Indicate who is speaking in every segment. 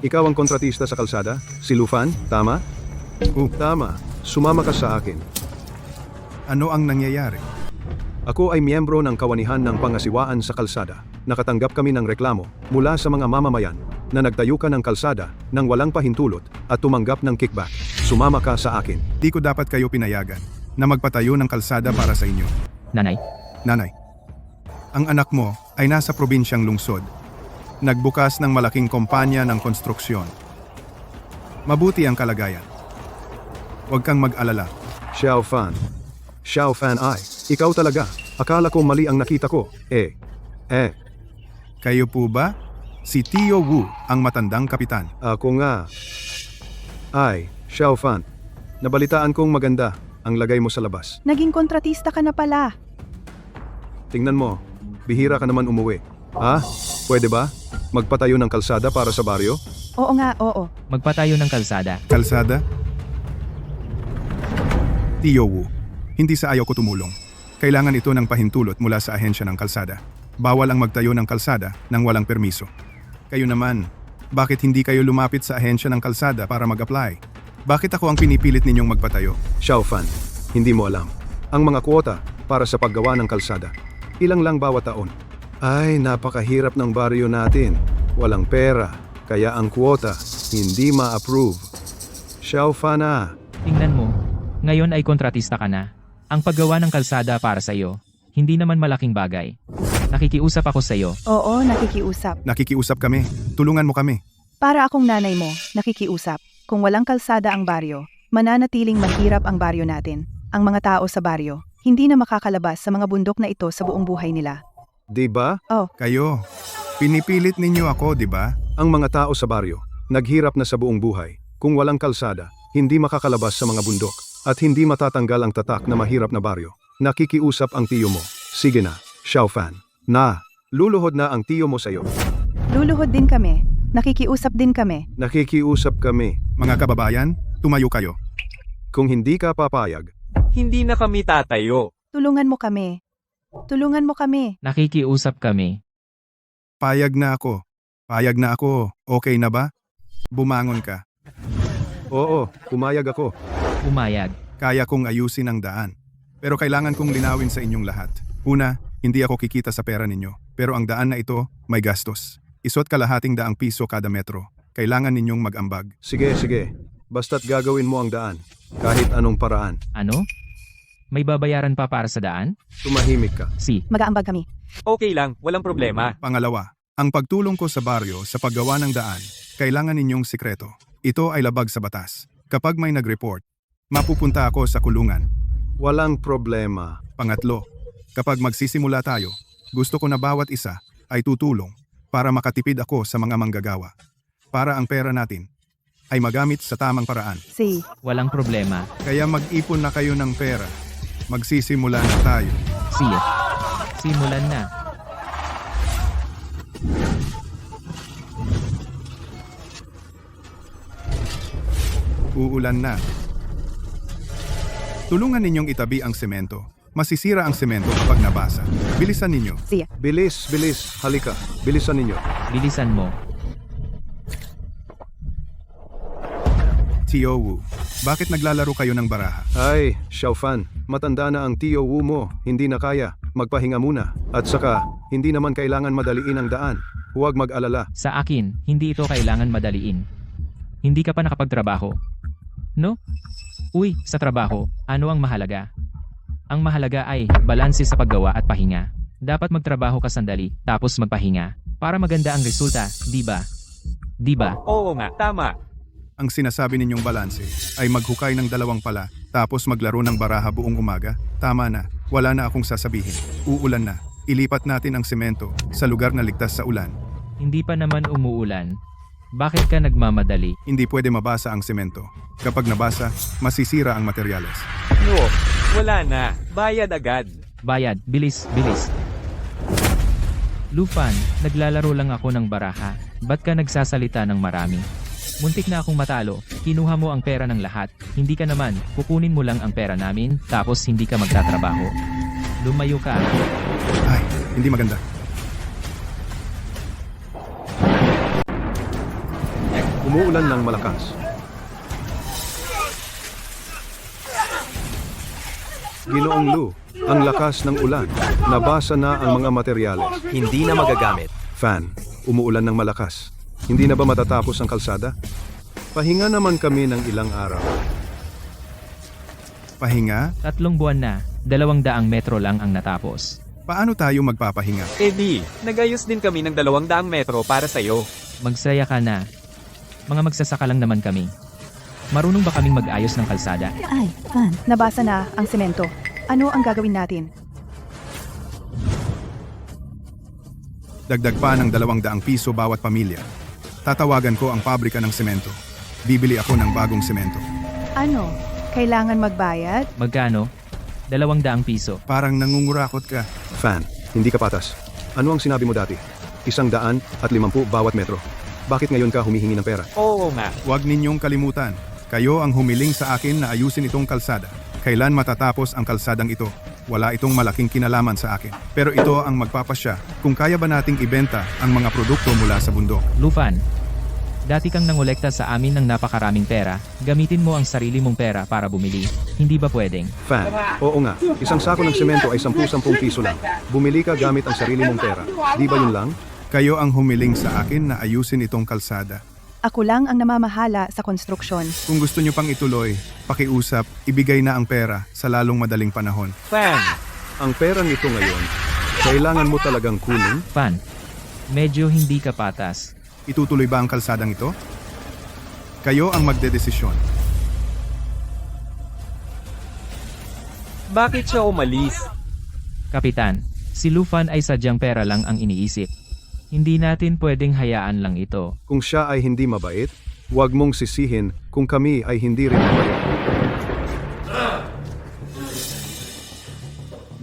Speaker 1: Ikaw ang kontratista sa kalsada? Si Lufan? Tama? Tama. Sumama ka sa akin.
Speaker 2: Ano ang nangyayari?
Speaker 1: Ako ay miyembro ng kawanihan ng pangasiwaan sa kalsada. Nakatanggap kami ng reklamo mula sa mga mamamayan na nagtayukan ng kalsada nang walang pahintulot at tumanggap ng kickback. Sumama ka sa akin.
Speaker 2: Di ko dapat kayo pinayagan na magpatayo ng kalsada para sa inyo.
Speaker 3: Nanay,
Speaker 2: Nanay, ang anak mo ay nasa probinsyang lungsod. Nagbukas ng malaking kumpanya ng konstruksyon. Mabuti ang kalagayan. Huwag kang mag-alala.
Speaker 1: Xiao Fan. Xiao Fan ay. Ikaw talaga. Akala ko mali ang nakita ko.
Speaker 2: Kayo po ba? Si Tio Wu, ang matandang kapitan.
Speaker 1: Ako nga. Ay, Xiao Fan. Nabalitaan kong maganda ang lagay mo sa labas.
Speaker 4: Naging kontratista ka na pala.
Speaker 1: Tingnan mo. Bihira ka naman umuwi. Ha? Pwede ba? Magpatayo ng kalsada para sa baryo?
Speaker 4: Oo nga, oo.
Speaker 3: magpatayo ng kalsada.
Speaker 2: Kalsada? Tio Wu, hindi sa ayaw ko tumulong. Kailangan ito ng pahintulot mula sa ahensya ng kalsada. Bawal ang magtayo ng kalsada nang walang permiso. Kayo naman, bakit hindi kayo lumapit sa ahensya ng kalsada para mag-apply? Bakit ako ang pinipilit ninyong magpatayo?
Speaker 1: Xiao Fan, hindi mo alam. Ang mga kwota para sa paggawa ng kalsada. Ilang lang bawat taon. Ay, napakahirap ng baryo natin. Walang pera, kaya ang kwota hindi ma-approve. Xiao Fan ah.
Speaker 3: Tingnan mo, ngayon ay kontratista ka na. Ang paggawa ng kalsada para sa iyo, hindi naman malaking bagay. Nakikiusap ako sa iyo.
Speaker 4: Oo, nakikiusap.
Speaker 2: Nakikiusap kami. Tulungan mo kami.
Speaker 4: Para akong nanay mo, nakikiusap. Kung walang kalsada ang baryo, mananatiling mahirap ang baryo natin. Ang mga tao sa baryo, hindi na makakalabas sa mga bundok na ito sa buong buhay nila.
Speaker 1: Di ba?
Speaker 2: Kayo, pinipilit ninyo ako, di ba?
Speaker 1: Ang mga tao sa baryo, naghirap na sa buong buhay. Kung walang kalsada, hindi makakalabas sa mga bundok at hindi matatanggal ang tatak na mahirap na baryo. Nakikiusap ang tiyo mo. Sige na, Xiao Fan. Luluhod na ang tiyo mo sa'yo.
Speaker 4: Luluhod din kami. Nakikiusap din kami.
Speaker 1: Nakikiusap kami.
Speaker 2: Mga kababayan, tumayo kayo.
Speaker 1: Kung hindi ka papayag,
Speaker 5: Hindi na kami tatayo.
Speaker 4: Tulungan mo kami. Tulungan mo kami.
Speaker 3: Nakikiusap kami.
Speaker 2: Payag na ako. Payag na ako. Okay na ba? Bumangon ka.
Speaker 1: oo, pumayag ako.
Speaker 3: Umayag.
Speaker 2: Kaya kong ayusin ang daan. Pero kailangan kong linawin sa inyong lahat. Una, hindi ako kikita sa pera ninyo. Pero ang daan na ito, may gastos. Isot kalahating daang piso kada metro. Kailangan ninyong mag-ambag.
Speaker 1: Sige. Basta't gagawin mo ang daan. Kahit anong paraan.
Speaker 3: Ano? May babayaran pa para sa daan?
Speaker 1: Tumahimik ka.
Speaker 4: Mag-aambag kami.
Speaker 5: Okay lang, walang problema.
Speaker 2: Pangalawa, ang pagtulong ko sa baryo sa paggawa ng daan, kailangan ninyong sikreto. Ito ay labag sa batas. Kapag may nag-report, mapupunta ako sa kulungan.
Speaker 1: Walang problema.
Speaker 2: Pangatlo, kapag magsisimula tayo, gusto ko na bawat isa ay tutulong para makatipid ako sa mga manggagawa. Para ang pera natin ay magamit sa tamang paraan.
Speaker 3: Walang problema.
Speaker 2: Kaya mag-ipon na kayo ng pera. Magsisimula na tayo.
Speaker 3: Simulan na.
Speaker 2: Uulan na. Tulungan ninyong itabi ang semento. Masisira ang semento kapag nabasa. Bilisan ninyo.
Speaker 1: Bilis. Halika. Bilisan ninyo.
Speaker 3: Bilisan mo.
Speaker 2: Tio Wu, bakit naglalaro kayo ng baraha?
Speaker 1: Ay, Xiao Fan. Matanda na ang tiyo Wu mo. Hindi na kaya. Magpahinga muna. At saka, hindi naman kailangan madaliin ang daan. Huwag mag-alala.
Speaker 3: Sa akin, hindi ito kailangan madaliin. Hindi ka pa nakapagtrabaho. No? Uy, sa trabaho, ano ang mahalaga? Ang mahalaga ay balanse sa paggawa at pahinga. Dapat magtrabaho ka sandali, tapos magpahinga. Para maganda ang resulta, di ba? Di ba?
Speaker 5: Oo nga, tama.
Speaker 2: Ang sinasabi ninyong balanse ay maghukay ng dalawang pala tapos maglaro ng baraha buong umaga? Tama na, wala na akong sasabihin. Uulan na. Ilipat natin ang semento sa lugar na ligtas sa ulan.
Speaker 3: Hindi pa naman umuulan. Bakit ka nagmamadali?
Speaker 2: Hindi pwede mabasa ang semento. Kapag nabasa, masisira ang materyales.
Speaker 5: No, wala na. Bayad agad.
Speaker 3: Bayad, bilis. Lufan, naglalaro lang ako ng baraha. Ba't ka nagsasalita ng marami? Muntik na akong matalo, kinuha mo ang pera ng lahat, hindi ka naman, kukunin mo lang ang pera namin, tapos hindi ka magtatrabaho. Lumayo ka.
Speaker 2: Ay, hindi maganda.
Speaker 1: Umuulan ng malakas. Ginoong Lu, ang lakas ng ulan. Nabasa na ang mga materyales.
Speaker 6: Hindi na magagamit.
Speaker 1: Fan, umuulan ng malakas. Hindi na ba matatapos ang kalsada? Pahinga naman kami ng ilang araw.
Speaker 2: Pahinga?
Speaker 3: 3 buwan na, 200 metro lang ang natapos.
Speaker 2: Paano tayo magpapahinga?
Speaker 5: Eddie, nagayos din kami ng 200 metro para sa'yo.
Speaker 3: Magsaya ka na. Mga magsasaka lang naman kami. Marunong ba kaming mag-ayos ng kalsada?
Speaker 4: Ay, Fan, nabasa na ang semento. Ano ang gagawin natin?
Speaker 2: Dagdag pa ng 200 piso bawat pamilya. Tatawagan ko ang pabrika ng semento. Bibili ako ng bagong semento.
Speaker 4: Ano? Kailangan magbayad?
Speaker 3: Magkano? 200 piso.
Speaker 2: Parang nangungurakot ka.
Speaker 1: Fan, hindi ka patas. Ano ang sinabi mo dati? 150 bawat metro. Bakit ngayon ka humihingi ng pera?
Speaker 5: Oo nga.
Speaker 2: Huwag ninyong kalimutan. Kayo ang humiling sa akin na ayusin itong kalsada. Kailan matatapos ang kalsadang ito? Wala itong malaking kinalaman sa akin. Pero ito ang magpapasya kung kaya ba nating ibenta ang mga produkto mula sa bundok.
Speaker 3: Lufan, dati kang nangolekta sa amin ng napakaraming pera, gamitin mo ang sarili mong pera para bumili. Hindi ba pwedeng?
Speaker 1: Fan, oo nga. Isang sako ng semento ay 10 piso lang. Bumili ka gamit ang sarili mong pera. Di ba yun lang?
Speaker 2: Kayo ang humiling sa akin na ayusin itong kalsada.
Speaker 4: Ako lang ang namamahala sa konstruksyon.
Speaker 2: Kung gusto nyo pang ituloy, pakiusap, ibigay na ang pera sa lalong madaling panahon.
Speaker 5: Fan,
Speaker 1: Ang perang ito ngayon, kailangan mo talagang kunin?
Speaker 3: Fan, medyo hindi ka patas.
Speaker 2: Itutuloy ba ang kalsadang ito? Kayo ang magdedesisyon.
Speaker 5: bakit siya umalis?
Speaker 3: Kapitan, si Lufan ay sadyang pera lang ang iniisip. Hindi natin pwedeng hayaan lang ito.
Speaker 1: Kung siya ay hindi mabait, huwag mong sisihin kung kami ay hindi rin mabait.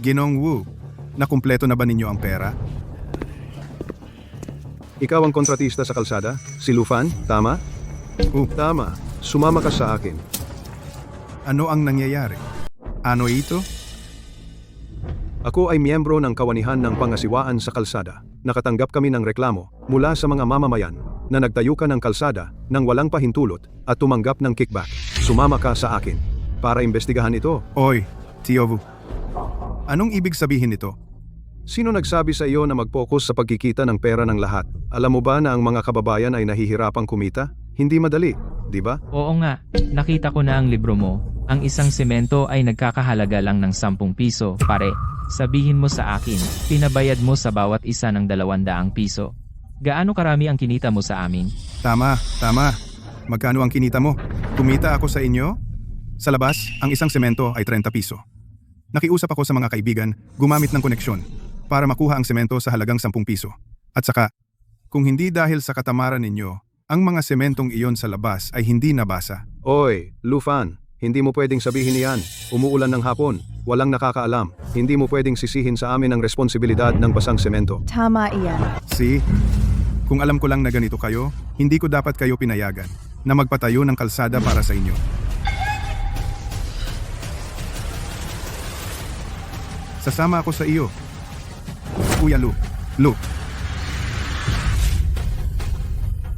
Speaker 2: Ginong Wu, nakumpleto na ba ninyo ang pera?
Speaker 1: Ikaw ang kontratista sa kalsada? Si Lufan? Tama? Tama. Sumama ka sa akin.
Speaker 2: Ano ang nangyayari? Ano ito?
Speaker 1: Ako ay miyembro ng kawanihan ng pangasiwaan sa kalsada. Nakatanggap kami ng reklamo mula sa mga mamamayan na nagtayukan ng kalsada nang walang pahintulot at tumanggap ng kickback. Sumama ka sa akin para imbestigahan ito.
Speaker 2: Oy, Tio Wu. Anong ibig sabihin nito?
Speaker 1: Sino nagsabi sa iyo na mag-focus sa pagkikita ng pera ng lahat? Alam mo ba na ang mga kababayan ay nahihirapang kumita? Hindi madali, di ba?
Speaker 3: Oo nga, nakita ko na ang libro mo. Ang isang semento ay nagkakahalaga lang ng 10 piso, pare. Sabihin mo sa akin, pinabayad mo sa bawat isa ng 200 piso. Gaano karami ang kinita mo sa amin?
Speaker 2: Tama. Magkano ang kinita mo? Kumita ako sa inyo? Sa labas, ang isang semento ay 30 piso. Nakiusap ako sa mga kaibigan, gumamit ng koneksyon para makuha ang semento sa halagang 10 piso. At saka, kung hindi dahil sa katamaran ninyo, ang mga sementong iyon sa labas ay hindi nabasa.
Speaker 1: Oy, Lufan, hindi mo pwedeng sabihin iyan. Umuulan ng hapon, walang nakakaalam. Hindi mo pwedeng sisihin sa amin ang responsibilidad ng basang semento.
Speaker 4: Tama iyan.
Speaker 2: See? Kung alam ko lang na ganito kayo, hindi ko dapat kayo pinayagan na magpatayo ng kalsada para sa inyo. Sasama ako sa iyo. Kuya Lu.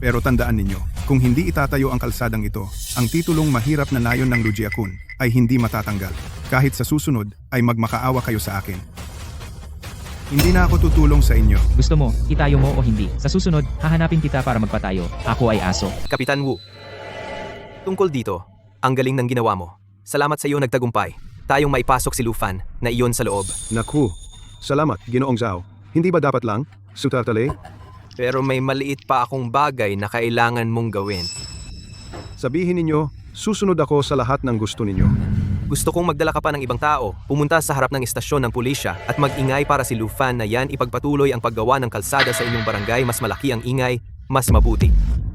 Speaker 2: Pero tandaan ninyo, kung hindi itatayo ang kalsadang ito, ang titulong mahirap na nayon ng Lujiakun ay hindi matatanggal. Kahit sa susunod ay magmakaawa kayo sa akin. Hindi na ako tutulong sa inyo.
Speaker 3: Gusto mo, itayo mo o hindi. Sa susunod, hahanapin kita para magpatayo. Ako ay aso.
Speaker 6: Kapitan Wu. Tungkol dito, ang galing ng ginawa mo. Salamat sa iyo nagtagumpay. Tayong maipasok si Lufan na iyon sa loob.
Speaker 1: Naku, salamat, Ginoong Zhao. Hindi ba dapat lang? Sutatale?
Speaker 6: Pero may maliit pa akong bagay na kailangan mong gawin.
Speaker 1: Sabihin ninyo, susunod ako sa lahat ng gusto ninyo.
Speaker 6: Gusto kong magdala ka pa ng ibang tao, pumunta sa harap ng istasyon ng pulisya at mag-ingay para si Lufan na yan ipagpatuloy ang paggawa ng kalsada sa inyong barangay. Mas malaki ang ingay, mas mabuti.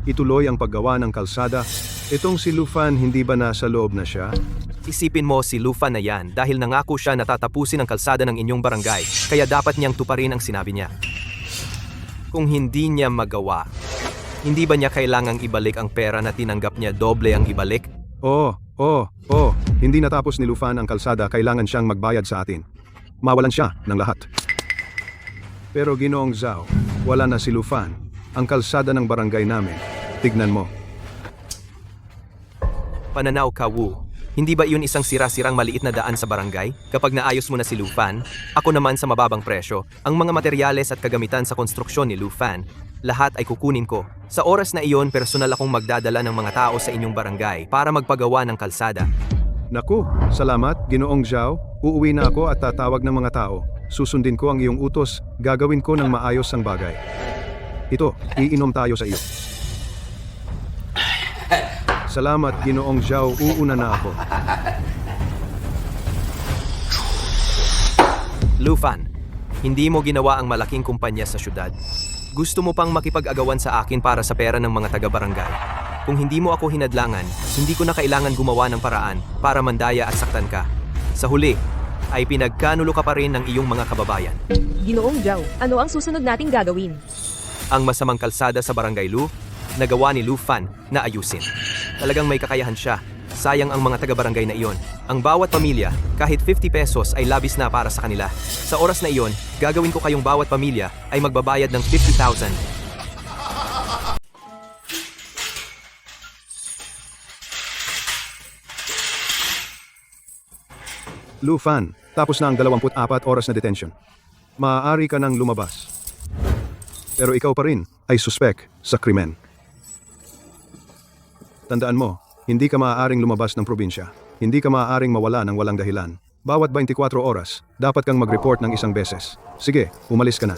Speaker 1: Ituloy ang paggawa ng kalsada. Itong si Lufan, hindi ba nasa loob na siya?
Speaker 6: Isipin mo si Lufan na yan dahil nangako siya na tatapusin ang kalsada ng inyong barangay, kaya dapat niyang tuparin ang sinabi niya. Kung hindi niya magawa, hindi ba niya kailangang ibalik ang pera na tinanggap niya doble ang ibalik?
Speaker 1: Hindi natapos ni Lufan ang kalsada, kailangan siyang magbayad sa atin. Mawalan siya ng lahat. Pero Ginoong Zhao, wala na si Lufan. Ang kalsada ng barangay namin, tignan mo,
Speaker 6: Pananaw ka, Wu. Hindi ba iyon isang sira-sirang maliit na daan sa barangay? Kapag naayos mo na si Lufan, ako naman sa mababang presyo, ang mga materyales at kagamitan sa konstruksyon ni Lufan, lahat ay kukunin ko. Sa oras na iyon, personal akong magdadala ng mga tao sa inyong barangay para magpagawa ng kalsada.
Speaker 1: Naku, salamat, Ginoong Zhao. Uuwi na ako at tatawag ng mga tao. Susundin ko ang iyong utos, gagawin ko ng maayos ang bagay. Ito, iinom tayo sa iyo. Salamat, Ginoong Zhao, uuna na ako.
Speaker 6: Lufan, hindi mo ginawa ang malaking kumpanya sa syudad. Gusto mo pang makipag-agawan sa akin para sa pera ng mga taga-barangay. Kung hindi mo ako hinadlangan, hindi ko na kailangan gumawa ng paraan para mandaya at saktan ka. Sa huli, ay pinagkanulo ka pa rin ng iyong mga kababayan.
Speaker 7: Ginoong Zhao, ano ang susunod nating gagawin?
Speaker 6: Ang masamang kalsada sa Barangay Lu, nagawa ni Lufan na ayusin. Talagang may kakayahan siya. Sayang ang mga taga-barangay na iyon. Ang bawat pamilya, kahit 50 pesos ay labis na para sa kanila. Sa oras na iyon, gagawin ko kayong bawat pamilya ay magbabayad ng 50,000.
Speaker 1: Lufan, tapos na ang 24 oras na detention. Maaari ka nang lumabas. Pero ikaw pa rin ay suspek sa krimen. Tandaan mo, hindi ka maaaring lumabas ng probinsya. Hindi ka maaaring mawala ng walang dahilan. Bawat 24 oras, dapat kang mag-report ng isang beses. Sige, umalis ka na.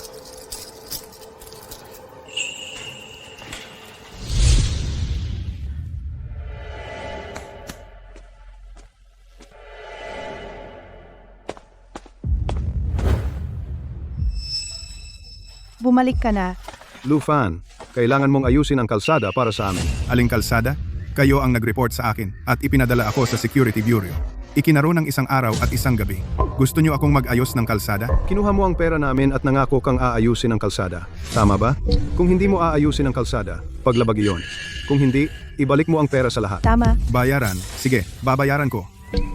Speaker 4: Bumalik ka na.
Speaker 1: Lufan, kailangan mong ayusin ang kalsada para sa amin.
Speaker 2: Aling kalsada? Kayo ang nag-report sa akin at ipinadala ako sa Security Bureau. Ikinaro ng isang araw at isang gabi. Gusto niyo akong mag-ayos ng kalsada?
Speaker 1: Kinuha mo ang pera namin at nangako kang aayusin ang kalsada. Tama ba? Kung hindi mo aayusin ang kalsada, paglabag iyon. Kung hindi, ibalik mo ang pera sa lahat.
Speaker 4: Tama.
Speaker 2: Bayaran. Sige, babayaran ko.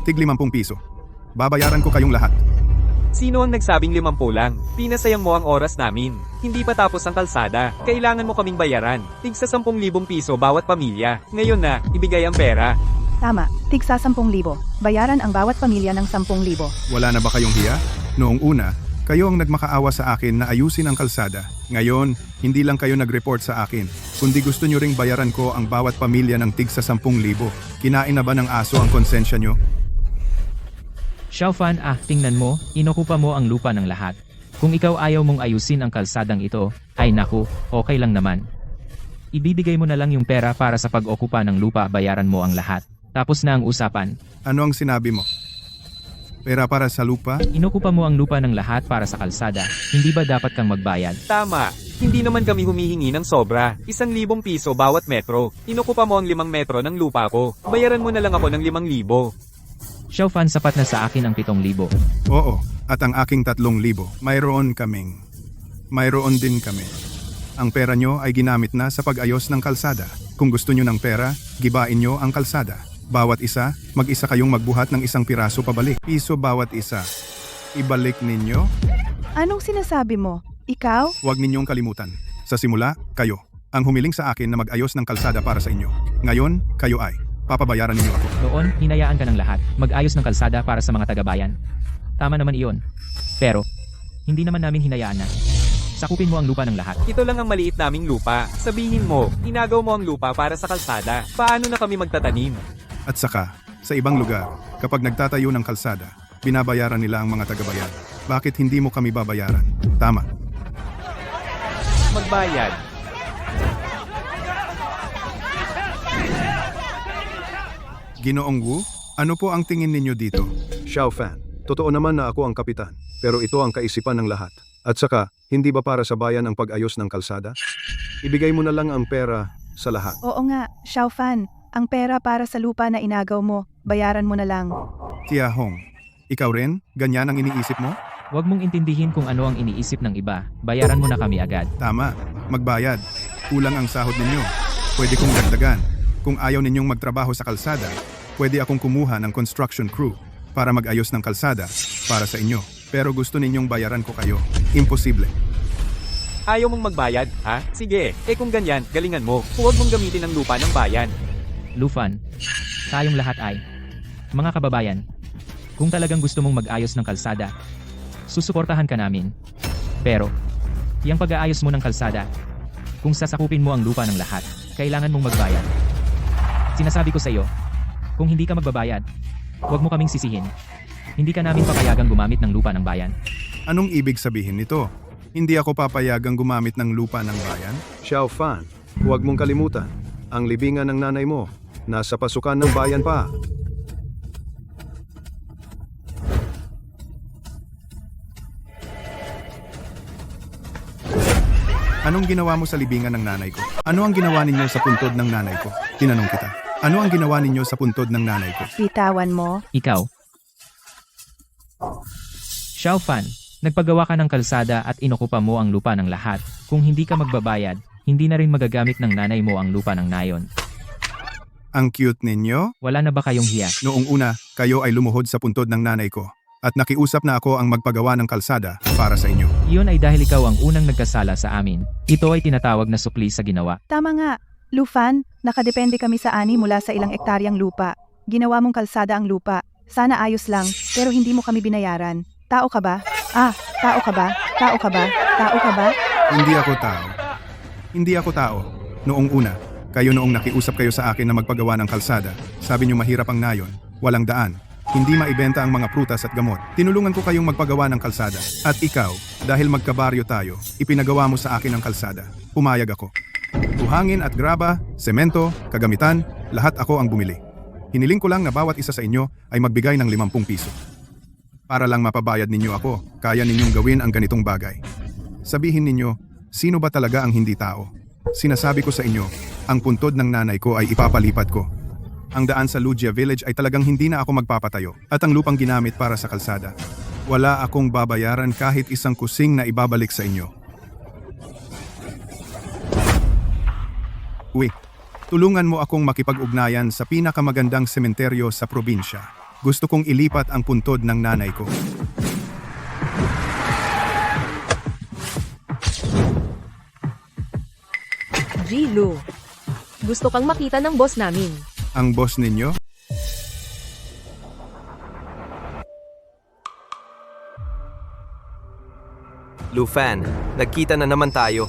Speaker 2: Tig 50 piso. Babayaran ko kayong lahat.
Speaker 5: Sino ang nagsabing 50 lang? Pinasayang mo ang oras namin. Hindi pa tapos ang kalsada. Kailangan mo kaming bayaran. Tigsa 10,000 piso bawat pamilya. Ngayon na, ibigay ang pera.
Speaker 4: Tama. Tigsa 10,000. Bayaran ang bawat pamilya ng 10,000.
Speaker 2: Wala na ba kayong hiya? Noong una, kayo ang nagmakaawa sa akin na ayusin ang kalsada. Ngayon, hindi lang kayo nag-report sa akin, kundi gusto nyo ring bayaran ko ang bawat pamilya ng tig sa 10,000. Kinain na ba ng aso ang konsensya nyo?
Speaker 3: Xiaofan, tingnan mo, inokupa mo ang lupa ng lahat. Kung ikaw ayaw mong ayusin ang kalsadang ito, ay naku, okay lang naman. Ibibigay mo na lang yung pera para sa pag-okupa ng lupa, bayaran mo ang lahat. Tapos na ang usapan.
Speaker 2: Ano ang sinabi mo? Pera para sa lupa?
Speaker 3: Inokupa mo ang lupa ng lahat para sa kalsada. Hindi ba dapat kang magbayad?
Speaker 5: Tama. Hindi naman kami humihingi ng sobra. 1,000 piso bawat metro. Inukupa mo ang 5 metro ng lupa ko. Bayaran mo na lang ako ng 5,000.
Speaker 3: Xiaofan, sapat na sa akin ang 7,000.
Speaker 2: Oo, at ang aking 3,000. Mayroon din kami. Ang pera nyo ay ginamit na sa pag-ayos ng kalsada. Kung gusto nyo ng pera, gibain nyo ang kalsada. Bawat isa, mag-isa kayong magbuhat ng 1 piraso pabalik. Piso bawat isa. Ibalik ninyo?
Speaker 4: Anong sinasabi mo? Ikaw?
Speaker 2: Huwag ninyong kalimutan. Sa simula, kayo ang humiling sa akin na mag-ayos ng kalsada para sa inyo. Ngayon, kayo ay papabayaran ninyo ako.
Speaker 3: Noon, hinayaan ka ng lahat, mag-ayos ng kalsada para sa mga taga-bayan. Tama naman iyon. Pero, hindi naman namin hinayaan na. Sakupin mo ang lupa ng lahat.
Speaker 5: Ito lang ang maliit naming lupa. Sabihin mo, inagaw mo ang lupa para sa kalsada. Paano na kami magtatanim?
Speaker 2: At saka, sa ibang lugar, kapag nagtatayo ng kalsada, binabayaran nila ang mga taga-bayan. Bakit hindi mo kami babayaran? Tama.
Speaker 5: Magbayad.
Speaker 2: Ginoong Wu, ano po ang tingin ninyo dito?
Speaker 1: Xiaofan, totoo naman na ako ang kapitan, pero ito ang kaisipan ng lahat. At saka, hindi ba para sa bayan ang pag-ayos ng kalsada? Ibigay mo na lang ang pera sa lahat.
Speaker 4: Oo nga, Xiaofan. Ang pera para sa lupa na inagaw mo, bayaran mo na lang.
Speaker 2: Tia Hong, ikaw rin? Ganyan ang iniisip mo?
Speaker 3: Huwag mong intindihin kung ano ang iniisip ng iba. Bayaran mo na kami agad.
Speaker 2: Tama, magbayad. Kulang ang sahod ninyo. Pwede kong dagdagan. Kung ayaw ninyong magtrabaho sa kalsada, pwede akong kumuha ng construction crew para mag-ayos ng kalsada para sa inyo. Pero gusto ninyong bayaran ko kayo. Imposible.
Speaker 5: Ayaw mong magbayad, ha? Sige, kung ganyan, galingan mo. Huwag mong gamitin ang lupa ng bayan.
Speaker 3: Lufan, Tayong lahat ay mga kababayan. Kung talagang gusto mong mag-ayos ng kalsada, susuportahan ka namin. Pero, yung pag-aayos mo ng kalsada, kung sasakupin mo ang lupa ng lahat, kailangan mong magbayad. Sinasabi ko sa iyo, kung hindi ka magbabayad, huwag mo kaming sisihin. Hindi ka namin papayagang gumamit ng lupa ng bayan.
Speaker 2: Anong ibig sabihin nito? Hindi ako papayagang gumamit ng lupa ng bayan?
Speaker 1: Xiao Fan, huwag mong kalimutan. Ang libingan ng nanay mo, nasa pasukan ng bayan pa.
Speaker 2: Anong ginawa mo sa libingan ng nanay ko? Ano ang ginawa ninyo sa puntod ng nanay ko? Tinanong kita. Ano ang ginawa ninyo sa puntod ng nanay ko?
Speaker 4: Bitawan mo.
Speaker 3: Ikaw. Xiao Fan, nagpagawa ka ng kalsada at inokupa mo ang lupa ng lahat. Kung hindi ka magbabayad, hindi na rin magagamit ng nanay mo ang lupa ng nayon.
Speaker 2: Ang cute ninyo?
Speaker 3: Wala na ba kayong hiya?
Speaker 2: Noong una, kayo ay lumuhod sa puntod ng nanay ko. At nakiusap na ako ang magpagawa ng kalsada para sa inyo.
Speaker 3: Iyon ay dahil ikaw ang unang nagkasala sa amin. Ito ay tinatawag na supli sa ginawa.
Speaker 4: Tama nga. Lufan, nakadepende kami sa ani mula sa ilang ektaryang lupa. Ginawa mong kalsada ang lupa. Sana ayos lang, pero hindi mo kami binayaran. Tao ka ba? Tao ka ba? Tao ka ba? Tao ka ba?
Speaker 2: Hindi ako tao. Hindi ako tao. Noong una, kayo noong nakiusap kayo sa akin na magpagawa ng kalsada, sabi niyo mahirap ang nayon, walang daan, hindi maibenta ang mga prutas at gamot. Tinulungan ko kayong magpagawa ng kalsada. At ikaw, dahil magkabaryo tayo, ipinagawa mo sa akin ang kalsada. Pumayag ako. Buhangin at graba, semento, kagamitan, lahat ako ang bumili. Hiniling ko lang na bawat isa sa inyo ay magbigay ng 50 piso. Para lang mapabayad ninyo ako, kaya ninyong gawin ang ganitong bagay. Sabihin ninyo, sino ba talaga ang hindi tao? Sinasabi ko sa inyo, ang puntod ng nanay ko ay ipapalipat ko. Ang daan sa Lugia Village ay talagang hindi na ako magpapatayo at ang lupang ginamit para sa kalsada. Wala akong babayaran kahit isang kusing na ibabalik sa inyo. Uy, tulungan mo akong makipag-ugnayan sa pinakamagandang sementeryo sa probinsya. Gusto kong ilipat ang puntod ng nanay ko.
Speaker 7: G-Lu. Gusto kang makita ng boss namin.
Speaker 2: Ang boss ninyo?
Speaker 6: Lufan, nagkita na naman tayo.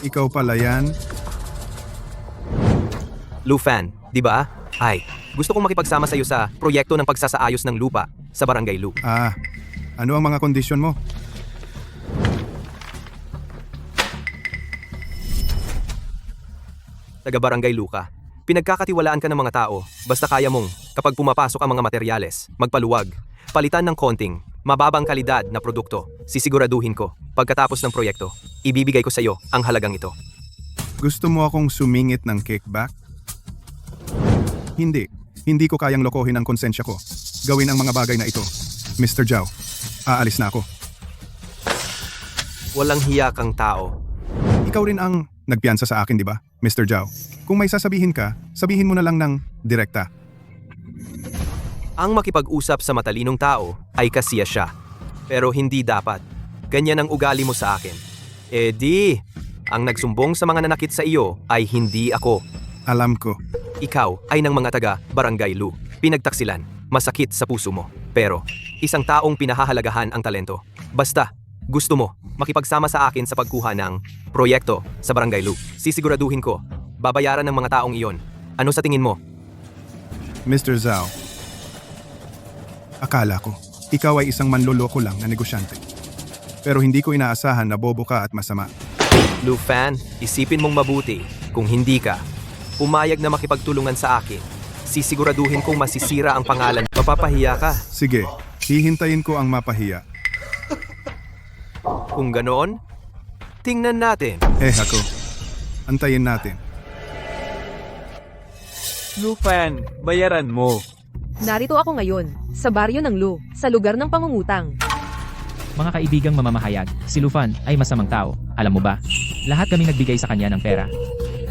Speaker 2: Ikaw pala yan?
Speaker 6: Lufan, di ba? Ay, gusto kong makipagsama sa iyo sa proyekto ng pagsasaayos ng lupa sa Barangay Lu.
Speaker 2: Ano ang mga kondisyon mo?
Speaker 6: Taga-Barangay Lu ka. Pinagkakatiwalaan ka ng mga tao, basta kaya mong, kapag pumapasok ang mga materyales, magpaluwag, palitan ng konting, mababang kalidad na produkto, sisiguraduhin ko, pagkatapos ng proyekto, ibibigay ko sa iyo ang halagang ito.
Speaker 2: Gusto mo akong sumingit ng kickback? Hindi. Hindi ko kayang lokohin ang konsensya ko. Gawin ang mga bagay na ito. Mr. Zhao, aalis na ako.
Speaker 6: Walang hiya kang tao.
Speaker 2: Ikaw rin ang nagpiyansa sa akin, di ba, Mr. Zhao? Kung may sasabihin ka, sabihin mo na lang ng direkta.
Speaker 6: Ang makipag-usap sa matalinong tao ay kasiya siya. Pero hindi dapat. Ganyan ang ugali mo sa akin. Eh di, ang nagsumbong sa mga nanakit sa iyo ay hindi ako.
Speaker 2: Alam ko.
Speaker 6: Ikaw ay ng mga taga Barangay Lu. Pinagtaksilan, masakit sa puso mo. Pero, isang taong pinahahalagahan ang talento. Basta, gusto mo, makipagsama sa akin sa pagkuha ng proyekto sa Barangay Lu. Sisiguraduhin ko, babayaran ng mga taong iyon. Ano sa tingin mo?
Speaker 2: Mr. Zhao, akala ko, ikaw ay isang manloloko lang na negosyante. Pero hindi ko inaasahan na bobo ka at masama.
Speaker 6: Lufan, isipin mong mabuti. Kung hindi ka, pumayag na makipagtulungan sa akin. Sisiguraduhin kong masisira ang pangalan. Mapapahiya ka.
Speaker 2: Sige, hihintayin ko ang mapahiya.
Speaker 6: Kung ganoon, tingnan natin.
Speaker 2: Ako, antayin natin.
Speaker 5: Lufan, bayaran mo.
Speaker 7: Narito ako ngayon, sa baryo ng Lu, sa lugar ng pangungutang.
Speaker 3: Mga kaibigang mamamahayag, si Lufan ay masamang tao. Alam mo ba? Lahat kami nagbigay sa kanya ng pera.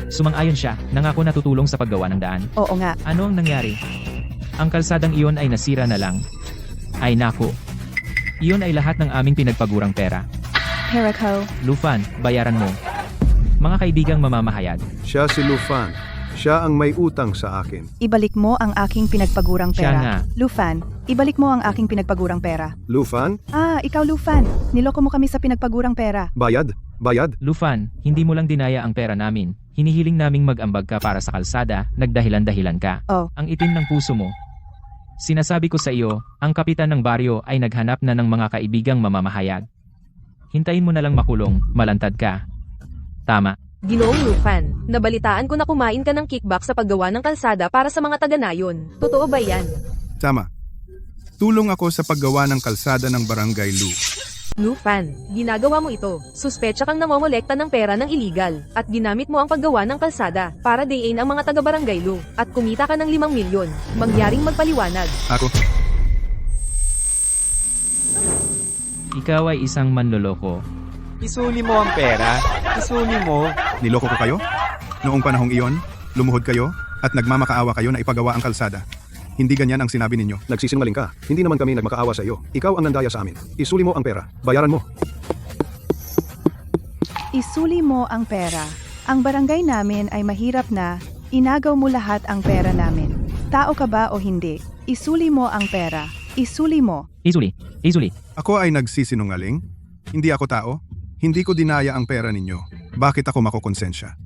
Speaker 3: Sumang-ayon siya, nangako na tutulong sa paggawa ng daan.
Speaker 4: Oo nga.
Speaker 3: Ano ang nangyari? Ang kalsadang iyon ay nasira na lang. Ay naku. Iyon ay lahat ng aming pinagpagurang pera.
Speaker 4: Jericho.
Speaker 3: Lufan, bayaran mo. Mga kaibigang mamamahayag,
Speaker 1: Siya si Lufan. Siya ang may utang sa akin.
Speaker 4: Ibalik mo ang aking pinagpagurang
Speaker 3: Siya nga.
Speaker 4: pera. Lufan, ibalik mo ang aking pinagpagurang pera.
Speaker 1: Lufan,
Speaker 4: Ikaw Lufan. Niloko mo kami sa pinagpagurang pera.
Speaker 1: bayad, bayad.
Speaker 3: Lufan, hindi mo lang dinaya ang pera namin. Hinihiling naming mag-ambag ka para sa kalsada, nagdahilan-dahilan ka.
Speaker 4: Oh.
Speaker 3: Ang itim ng puso mo. Sinasabi ko sa iyo, ang kapitan ng baryo ay naghanap na ng mga kaibigang mamamahayag. Hintayin mo na lang makulong, malantad ka. Tama.
Speaker 7: Ginoong Lufan, nabalitaan ko na kumain ka ng kickback sa paggawa ng kalsada para sa mga taga-nayon. Totoo ba yan?
Speaker 2: Tama. Tulong ako sa paggawa ng kalsada ng Barangay Lu.
Speaker 7: Lufan, ginagawa mo ito. Suspetsa kang namomolekta ng pera ng illegal at ginamit mo ang paggawa ng kalsada para dayin ang mga taga-barangay Lu at kumita ka ng 5 milyon. Mangyaring magpaliwanag.
Speaker 2: Ako,
Speaker 3: Ikaw ay isang manloloko.
Speaker 5: Isuli mo ang pera. Isuli mo.
Speaker 2: niloko ko kayo? Noong panahong iyon, lumuhod kayo at nagmamakaawa kayo na ipagawa ang kalsada. Hindi ganyan ang sinabi ninyo.
Speaker 1: Nagsisinungaling ka. Hindi naman kami nagmakaawa sa iyo. Ikaw ang nandaya sa amin. Isuli mo ang pera. Bayaran mo.
Speaker 4: Isuli mo ang pera. Ang barangay namin ay mahirap na. Inagaw mo lahat ang pera namin. Tao ka ba o hindi? Isuli mo ang pera. Isuli mo.
Speaker 3: Isuli. Isuli.
Speaker 2: Ako ay nagsisinungaling? Hindi ako tao? Hindi ko dinaya ang pera ninyo. Bakit ako makokonsensya?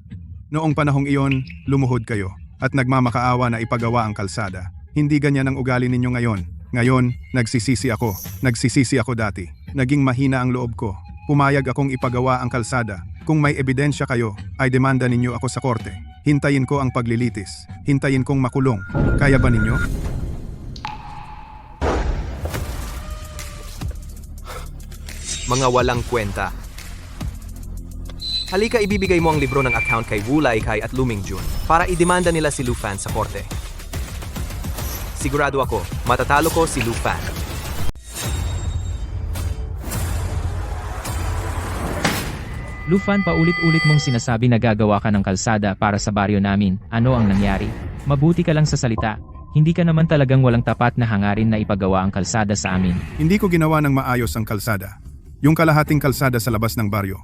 Speaker 2: Noong panahong iyon, lumuhod kayo at nagmamakaawa na ipagawa ang kalsada. Hindi ganyan ang ugali ninyo ngayon. Ngayon, nagsisisi ako. Nagsisisi ako dati. Naging mahina ang loob ko. Pumayag akong ipagawa ang kalsada. Kung may ebidensya kayo, ay demanda ninyo ako sa korte. Hintayin ko ang paglilitis. Hintayin kong makulong. Kaya ba ninyo?
Speaker 6: Mga walang kwenta. Halika, ibibigay mo ang libro ng account kay Wu Laikai at Luming Jun para idemanda nila si Lufan sa korte. Sigurado ako, matatalo ko si Lufan.
Speaker 3: Lufan, paulit-ulit mong sinasabi na gagawa ka ng kalsada para sa baryo namin. Ano ang nangyari? Mabuti ka lang sa salita. Hindi ka naman talagang walang tapat na hangarin na ipagawa ang kalsada sa amin.
Speaker 2: Hindi ko ginawa ng maayos ang kalsada. Yung kalahating kalsada sa labas ng baryo.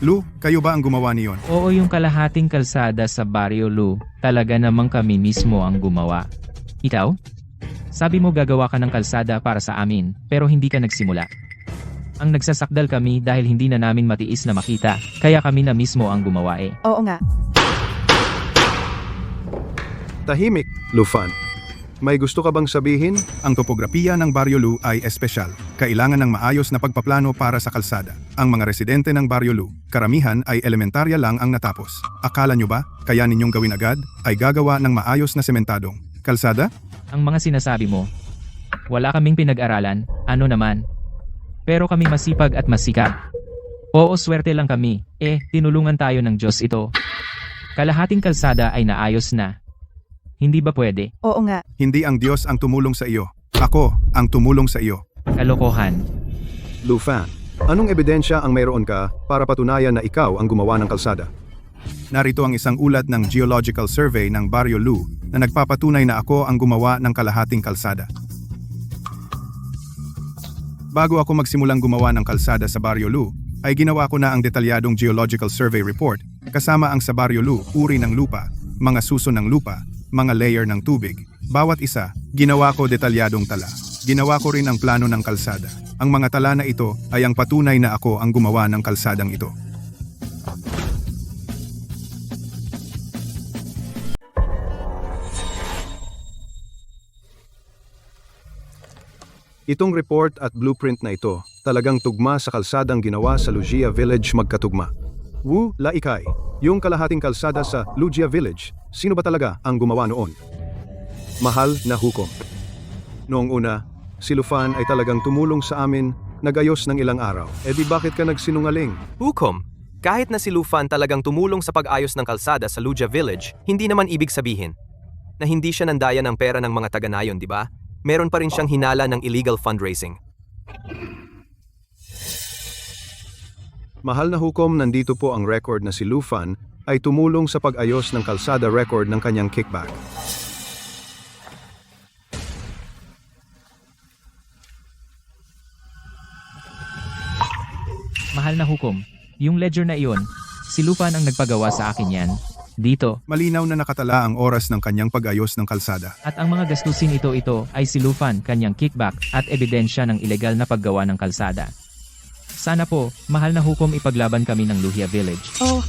Speaker 2: Lu, kayo ba ang gumawa niyon?
Speaker 3: Oo, yung kalahating kalsada sa baryo Lu, talaga namang kami mismo ang gumawa. Ikaw? Sabi mo gagawa ka ng kalsada para sa amin, pero hindi ka nagsimula. Ang nagsasakdal kami dahil hindi na namin matiis na makita, kaya kami na mismo ang gumawa eh.
Speaker 4: Oo nga.
Speaker 1: Tahimik, Lufan. May gusto ka bang sabihin?
Speaker 2: Ang topografiya ng Baryo Lu ay espesyal. Kailangan ng maayos na pagpaplano para sa kalsada. Ang mga residente ng Baryo Lu, karamihan ay elementarya lang ang natapos. Akala nyo ba, kaya ninyong gawin agad, ay gagawa ng maayos na sementadong kalsada?
Speaker 3: Ang mga sinasabi mo, wala kaming pinag-aralan, ano naman. Pero kami masipag at masikap. Oo, swerte lang kami. Tinulungan tayo ng Diyos ito. Kalahating kalsada ay naayos na. Hindi ba pwede?
Speaker 4: Oo nga.
Speaker 2: Hindi ang Diyos ang tumulong sa iyo. Ako ang tumulong sa iyo.
Speaker 3: Kalokohan.
Speaker 1: Lufan, anong ebidensya ang mayroon ka para patunayan na ikaw ang gumawa ng kalsada?
Speaker 2: Narito ang isang ulat ng Geological Survey ng Baryo Lu na nagpapatunay na ako ang gumawa ng kalahating kalsada. Bago ako magsimulang gumawa ng kalsada sa Baryo Lu, ay ginawa ko na ang detalyadong Geological Survey Report kasama ang sa Baryo Lu, uri ng lupa, mga suso ng lupa, mga layer ng tubig. Bawat isa, ginawa ko detalyadong tala. Ginawa ko rin ang plano ng kalsada. Ang mga tala na ito ay ang patunay na ako ang gumawa ng kalsadang ito.
Speaker 1: Itong report at blueprint na ito talagang tugma sa kalsadang ginawa sa Lugia Village magkatugma. Wu Laikai, yung kalahating kalsada sa Lugia Village, sino ba talaga ang gumawa noon? Mahal na hukom. Noong una, si Lufan ay talagang tumulong sa amin, nagayos ng ilang araw. Di bakit ka nagsinungaling?
Speaker 6: Hukom, kahit na si Lufan talagang tumulong sa pag-ayos ng kalsada sa Lugia Village, hindi naman ibig sabihin na hindi siya nandaya ng pera ng mga taga-nayon, di ba? Meron pa rin siyang hinala ng illegal fundraising.
Speaker 1: Mahal na hukom, nandito po ang record na si Lufan ay tumulong sa pag-ayos ng kalsada record ng kanyang kickback.
Speaker 3: Mahal na hukom. Yung ledger na iyon, si Lufan ang nagpagawa sa akin yan. dito.
Speaker 2: Malinaw na nakatala ang oras ng kanyang pag-ayos ng kalsada.
Speaker 3: At ang mga gastusin ito ay si Lufan, kanyang kickback, at ebidensya ng ilegal na paggawa ng kalsada. Sana po, mahal na hukom ipaglaban kami ng Luhia Village.
Speaker 4: Oh,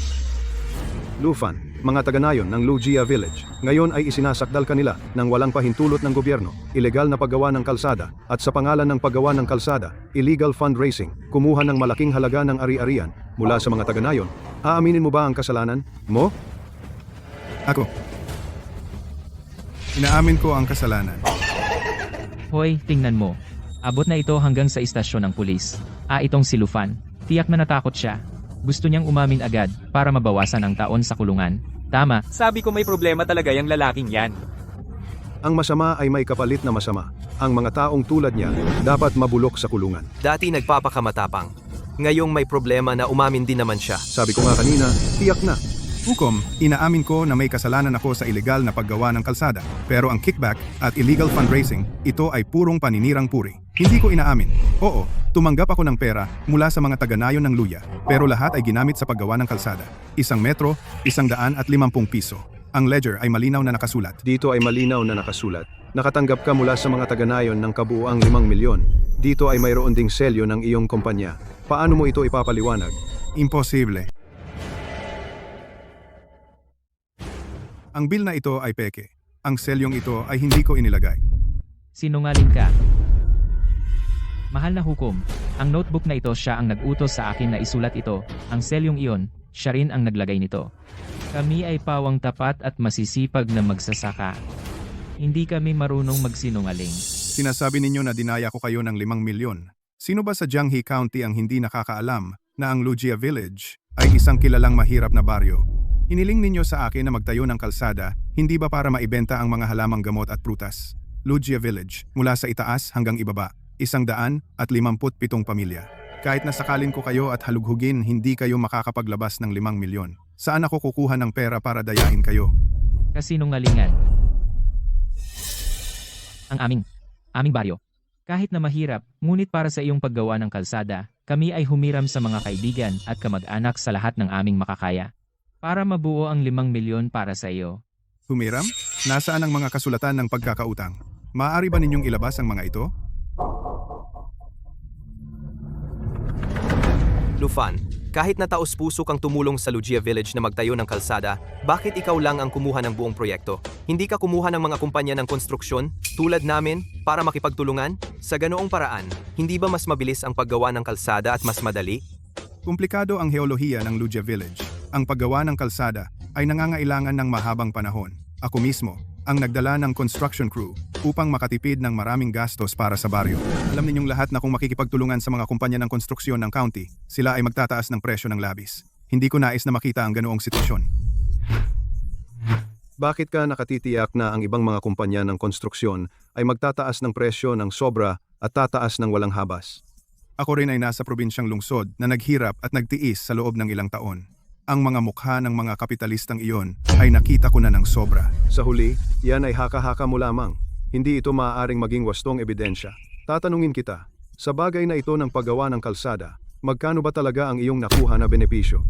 Speaker 1: Lufan, mga taga-nayon ng Lugia Village, ngayon ay isinasakdal kanila ng walang pahintulot ng gobyerno, ilegal na paggawa ng kalsada, at sa pangalan ng paggawa ng kalsada, illegal fundraising, kumuha ng malaking halaga ng ari-arian mula sa mga taga-nayon. Aaminin mo ba ang kasalanan mo?
Speaker 2: Ako. Inaamin ko ang kasalanan.
Speaker 3: Hoy, tingnan mo. Abot na ito hanggang sa istasyon ng pulis. Itong si Lufan. Tiyak na natakot siya. Gusto niyang umamin agad para mabawasan ang taon sa kulungan. Tama.
Speaker 5: Sabi ko may problema talaga yung lalaking yan.
Speaker 1: Ang masama ay may kapalit na masama. Ang mga taong tulad niya dapat mabulok sa kulungan.
Speaker 6: Dati nagpapakamatapang. Ngayong may problema na umamin din naman siya.
Speaker 1: Sabi ko nga kanina, tiyak na.
Speaker 2: Hukom, inaamin ko na may kasalanan ako sa ilegal na paggawa ng kalsada. Pero ang kickback at illegal fundraising, ito ay purong paninirang puri. Hindi ko inaamin. Oo, tumanggap ako ng pera mula sa mga taga-nayon ng Luya. Pero lahat ay ginamit sa paggawa ng kalsada. 1 metro, 150 piso. Ang ledger ay malinaw na nakasulat.
Speaker 1: Dito ay malinaw na nakasulat. Nakatanggap ka mula sa mga taga-nayon ng kabuuang 5 milyon. Dito ay mayroon ding selyo ng iyong kumpanya. Paano mo ito ipapaliwanag?
Speaker 2: Imposible. Ang bill na ito ay peke. Ang selyong ito ay hindi ko inilagay.
Speaker 3: Sinungaling ka. Mahal na hukom, ang notebook na ito siya ang nag-utos sa akin na isulat ito, ang selyong iyon, siya rin ang naglagay nito. Kami ay pawang tapat at masisipag na magsasaka. Hindi kami marunong magsinungaling.
Speaker 2: Sinasabi ninyo na dinaya ko kayo ng 5 milyon. Sino ba sa Jianghe County ang hindi nakakaalam na ang Lugia Village ay isang kilalang mahirap na baryo? Hiniling ninyo sa akin na magtayo ng kalsada, hindi ba para maibenta ang mga halamang gamot at prutas? Lugia Village, mula sa itaas hanggang ibaba, 157 pamilya. Kahit nasakalin ko kayo at halughugin, hindi kayo makakapaglabas ng 5 milyon. Saan ako kukuha ng pera para dayain kayo?
Speaker 3: Kasinungalingan. Ang aming baryo. Kahit na mahirap, ngunit para sa iyong paggawa ng kalsada, kami ay humiram sa mga kaibigan at kamag-anak sa lahat ng aming makakaya. Para mabuo ang 5 milyon para sa iyo.
Speaker 2: Humiram? Nasaan ang mga kasulatan ng pagkakautang? Maaari ba ninyong ilabas ang mga ito?
Speaker 6: Lufan, kahit na taos-puso kang tumulong sa Lugia Village na magtayo ng kalsada, bakit ikaw lang ang kumuha ng buong proyekto? Hindi ka kumuha ng mga kumpanya ng konstruksyon, tulad namin, para makipagtulungan? Sa ganoong paraan, hindi ba mas mabilis ang paggawa ng kalsada at mas madali?
Speaker 2: Komplikado ang heolohiya ng Lugia Village. Ang paggawa ng kalsada ay nangangailangan ng mahabang panahon. Ako mismo, ang nagdala ng construction crew upang makatipid ng maraming gastos para sa baryo. Alam ninyong lahat na kung makikipagtulungan sa mga kumpanya ng konstruksyon ng county, sila ay magtataas ng presyo ng labis. Hindi ko nais na makita ang ganoong sitwasyon.
Speaker 1: Bakit ka nakatitiyak na ang ibang mga kumpanya ng konstruksyon ay magtataas ng presyo ng sobra at tataas ng walang habas?
Speaker 2: Ako rin ay nasa probinsyang lungsod na naghirap at nagtiis sa loob ng ilang taon. Ang mga mukha ng mga kapitalistang iyon ay nakita ko na ng sobra.
Speaker 1: Sa huli, yan ay haka-haka mo lamang. Hindi ito maaaring maging wastong ebidensya. Tatanungin kita, sa bagay na ito ng paggawa ng kalsada, magkano ba talaga ang iyong nakuha na benepisyo?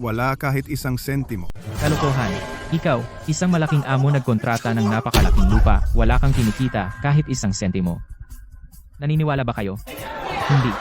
Speaker 2: Wala kahit 1 sentimo.
Speaker 3: Kalokohan. Ikaw, isang malaking amo nagkontrata ng napakalaking lupa, wala kang kinikita kahit 1 sentimo. Naniniwala ba kayo? Hindi.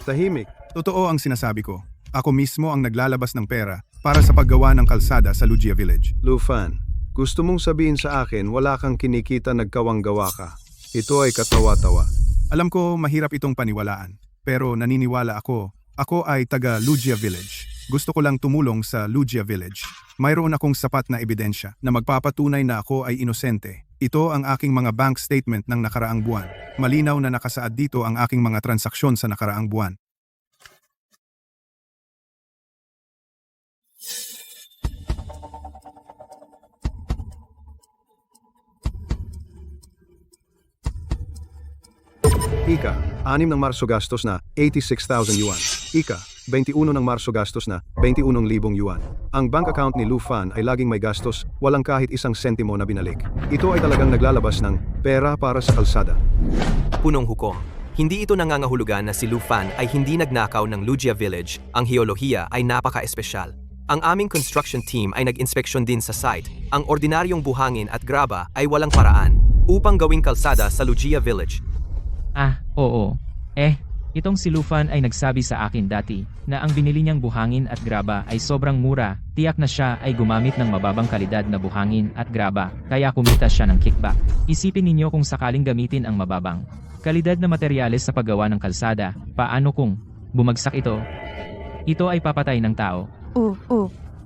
Speaker 1: Tahimik.
Speaker 2: Totoo ang sinasabi ko. Ako mismo ang naglalabas ng pera para sa paggawa ng kalsada sa Lugia Village.
Speaker 1: Lufan, gusto mong sabihin sa akin wala kang kinikita nagkawang-gawa ka. Ito ay katawa-tawa.
Speaker 2: Alam ko mahirap itong paniwalaan, pero naniniwala ako. Ako ay taga Lugia Village. Gusto ko lang tumulong sa Lugia Village. Mayroon akong sapat na ebidensya na magpapatunay na ako ay inosente. Ito ang aking mga bank statement ng nakaraang buwan. Malinaw na nakasaad dito ang aking mga transaksyon sa nakaraang buwan.
Speaker 1: Ika, 6 ng Marso gastos na 86,000 yuan. Ika, 21 ng Marso gastos na 21,000 yuan. Ang bank account ni Lufan ay laging may gastos, walang kahit 1 sentimo na binalik. Ito ay talagang naglalabas ng pera para sa kalsada.
Speaker 6: Punong hukom. Hindi ito nangangahulugan na si Lufan ay hindi nagnakaw ng Lugia Village. Ang heolohiya ay napaka-espesyal. Ang aming construction team ay nag-inspeksyon din sa site. Ang ordinaryong buhangin at graba ay walang paraan upang gawing kalsada sa Lugia Village.
Speaker 3: Ah, oo. Itong si Lufan ay nagsabi sa akin dati na ang binili niyang buhangin at graba ay sobrang mura. Tiyak na siya ay gumamit ng mababang kalidad na buhangin at graba, kaya kumita siya ng kickback. Isipin ninyo kung sakaling gamitin ang mababang kalidad na materyales sa paggawa ng kalsada, paano kung bumagsak ito? Ito ay papatay ng tao.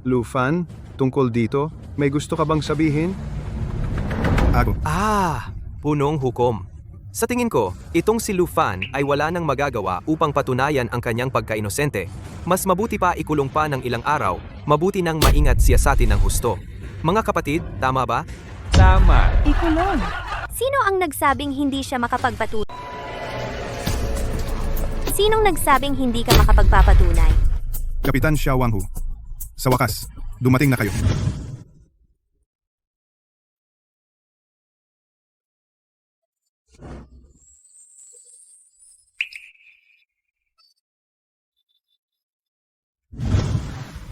Speaker 1: Lufan, tungkol dito, may gusto ka bang sabihin?
Speaker 2: Ako.
Speaker 6: Punong hukom. Sa tingin ko, itong si Lufan ay wala nang magagawa upang patunayan ang kanyang pagkainosente. Mas mabuti pa ikulong pa ng ilang araw, mabuti nang maingat siyasatin ng husto. Mga kapatid, tama ba?
Speaker 5: Tama.
Speaker 4: Ikulong.
Speaker 8: Sino ang nagsabing hindi siya makapagpatunay? Sinong nagsabing hindi ka makapagpapatunay?
Speaker 2: Kapitan Xiao Wanghu. Sa wakas, dumating na kayo.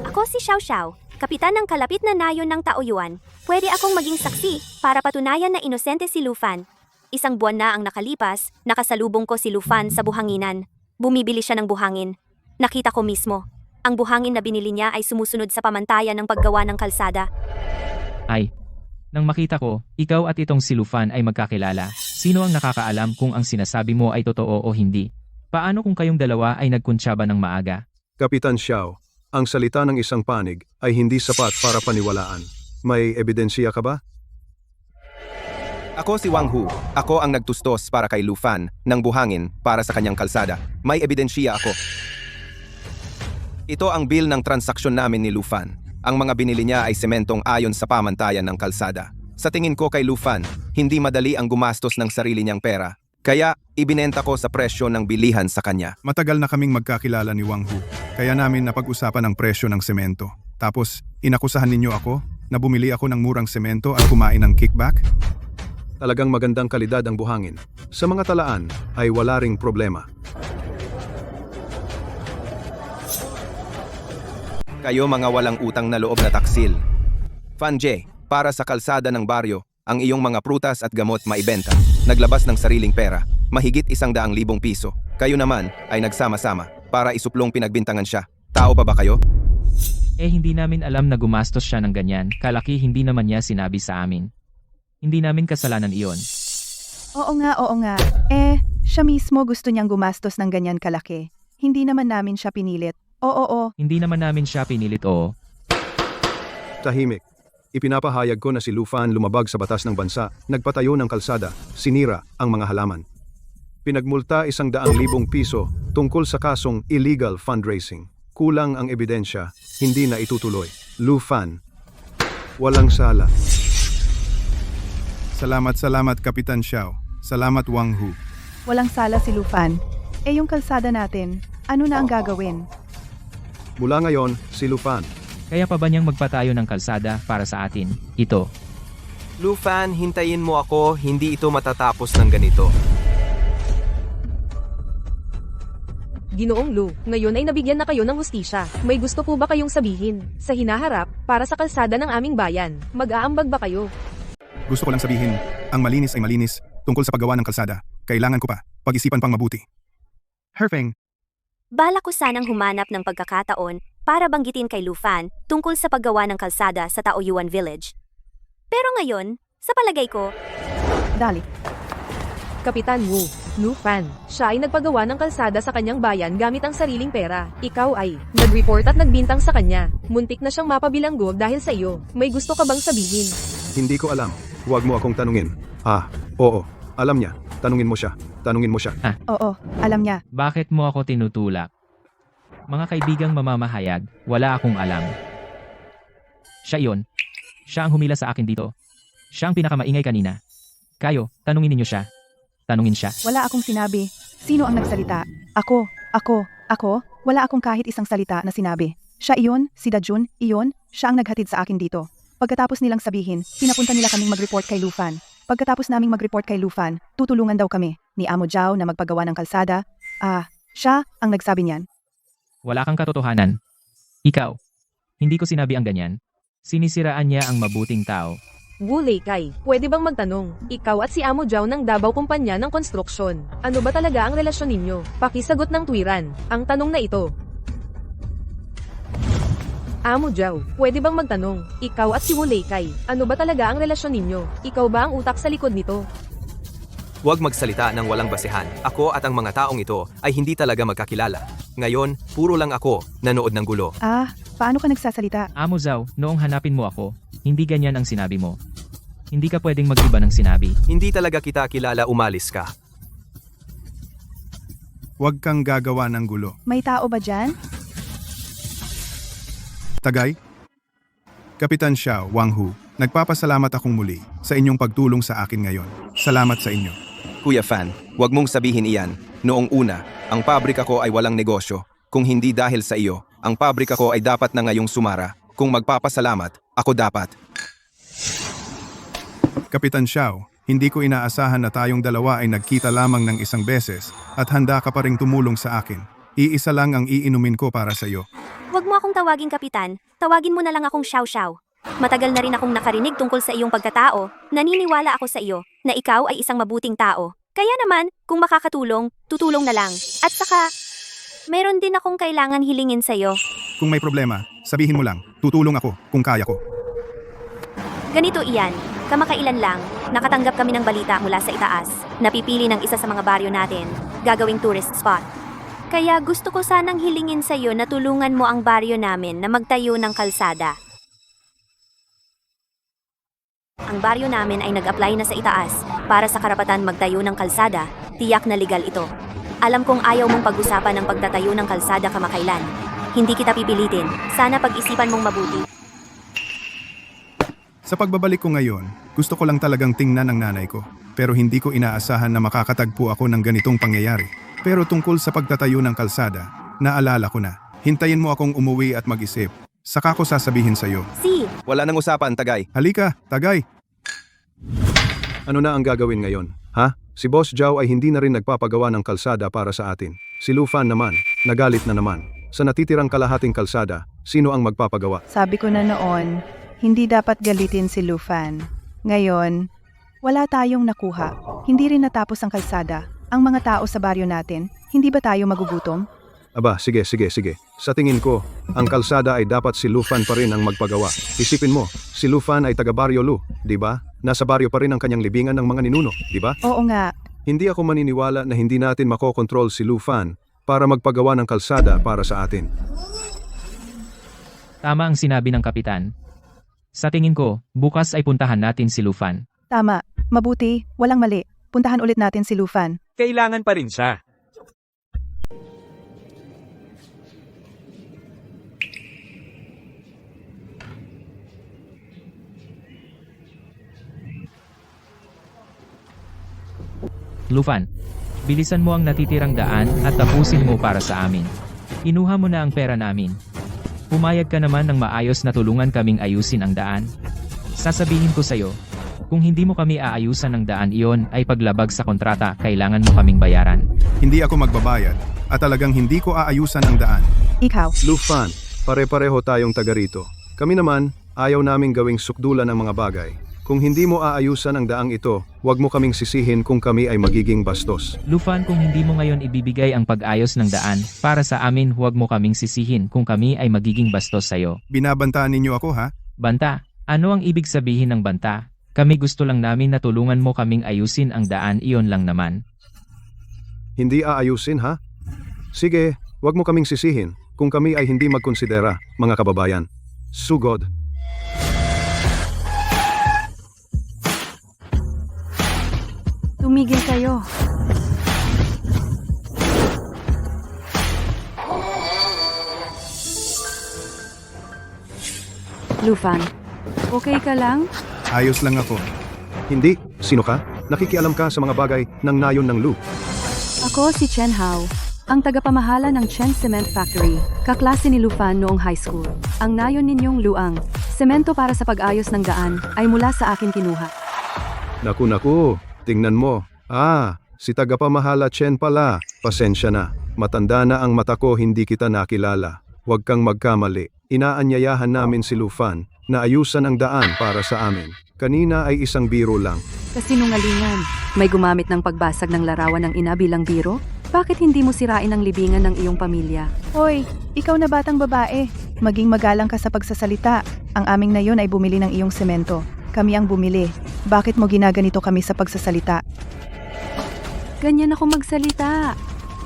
Speaker 8: Ako si Xiao Xiao, kapitan ng kalapit na nayon ng Taoyuan. Pwede akong maging saksi para patunayan na inosente si Lufan. Isang buwan na ang nakalipas, nakasalubong ko si Lufan sa buhanginan. Bumibili siya ng buhangin. Nakita ko mismo. Ang buhangin na binili niya ay sumusunod sa pamantayan ng paggawa ng kalsada.
Speaker 3: Nang makita ko, ikaw at itong si Lufan ay magkakilala. Sino ang nakakaalam kung ang sinasabi mo ay totoo o hindi? Paano kung kayong dalawa ay nagkuntsaba ng maaga?
Speaker 1: Kapitan Xiao, ang salita ng isang panig ay hindi sapat para paniwalaan. May ebidensya ka ba?
Speaker 9: Ako si Wang Hu. Ako ang nagtustos para kay Lufan ng buhangin para sa kanyang kalsada. May ebidensya ako. Ito ang bill ng transaksyon namin ni Lufan. Ang mga binili niya ay sementong ayon sa pamantayan ng kalsada. Sa tingin ko kay Lufan, hindi madali ang gumastos ng sarili niyang pera. Kaya, ibinenta ko sa presyo ng bilihan sa kanya.
Speaker 2: Matagal na kaming magkakilala ni Wang Hu, kaya namin napag-usapan ang presyo ng semento. Tapos, inakusahan ninyo ako na bumili ako ng murang semento at kumain ng kickback?
Speaker 1: Talagang magandang kalidad ang buhangin. Sa mga talaan ay wala ring problema.
Speaker 9: Kayo mga walang utang na loob na taksil. Fanje, para sa kalsada ng baryo, ang iyong mga prutas at gamot maibenta. Naglabas ng sariling pera, mahigit 100,000 piso. Kayo naman ay nagsama-sama para isuplong pinagbintangan siya. Tao pa ba kayo?
Speaker 3: Hindi namin alam na gumastos siya ng ganyan, kalaki hindi naman niya sinabi sa amin. Hindi namin kasalanan iyon.
Speaker 4: Oo nga. Siya mismo gusto niyang gumastos ng ganyan kalaki. Hindi naman namin siya pinilit. Oo.
Speaker 3: Hindi naman namin siya pinilit oo.
Speaker 1: Tahimik. Ipinapahayag ko na si Lufan lumabag sa batas ng bansa, nagpatayo ng kalsada, sinira ang mga halaman. Pinagmulta 100,000 piso tungkol sa kasong illegal fundraising. Kulang ang ebidensya, hindi na itutuloy. Lufan, walang sala.
Speaker 2: Salamat Kapitan Xiao. Salamat Wang Hu.
Speaker 4: Walang sala si Lufan. Yung kalsada natin, ano na ang gagawin?
Speaker 1: Mula ngayon, si Lufan.
Speaker 3: Kaya pa ba niyang magpatayo ng kalsada para sa atin? Ito.
Speaker 6: Lufan, hintayin mo ako, hindi ito matatapos ng ganito.
Speaker 7: Ginoong Lu, ngayon ay nabigyan na kayo ng hustisya. May gusto po ba kayong sabihin? Sa hinaharap, para sa kalsada ng aming bayan, mag-aambag ba kayo?
Speaker 2: Gusto ko lang sabihin, ang malinis ay malinis tungkol sa paggawa ng kalsada. Kailangan ko pa pag-isipan pang mabuti. Herfeng,
Speaker 8: Bala ko sanang humanap ng pagkakataon para banggitin kay Lufan tungkol sa paggawa ng kalsada sa Taoyuan Village. Pero ngayon, sa palagay ko,
Speaker 4: Dali.
Speaker 7: Kapitan Wu, Lufan, siya ay nagpagawa ng kalsada sa kanyang bayan gamit ang sariling pera. Ikaw ay nag-report at nagbintang sa kanya. Muntik na siyang mapabilanggo dahil sa iyo. May gusto ka bang sabihin?
Speaker 1: Hindi ko alam. Huwag mo akong tanungin. Oo. Alam niya. Tanungin mo siya.
Speaker 4: Oo, alam niya.
Speaker 3: Bakit mo ako tinutulak? Mga kaibigang mamamahayag, wala akong alam. Siya iyon. Siya ang humila sa akin dito. Siya ang pinakamaingay kanina. Kayo, tanungin ninyo siya. Tanungin siya.
Speaker 4: Wala akong sinabi. Sino ang nagsalita? Ako? Wala akong kahit isang salita na sinabi. Siya iyon, si Dajun, iyon, siya ang naghatid sa akin dito. Pagkatapos nilang sabihin, pinapunta nila kaming mag-report kay Lufan. Pagkatapos naming mag-report kay Lufan, tutulungan daw kami ni Amo Zhao na magpagawa ng kalsada. Siya ang nagsabi niyan.
Speaker 3: Wala kang katotohanan. Ikaw. Hindi ko sinabi ang ganyan. Sinisiraan niya ang mabuting tao.
Speaker 7: Wu Leikay, pwede bang magtanong? Ikaw at si Amo Zhao ng Davao Kumpanya ng Konstruksyon. Ano ba talaga ang relasyon ninyo? Pakisagot ng tuwiran. Ang tanong na ito. Amo Zhao, pwede bang magtanong? Ikaw at si Wu Leikay, ano ba talaga ang relasyon ninyo? Ikaw ba ang utak sa likod nito?
Speaker 6: Huwag magsalita ng walang basehan. Ako at ang mga taong ito ay hindi talaga magkakilala. Ngayon, puro lang ako nanood ng gulo.
Speaker 4: Ah, paano ka nagsasalita?
Speaker 3: Amo Zhao, noong hanapin mo ako, hindi ganyan ang sinabi mo. Hindi ka pwedeng mag-iba ng sinabi.
Speaker 6: Hindi talaga kita kilala, umalis ka.
Speaker 2: Huwag kang gagawa ng gulo.
Speaker 4: May tao ba dyan?
Speaker 2: Tagay? Kapitan Xiao, Wang Hu, nagpapasalamat akong muli sa inyong pagtulong sa akin ngayon. Salamat sa inyo.
Speaker 9: Kuya Fan, huwag mong sabihin iyan. Noong una, ang pabrika ko ay walang negosyo. Kung hindi dahil sa iyo, ang pabrika ko ay dapat na ngayong sumara. Kung magpapasalamat, ako dapat.
Speaker 2: Kapitan Xiao, hindi ko inaasahan na tayong dalawa ay nagkita lamang ng isang beses at handa ka pa ring tumulong sa akin. Iisa lang ang iinumin ko para sa iyo.
Speaker 8: Huwag mo akong tawaging kapitan, tawagin mo na lang akong Xiao Xiao. Matagal na rin akong nakarinig tungkol sa iyong pagkatao, naniniwala ako sa iyo na ikaw ay isang mabuting tao. Kaya naman, kung makakatulong, tutulong na lang. At saka, meron din akong kailangan hilingin sa iyo.
Speaker 2: Kung may problema, sabihin mo lang, tutulong ako kung kaya ko.
Speaker 8: Ganito iyan, kamakailan lang, nakatanggap kami ng balita mula sa itaas, napipili ng isa sa mga baryo natin, gagawing tourist spot. Kaya gusto ko sanang hilingin sa iyo na tulungan mo ang baryo namin na magtayo ng kalsada. Ang baryo namin ay nag-apply na sa itaas para sa karapatan magtayo ng kalsada, tiyak na legal ito. Alam kong ayaw mong pag-usapan ng pagtatayo ng kalsada kamakailan. Hindi kita pipilitin, sana pag-isipan mong mabuti.
Speaker 2: Sa pagbabalik ko ngayon, gusto ko lang talagang tingnan ang nanay ko. Pero hindi ko inaasahan na makakatagpo ako ng ganitong pangyayari. Pero tungkol sa pagtatayo ng kalsada, naalala ko na. Hintayin mo akong umuwi at mag-isip. Saka ko sasabihin sa'yo.
Speaker 8: Si,
Speaker 9: Wala nang usapan, Tagay.
Speaker 2: Halika, Tagay!
Speaker 1: Ano na ang gagawin ngayon? Ha? Si Boss Zhao ay hindi na rin nagpapagawa ng kalsada para sa atin. Si Lu Fan naman, nagalit na naman. Sa natitirang kalahating kalsada, sino ang magpapagawa?
Speaker 4: Sabi ko na noon, hindi dapat galitin si Lu Fan. Ngayon, wala tayong nakuha. Hindi rin natapos ang kalsada. Ang mga tao sa baryo natin, hindi ba tayo magugutom?
Speaker 1: Aba, sige. Sa tingin ko, ang kalsada ay dapat si Lu Fan pa rin ang magpagawa. Isipin mo, si Lu Fan ay taga Baryo Lu, di ba? Nasa baryo pa rin ang kanyang libingan ng mga ninuno, di ba?
Speaker 4: Oo nga,
Speaker 1: Hindi ako maniniwala na hindi natin makokontrol si Lu Fan para magpagawa ng kalsada para sa atin.
Speaker 3: Tama ang sinabi ng kapitan. Sa tingin ko, bukas ay puntahan natin si Lu Fan.
Speaker 4: tama. Mabuti, walang mali. Puntahan ulit natin si Lu Fan.
Speaker 5: Kailangan pa rin siya.
Speaker 3: Lu Fan, bilisan mo ang natitirang daan at tapusin mo para sa amin. Inuha mo na ang pera namin. Pumayag ka naman ng maayos na tulungan kaming ayusin ang daan. Sasabihin ko sa'yo, kung hindi mo kami aayusan ng daan iyon ay paglabag sa kontrata, kailangan mo kaming bayaran.
Speaker 2: Hindi ako magbabayad at talagang hindi ko aayusan ang daan.
Speaker 4: Ikaw,
Speaker 1: Lu Fan, pare-pareho tayong taga rito. Kami naman, ayaw naming gawing sukdulan ng mga bagay. Kung hindi mo aayusan ang daang ito, huwag mo kaming sisihin kung kami ay magiging bastos.
Speaker 3: Lu Fan, kung hindi mo ngayon ibibigay ang pag-ayos ng daan, para sa amin huwag mo kaming sisihin kung kami ay magiging bastos sa'yo.
Speaker 2: Binabantaan ninyo ako ha?
Speaker 3: Banta, ano ang ibig sabihin ng banta? Kami gusto lang namin na tulungan mo kaming ayusin ang daan, iyon lang naman.
Speaker 1: Hindi aayusin ha? Sige, huwag mo kaming sisihin kung kami ay hindi magkonsidera, mga kababayan. Sugod.
Speaker 4: tumigil kayo. Lu Fan, okay ka lang?
Speaker 2: Ayos lang ako.
Speaker 1: Hindi, sino ka? Nakikialam ka sa mga bagay ng nayon ng Lu.
Speaker 10: Ako si Chen Hao, ang tagapamahala ng Chen Cement Factory, kaklase ni Lu Fan noong high school. Ang nayon ninyong Luang, semento para sa pag-ayos ng daan, ay mula sa akin kinuha.
Speaker 1: Naku, tingnan mo. Si tagapamahala Chen pala. Pasensya na. Matanda na ang mata ko, hindi kita nakilala. Huwag kang magkamali. Inaanyayahan namin si Lufan na ayusan ang daan para sa amin. Kanina ay isang biro lang.
Speaker 10: Kasinungalingan. May gumamit ng pagbasag ng larawan ng ina bilang biro? Bakit hindi mo sirain ang libingan ng iyong pamilya?
Speaker 4: Hoy, ikaw na batang babae. Maging magalang ka sa pagsasalita. Ang aming nayon ay bumili ng iyong semento. Kami ang bumili. Bakit mo ginaganito kami sa pagsasalita?
Speaker 10: Ganyan ako magsalita.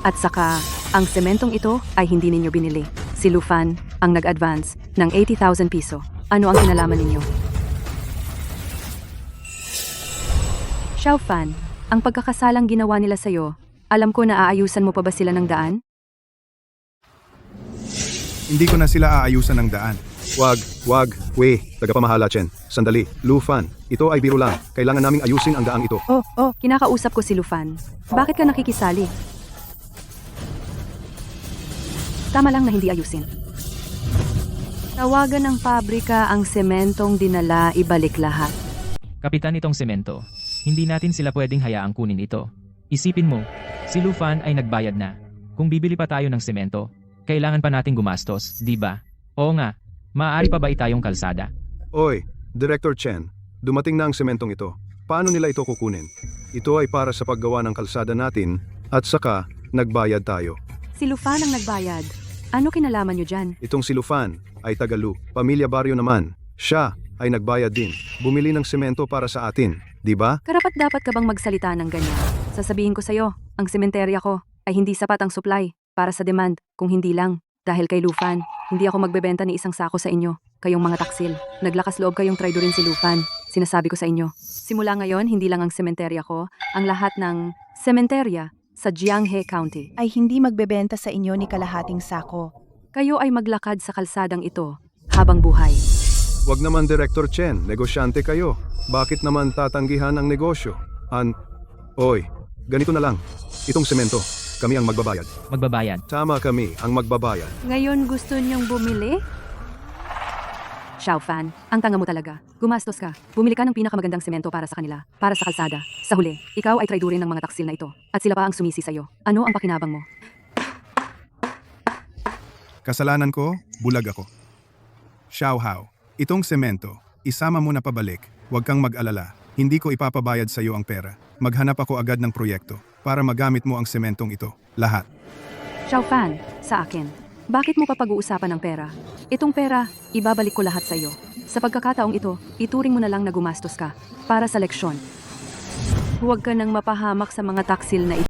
Speaker 10: At saka, ang sementong ito ay hindi ninyo binili. Si Lufan ang nag-advance ng 80,000 piso. Ano ang kinalaman ninyo? Xiaofan, ang pagkakasalang ginawa nila sa'yo, alam ko na aayusan mo pa ba sila ng daan?
Speaker 2: Hindi ko na sila aayusan ng daan.
Speaker 1: Wag, tagapamahala Chen. Sandali, Lufan, ito ay biro lang. Kailangan naming ayusin ang daang ito.
Speaker 10: Oh, kinakausap ko si Lufan. Bakit ka nakikisali? Tama lang na hindi ayusin. Tawagan ng pabrika ang sementong dinala, ibalik lahat.
Speaker 3: Kapitan, itong semento. Hindi natin sila pwedeng hayaang kunin ito. Isipin mo, si Lufan ay nagbayad na. Kung bibili pa tayo ng semento, kailangan pa nating gumastos, di ba? Oo nga, maaari pa ba itayong kalsada?
Speaker 1: Oy, Director Chen, dumating na ang sementong ito. Paano nila ito kukunin? Ito ay para sa paggawa ng kalsada natin at saka nagbayad tayo.
Speaker 10: Si Lufan ang nagbayad. Ano kinalaman nyo dyan?
Speaker 1: Itong si Lufan ay Tagalu, pamilya baryo naman. Siya ay nagbayad din. Bumili ng semento para sa atin, di ba?
Speaker 10: Karapat dapat ka bang magsalita ng ganyan? Sasabihin ko sa'yo, ang sementerya ko ay hindi sapat ang supply para sa demand, kung hindi lang. Dahil kay Lufan, hindi ako magbebenta ni isang sako sa inyo, kayong mga taksil. Naglakas loob kayong traidorin si Lufan. Sinasabi ko sa inyo. Simula ngayon, hindi lang ang sementerya ko, ang lahat ng sementerya sa Jianghe County.
Speaker 4: Ay hindi magbebenta sa inyo ni kalahating sako.
Speaker 10: Kayo ay maglakad sa kalsadang ito habang buhay.
Speaker 1: Wag naman Director Chen, negosyante kayo. Bakit naman tatanggihan ang negosyo? Oy, ganito na lang. Itong semento, kami ang magbabayad.
Speaker 3: Magbabayad.
Speaker 1: Tama kami ang magbabayad.
Speaker 10: Ngayon gusto niyong bumili? Xiaofan, ang tanga mo talaga. Gumastos ka. Bumili ka ng pinakamagandang semento para sa kanila, para sa kalsada. Sa huli, ikaw ay traidorin ng mga taksil na ito. At sila pa ang sumisi sa'yo. Ano ang pakinabang mo?
Speaker 2: Kasalanan ko, bulag ako. Xiaohao, itong semento, isama mo na pabalik. Huwag kang mag-alala. Hindi ko ipapabayad sa iyo ang pera. Maghanap ako agad ng proyekto para magamit mo ang sementong ito. Lahat.
Speaker 10: Xiaofan, sa akin. Bakit mo pa pag-uusapan ng pera? Itong pera, ibabalik ko lahat sa iyo. Sa pagkakataong ito, ituring mo na lang na gumastos ka para sa leksyon. Huwag ka nang mapahamak sa mga taksil na ito.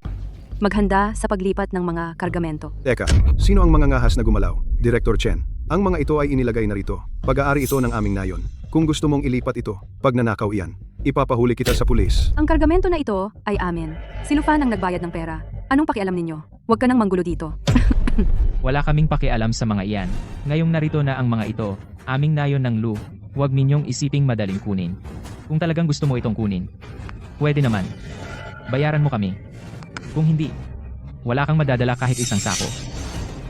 Speaker 10: Maghanda sa paglipat ng mga kargamento.
Speaker 1: Teka, sino ang mga ngahas na gumalaw? Director Chen, ang mga ito ay inilagay na rito. Pag-aari ito ng aming nayon. Kung gusto mong ilipat ito, pag nanakaw iyan, ipapahuli kita sa pulis.
Speaker 10: Ang kargamento na ito ay amin. Si Lufan ang nagbayad ng pera. Anong pakialam ninyo? Huwag ka nang manggulo dito.
Speaker 3: Wala kaming pakialam sa mga iyan. Ngayong narito na ang mga ito, aming nayon ng Lu. Huwag ninyong isiping madaling kunin. Kung talagang gusto mo itong kunin, pwede naman. Bayaran mo kami. Kung hindi, wala kang madadala kahit isang sako.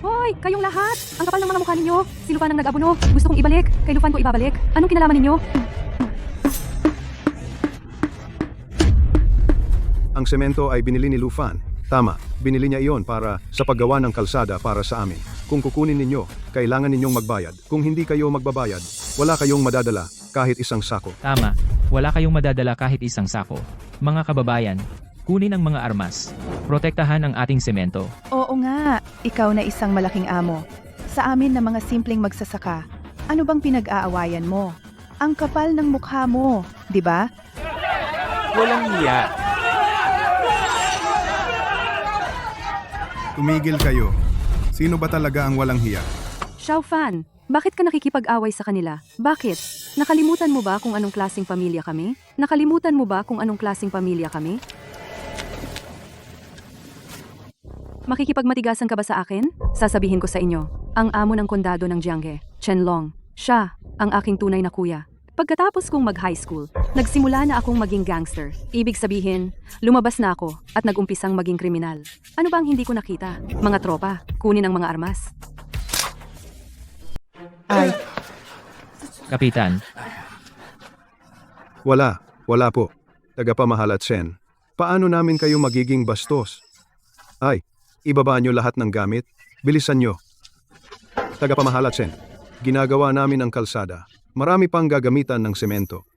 Speaker 10: Hoy, kayong lahat! Ang kapal ng mga mukha ninyo! Si Lufan ang nag-abuno! Gusto kong ibalik! Kay Lufan ko ibabalik! Anong kinalaman ninyo?
Speaker 1: Ang semento ay binili ni Lufan. Tama, binili niya iyon para sa paggawa ng kalsada para sa amin. Kung kukunin ninyo, kailangan ninyong magbayad. Kung hindi kayo magbabayad, wala kayong madadala kahit isang sako.
Speaker 3: Tama, wala kayong madadala kahit isang sako. Mga kababayan, kunin ang mga armas. Protektahan ang ating semento.
Speaker 4: Oo nga, ikaw na isang malaking amo. Sa amin na mga simpleng magsasaka, ano bang pinag-aawayan mo? Ang kapal ng mukha mo, di ba?
Speaker 5: Walang hiya.
Speaker 2: Tumigil kayo. Sino ba talaga ang walang hiya?
Speaker 10: Xiaofan, bakit ka nakikipag-away sa kanila? Bakit? Nakalimutan mo ba kung anong klaseng pamilya kami? Nakalimutan mo ba kung anong klaseng pamilya kami? Makikipagmatigasan ka ba sa akin? Sasabihin ko sa inyo, ang amo ng kondado ng Jianghe, Chen Long. Siya, ang aking tunay na kuya. Pagkatapos kong mag-high school, nagsimula na akong maging gangster. Ibig sabihin, lumabas na ako at nag-umpisang maging kriminal. Ano ba ang hindi ko nakita? Mga tropa, kunin ang mga armas.
Speaker 4: Ay,
Speaker 3: Kapitan,
Speaker 1: Wala po. Tagapamahala Chen. Paano namin kayo magiging bastos? Ay, ibaba nyo lahat ng gamit. Bilisan nyo. Tagapamahala Chen. ginagawa namin ang kalsada. Marami pang gagamitan ng semento.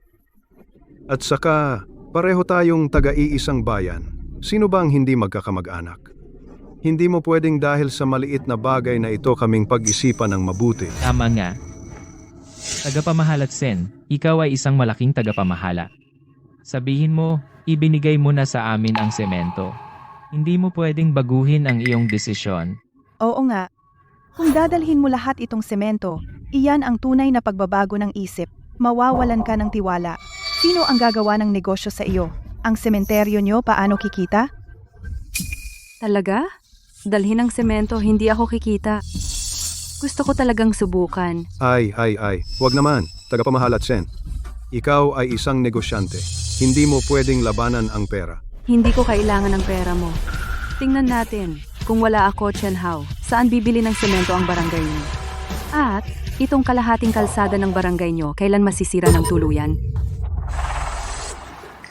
Speaker 1: At saka, pareho tayong taga-iisang bayan. Sino ba ang hindi magkakamag-anak? Hindi mo pwedeng dahil sa maliit na bagay na ito kaming pag-isipan ng mabuti.
Speaker 3: Tama nga. Tagapamahala Sen, ikaw ay isang malaking tagapamahala. Sabihin mo, ibinigay mo na sa amin ang semento. Hindi mo pwedeng baguhin ang iyong desisyon.
Speaker 4: Oo nga. Kung dadalhin mo lahat itong semento, iyan ang tunay na pagbabago ng isip. Mawawalan ka ng tiwala. Sino ang gagawa ng negosyo sa iyo? Ang sementeryo nyo paano kikita?
Speaker 10: Talaga? Dalhin ang semento, hindi ako kikita. Gusto ko talagang subukan.
Speaker 1: Ay. Huwag naman, tagapamahala Sen. Ikaw ay isang negosyante. Hindi mo pwedeng labanan ang pera.
Speaker 10: Hindi ko kailangan ng pera mo. Tingnan natin, kung wala ako, Chen Hao, saan bibili ng semento ang barangay niyo? At, itong kalahating kalsada ng barangay niyo, kailan masisira ng tuluyan?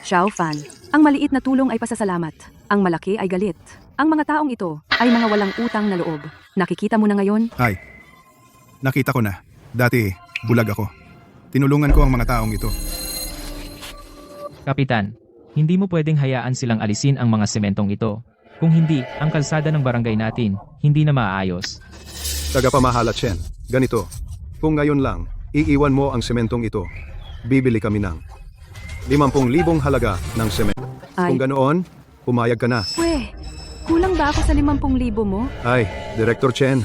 Speaker 10: Xiao Fan, ang maliit na tulong ay pasasalamat. Ang malaki ay galit. Ang mga taong ito ay mga walang utang na loob. Nakikita mo na ngayon?
Speaker 2: Ay, nakita ko na. Dati, bulag ako. Tinulungan ko ang mga taong ito.
Speaker 3: Kapitan, hindi mo pwedeng hayaan silang alisin ang mga sementong ito. Kung hindi, ang kalsada ng barangay natin, hindi na maayos.
Speaker 1: Tagapamahala Chen, ganito. Kung ngayon lang, iiwan mo ang sementong ito, bibili kami ng 50,000 halaga ng semento.
Speaker 10: Ay,
Speaker 1: Kung ganoon, pumayag ka na.
Speaker 10: kulang ba ako sa 50,000 mo?
Speaker 1: Ay, Director Chen,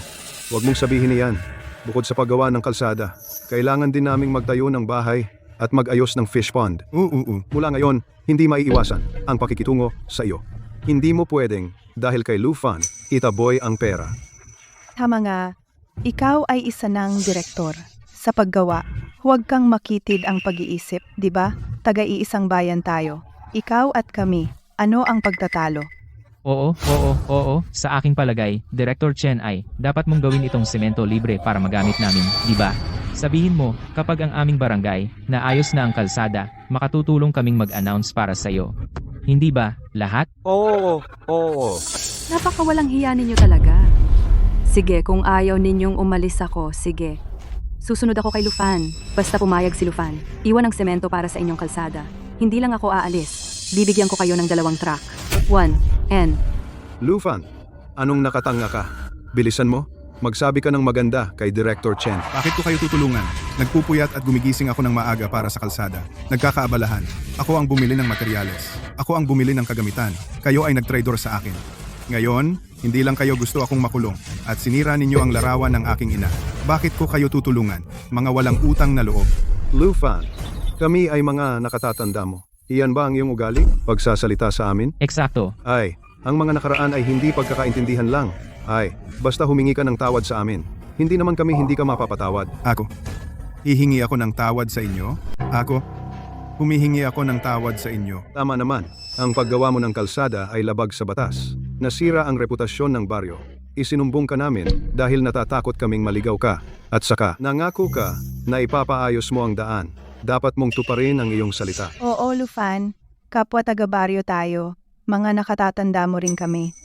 Speaker 1: huwag mong sabihin iyan. Bukod sa paggawa ng kalsada, kailangan din naming magtayo ng bahay at mag-ayos ng fish pond. Mula ngayon, hindi maiiwasan ang pakikitungo sa iyo. Hindi mo pwedeng, dahil kay Lufan, itaboy ang pera.
Speaker 4: Tama nga. Ikaw ay isa ng direktor. Sa paggawa, huwag kang makitid ang pag-iisip, di ba? Taga-iisang bayan tayo. Ikaw at kami. Ano ang pagtatalo?
Speaker 3: Oo. Sa aking palagay, Director Chen ay, dapat mong gawin itong semento libre para magamit namin, di ba? Sabihin mo, kapag ang aming barangay, naayos na ang kalsada, makatutulong kaming mag-announce para sa iyo. Hindi ba, lahat?
Speaker 5: Oo.
Speaker 10: Napakawalang hiya ninyo talaga. Sige, kung ayaw ninyong umalis ako, sige. Susunod ako kay Lufan. Basta pumayag si Lufan. Iwan ang semento para sa inyong kalsada. Hindi lang ako aalis. Bibigyan ko kayo ng 2 truck. 1, N.
Speaker 1: Lufan, anong nakatanga ka? Bilisan mo, magsabi ka ng maganda kay Director Chen.
Speaker 2: Bakit ko kayo tutulungan? Nagpupuyat at gumigising ako ng maaga para sa kalsada. Nagkakaabalahan. Ako ang bumili ng materyales. Ako ang bumili ng kagamitan. Kayo ay nagtraidor sa akin. Ngayon, hindi lang kayo gusto akong makulong at sinira ninyo ang larawan ng aking ina. Bakit ko kayo tutulungan? Mga walang utang na loob.
Speaker 1: Lufan, kami ay mga nakatatanda mo. Iyan ba ang iyong ugali? Pagsasalita sa amin?
Speaker 3: Eksakto.
Speaker 1: Ay, ang mga nakaraan ay hindi pagkakaintindihan lang. Ay, basta humingi ka ng tawad sa amin. Hindi naman kami hindi ka mapapatawad.
Speaker 2: Ako? Hihingi ako ng tawad sa inyo? Ako? Humihingi ako ng tawad sa inyo.
Speaker 1: Tama naman, ang paggawa mo ng kalsada ay labag sa batas. Nasira ang reputasyon ng baryo. Isinumbong ka namin dahil natatakot kaming maligaw ka. At saka, nangako ka na ipapaayos mo ang daan. Dapat mong tuparin ang iyong salita.
Speaker 4: Oo, Lufan. Kapwa taga-baryo tayo. Mga nakatatanda mo rin kami.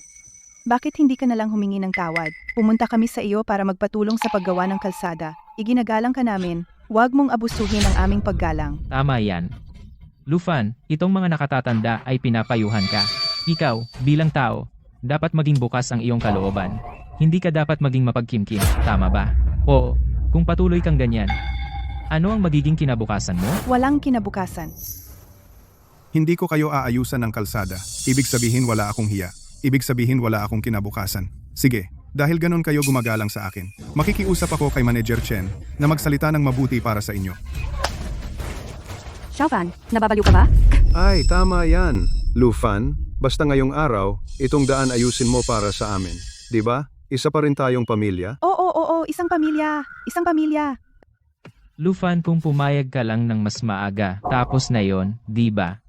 Speaker 4: Bakit hindi ka nalang humingi ng tawad? Pumunta kami sa iyo para magpatulong sa paggawa ng kalsada. Iginagalang ka namin. Huwag mong abusuhin ang aming paggalang.
Speaker 3: Tama yan. Lufan, itong mga nakatatanda ay pinapayuhan ka. Ikaw, bilang tao, dapat maging bukas ang iyong kalooban. Hindi ka dapat maging mapagkimkim, tama ba? Oo, kung patuloy kang ganyan, ano ang magiging kinabukasan mo?
Speaker 4: Walang kinabukasan.
Speaker 2: Hindi ko kayo aayusan ng kalsada. Ibig sabihin wala akong hiya. Ibig sabihin wala akong kinabukasan. Sige, dahil ganun kayo gumagalang sa akin. Makikiusap ako kay Manager Chen na magsalita ng mabuti para sa inyo.
Speaker 10: Xiao Fan, nababaliw ka ba?
Speaker 1: Ay, tama yan. Lufan, basta ngayong araw, itong daan ayusin mo para sa amin. Di ba? Isa pa rin tayong pamilya.
Speaker 4: Oo, isang pamilya. Isang pamilya.
Speaker 3: Lufan, kung pumayag ka lang ng mas maaga, tapos na yon, di ba?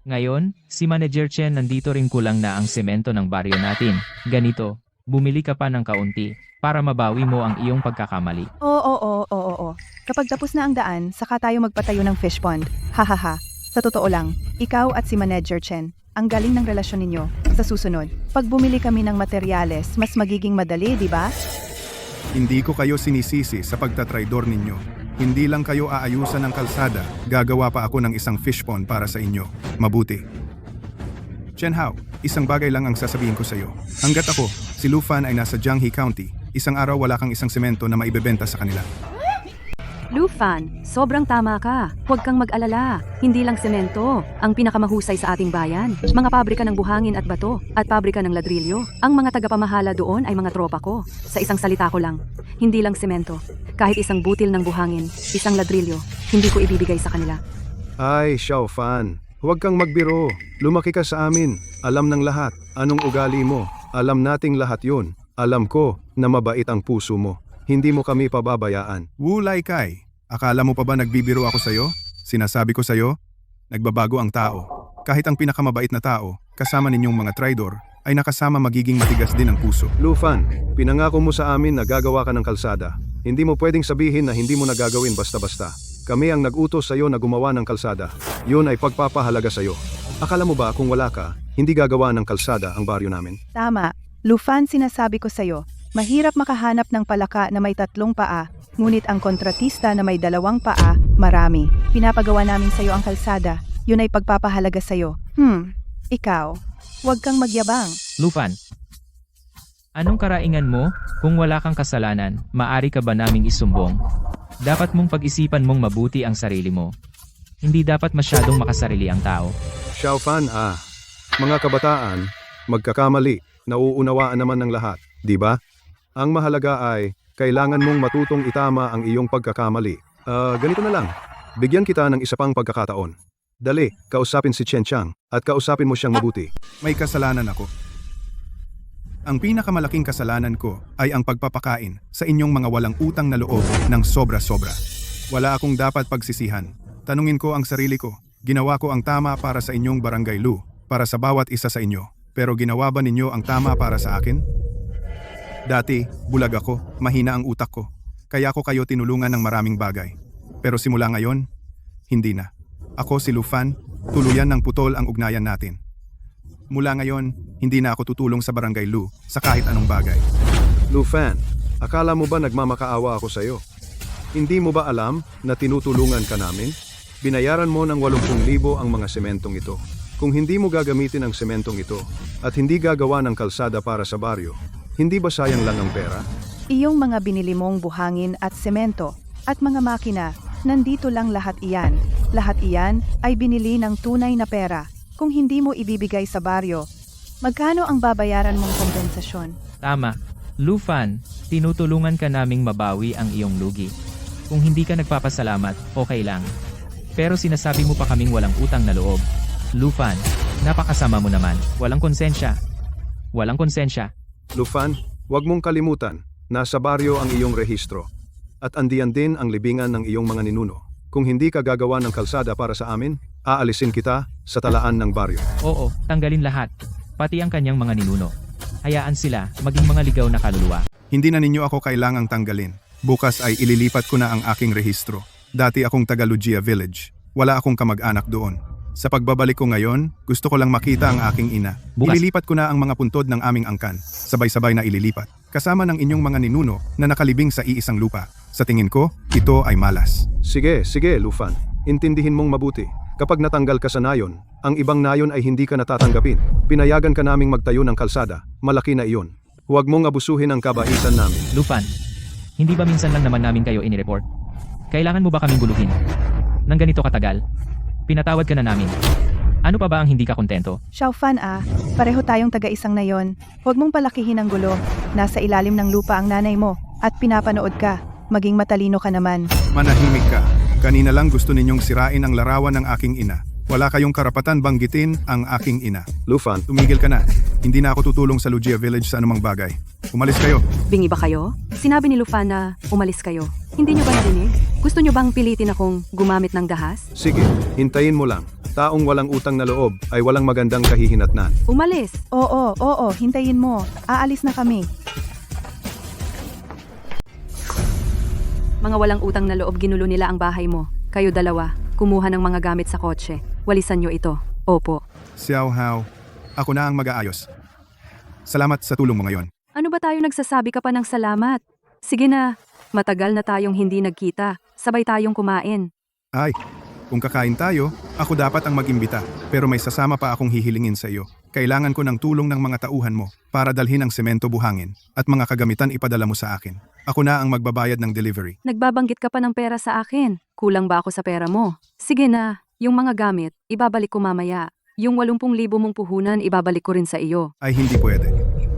Speaker 3: Ngayon, si Manager Chen nandito rin kulang na ang semento ng baryo natin. Ganito, bumili ka pa ng kaunti para mabawi mo ang iyong pagkakamali.
Speaker 4: Oo. Kapag tapos na ang daan, saka tayo magpatayo ng fish pond. Hahaha. Sa totoo lang, ikaw at si Manager Chen, ang galing ng relasyon ninyo. Sa susunod, pag bumili kami ng materyales, mas magiging madali, di ba?
Speaker 2: Hindi ko kayo sinisisi sa pagtatraidor ninyo. Hindi lang kayo aayusan ng kalsada, gagawa pa ako ng isang fish pond para sa inyo. Mabuti. Chen Hao, isang bagay lang ang sasabihin ko sa iyo. Hanggat ako, si Lu Fan ay nasa Jianghe County, isang araw wala kang isang semento na maibebenta sa kanila.
Speaker 10: Lufan, sobrang tama ka. Huwag kang mag-alala. Hindi lang semento ang pinakamahusay sa ating bayan. Mga pabrika ng buhangin at bato at pabrika ng ladrilyo. Ang mga tagapamahala doon ay mga tropa ko. Sa isang salita ko lang, hindi lang semento. Kahit isang butil ng buhangin, isang ladrilyo, hindi ko ibibigay sa kanila.
Speaker 1: Ay, Xiao Fan, huwag kang magbiro. Lumaki ka sa amin. Alam ng lahat. Anong ugali mo? Alam nating lahat yun. Alam ko na mabait ang puso mo. Hindi mo kami pababayaan.
Speaker 2: Wu Lai Kai, akala mo pa ba nagbibiro ako sa'yo? Sinasabi ko sa'yo, nagbabago ang tao. Kahit ang pinakamabait na tao, kasama ninyong mga traidor, ay nakasama magiging matigas din ang puso.
Speaker 1: Lu Fan, pinangako mo sa amin na gagawa ka ng kalsada. Hindi mo pwedeng sabihin na hindi mo nagagawin basta-basta. Kami ang nag-utos sa'yo na gumawa ng kalsada. Yun ay pagpapahalaga sa'yo. Akala mo ba kung wala ka, hindi gagawa ng kalsada ang baryo namin?
Speaker 4: Tama. Lufan, sinasabi ko sa'yo, mahirap makahanap ng palaka na may 3 paa, ngunit ang kontratista na may 2 paa, marami. Pinapagawa namin sa'yo ang kalsada, yun ay pagpapahalaga sa'yo. Ikaw, huwag kang magyabang.
Speaker 3: Lufan, anong karaingan mo? Kung wala kang kasalanan, maari ka ba naming isumbong? Dapat mong pag-isipan mong mabuti ang sarili mo. Hindi dapat masyadong makasarili ang tao.
Speaker 1: Xiao Fan, mga kabataan, magkakamali. Nauunawaan naman ng lahat, di ba? Ang mahalaga ay, kailangan mong matutong itama ang iyong pagkakamali. Ganito na lang. Bigyan kita ng isa pang pagkakataon. Dali, kausapin si Chen Chang at kausapin mo siyang mabuti.
Speaker 2: May kasalanan ako. Ang pinakamalaking kasalanan ko ay ang pagpapakain sa inyong mga walang utang na loob ng sobra-sobra. Wala akong dapat pagsisihan. Tanungin ko ang sarili ko, ginawa ko ang tama para sa inyong Barangay Lu, para sa bawat isa sa inyo. Pero ginawa ba ninyo ang tama para sa akin? Dati, bulag ako, mahina ang utak ko. Kaya ko kayo tinulungan ng maraming bagay. Pero simula ngayon, hindi na. Ako si Lu Fan, tuluyan ng putol ang ugnayan natin. Mula ngayon, hindi na ako tutulong sa Barangay Lu sa kahit anong bagay.
Speaker 1: Lu Fan, akala mo ba nagmamakaawa ako sa'yo? Hindi mo ba alam na tinutulungan ka namin? Binayaran mo ng 80,000 ang mga sementong ito. Kung hindi mo gagamitin ang sementong ito at hindi gagawa ng kalsada para sa baryo, hindi ba sayang lang ang pera?
Speaker 4: Iyong mga binili mong buhangin at semento at mga makina, nandito lang lahat iyan. Lahat iyan ay binili ng tunay na pera. Kung hindi mo ibibigay sa baryo, magkano ang babayaran mong kompensasyon?
Speaker 3: Tama. Lufan, tinutulungan ka naming mabawi ang iyong lugi. Kung hindi ka nagpapasalamat, okay lang. Pero sinasabi mo pa kaming walang utang na loob. Lufan, napakasama mo naman. Walang konsensya. Walang konsensya.
Speaker 1: Lu Fan, huwag mong kalimutan, nasa baryo ang iyong rehistro. At andiyan din ang libingan ng iyong mga ninuno. Kung hindi ka gagawa ng kalsada para sa amin, aalisin kita sa talaan ng baryo.
Speaker 3: Oo, tanggalin lahat. Pati ang kanyang mga ninuno. Hayaan sila maging mga ligaw na kaluluwa.
Speaker 2: Hindi na ninyo ako kailangang tanggalin. Bukas ay ililipat ko na ang aking rehistro. Dati akong taga Lugia Village. Wala akong kamag-anak doon. Sa pagbabalik ko ngayon, gusto ko lang makita ang aking ina.
Speaker 3: Bukas.
Speaker 2: Ililipat ko na ang mga puntod ng aming angkan. Sabay-sabay na ililipat. Kasama ng inyong mga ninuno na nakalibing sa iisang lupa. Sa tingin ko, ito ay malas.
Speaker 1: Sige, Lu Fan. Intindihin mong mabuti. Kapag natanggal ka sa nayon, ang ibang nayon ay hindi ka natatanggapin. Pinayagan ka naming magtayo ng kalsada. Malaki na iyon. Huwag mong abusuhin ang kabaitan namin.
Speaker 3: Lufan, hindi ba minsan lang naman namin kayo inireport? Kailangan mo ba kaming guluhin? Nang ganito katagal? Pinatawad ka na namin. Ano pa ba ang hindi ka kontento?
Speaker 4: Xiao Fan, pareho tayong taga-isang nayon. Huwag mong palakihin ang gulo. Nasa ilalim ng lupa ang nanay mo at pinapanood ka. Maging matalino ka naman.
Speaker 2: Manahimik ka. Kanina lang gusto ninyong sirain ang larawan ng aking ina. Wala kayong karapatan banggitin ang aking ina.
Speaker 1: Lu Fan,
Speaker 2: Tumigil ka na. Hindi na ako tutulong sa Lugia Village sa anumang bagay. Umalis kayo.
Speaker 10: Bingi ba kayo? Sinabi ni Lufan na umalis kayo. Hindi nyo ba narinig? Gusto nyo bang pilitin akong gumamit ng dahas?
Speaker 1: sige, hintayin mo lang. Taong walang utang na loob ay walang magandang kahihinatnan.
Speaker 10: Umalis!
Speaker 4: Oo, hintayin mo. Aalis na kami.
Speaker 10: Mga walang utang na loob, ginulo nila ang bahay mo. Kayo dalawa, kumuha ng mga gamit sa kotse. Walisan nyo ito. Opo.
Speaker 2: Xiao Hao, ako na ang mag-aayos. Salamat sa tulong mo ngayon.
Speaker 10: Ano ba tayo nagsasabi ka pa ng salamat? Sige na, matagal na tayong hindi nagkita. Sabay tayong kumain.
Speaker 2: Ay, kung kakain tayo, ako dapat ang mag-imbita. Pero may sasama pa akong hihilingin sa iyo. Kailangan ko ng tulong ng mga tauhan mo para dalhin ang semento buhangin at mga kagamitan ipadala mo sa akin. Ako na ang magbabayad ng delivery.
Speaker 10: Nagbabanggit ka pa ng pera sa akin. Kulang ba ako sa pera mo? Sige na, yung mga gamit, ibabalik ko mamaya. Yung 80,000 mong puhunan, ibabalik ko rin sa iyo.
Speaker 2: Ay hindi pwede.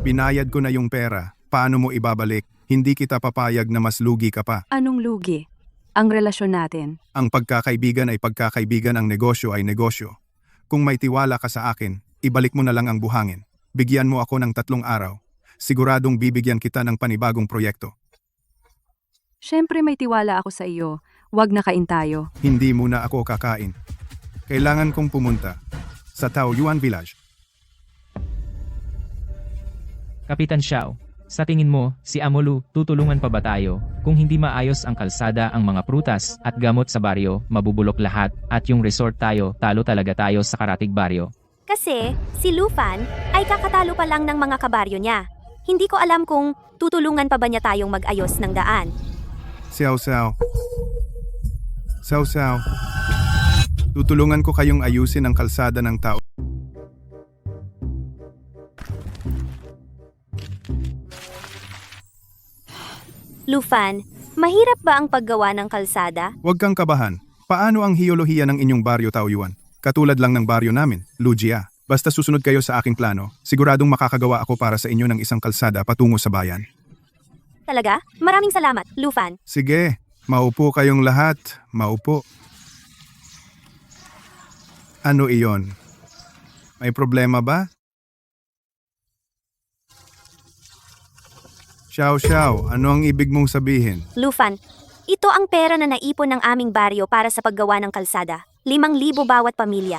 Speaker 2: Binayad ko na yung pera. Paano mo ibabalik? Hindi kita papayag na mas lugi ka pa.
Speaker 10: Anong lugi? Ang relasyon natin.
Speaker 2: Ang pagkakaibigan ay pagkakaibigan, ang negosyo ay negosyo. Kung may tiwala ka sa akin, ibalik mo na lang ang buhangin. Bigyan mo ako ng 3 araw. Siguradong bibigyan kita ng panibagong proyekto.
Speaker 10: Siyempre may tiwala ako sa iyo. Huwag na kain tayo.
Speaker 2: Hindi muna ako kakain. Kailangan kong pumunta sa Taoyuan Village.
Speaker 3: Kapitan Xiao, sa tingin mo, si Amolu, tutulungan pa ba tayo? Kung hindi maayos ang kalsada, ang mga prutas at gamot sa baryo, mabubulok lahat, at yung resort tayo, talo talaga tayo sa karatig baryo.
Speaker 8: Kasi si Lufan ay kakatalo pa lang ng mga kabaryo niya. Hindi ko alam kung tutulungan pa ba niya tayong mag-ayos ng daan.
Speaker 2: Xiao Xiao. Xiao Xiao. Tutulungan ko kayong ayusin ang kalsada ng tao.
Speaker 8: Lufan, mahirap ba ang paggawa ng kalsada?
Speaker 2: Huwag kang kabahan. Paano ang hiyolohiya ng inyong baryo Taoyuan? Katulad lang ng baryo namin, Lujia. Basta susunod kayo sa aking plano, siguradong makakagawa ako para sa inyo ng isang kalsada patungo sa bayan.
Speaker 8: Talaga? Maraming salamat, Lufan.
Speaker 2: Sige, maupo kayong lahat. Maupo. Ano iyon? May problema ba? Xiao Xiao, ano ang ibig mong sabihin?
Speaker 8: Lufan, ito ang pera na naipon ng aming baryo para sa paggawa ng kalsada. 5,000 bawat pamilya.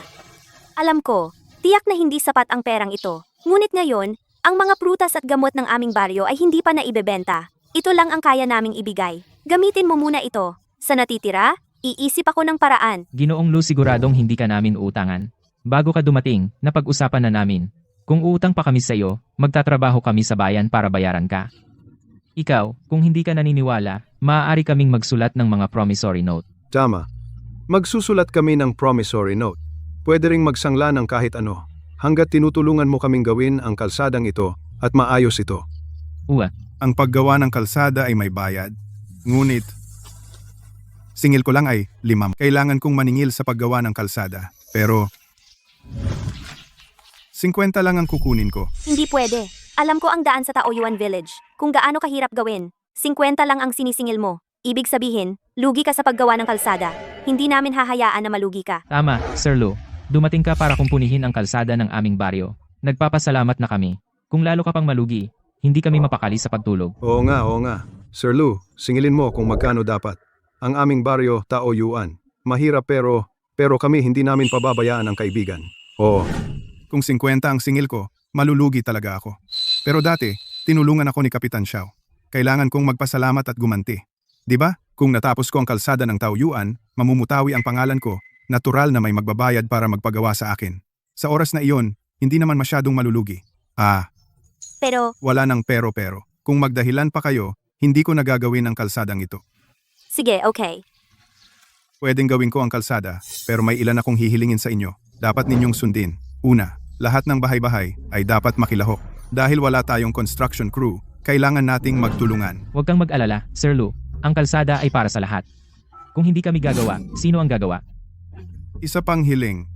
Speaker 8: Alam ko, tiyak na hindi sapat ang perang ito. Ngunit ngayon, ang mga prutas at gamot ng aming baryo ay hindi pa naibebenta. Ito lang ang kaya naming ibigay. Gamitin mo muna ito. Sa natitira, iisip ako ng paraan.
Speaker 3: Ginoong Lu, siguradong hindi ka namin uutangan. Bago ka dumating, napag-usapan na namin. Kung uutang pa kami sa iyo, magtatrabaho kami sa bayan para bayaran ka. Ikaw, kung hindi ka naniniwala, maaari kaming magsulat ng mga promissory note.
Speaker 1: Tama. Magsusulat kami ng promissory note. Pwede ring magsangla ng kahit ano, hanggat tinutulungan mo kaming gawin ang kalsadang ito at maayos ito.
Speaker 3: Uwa,
Speaker 2: Ang paggawa ng kalsada ay may bayad. Ngunit, singil ko lang ay 5. Kailangan kong maningil sa paggawa ng kalsada. Pero, 50 lang ang kukunin ko.
Speaker 8: Hindi pwede. Alam ko ang daan sa Taoyuan Village. Kung gaano kahirap gawin, 50 lang ang sinisingil mo. Ibig sabihin, lugi ka sa paggawa ng kalsada. Hindi namin hahayaan na malugi ka.
Speaker 3: tama, Sir Lu. Dumating ka para kumpunihin ang kalsada ng aming baryo. Nagpapasalamat na kami. Kung lalo ka pang malugi, hindi kami mapakali sa pagtulog.
Speaker 1: Oo nga. Sir Lu, singilin mo kung magkano dapat. Ang aming baryo, Taoyuan. Mahirap pero kami hindi namin pababayaan ang kaibigan. Oo.
Speaker 2: Kung 50 ang singil ko, malulugi talaga ako. Pero dati, tinulungan ako ni Kapitan Xiao. Kailangan kong magpasalamat at gumanti. Di ba? Kung natapos ko ang kalsada ng Taoyuan, mamumutawi ang pangalan ko, natural na may magbabayad para magpagawa sa akin. Sa oras na iyon, hindi naman masyadong malulugi.
Speaker 8: Pero,
Speaker 2: Wala nang pero. Kung magdahilan pa kayo, hindi ko nagagawin ang kalsadang ito.
Speaker 8: sige, okay.
Speaker 2: Pwedeng gawin ko ang kalsada, pero may ilan akong hihilingin sa inyo. Dapat ninyong sundin. Una, lahat ng bahay-bahay ay dapat makilahok. Dahil wala tayong construction crew, kailangan nating magtulungan.
Speaker 3: Huwag kang mag-alala, Sir Lu. Ang kalsada ay para sa lahat. Kung hindi kami gagawa, sino ang gagawa?
Speaker 2: Isa pang hiling,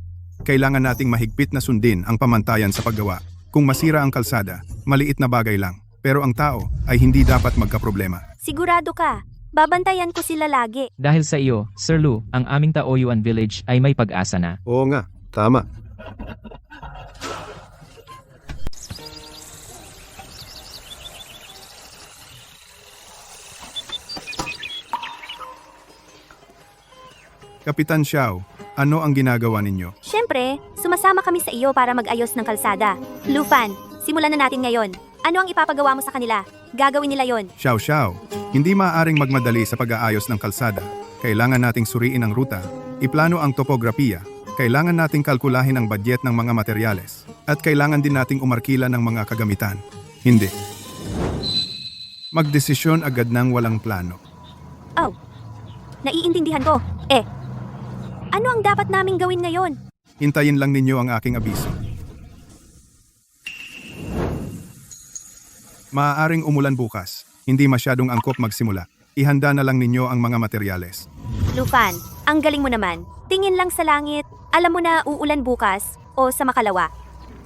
Speaker 2: kailangan nating mahigpit na sundin ang pamantayan sa paggawa. Kung masira ang kalsada, maliit na bagay lang. Pero ang tao ay hindi dapat magkaproblema.
Speaker 8: Sigurado ka. Babantayan ko sila lagi.
Speaker 3: Dahil sa iyo, Sir Lu, ang aming Taoyuan Village ay may pag-asa na.
Speaker 1: Oo nga, tama.
Speaker 2: Kapitan Xiao, ano ang ginagawa ninyo?
Speaker 8: Siyempre, sumasama kami sa iyo para mag-ayos ng kalsada. Lufan, simulan na natin ngayon. Ano ang ipapagawa mo sa kanila? Gagawin nila yon.
Speaker 2: Xiao Xiao, hindi maaaring magmadali sa pag-aayos ng kalsada. Kailangan nating suriin ang ruta, iplano ang topografiya, kailangan nating kalkulahin ang budget ng mga materyales, at kailangan din nating umarkila ng mga kagamitan. Hindi. Magdesisyon agad ng walang plano.
Speaker 8: Oh, naiintindihan ko. Ano ang dapat naming gawin ngayon?
Speaker 2: Hintayin lang ninyo ang aking abiso. Maaaring umulan bukas. Hindi masyadong angkop magsimula. Ihanda na lang ninyo ang mga materyales.
Speaker 8: Lufan, ang galing mo naman. Tingin lang sa langit. Alam mo na uulan bukas o sa makalawa.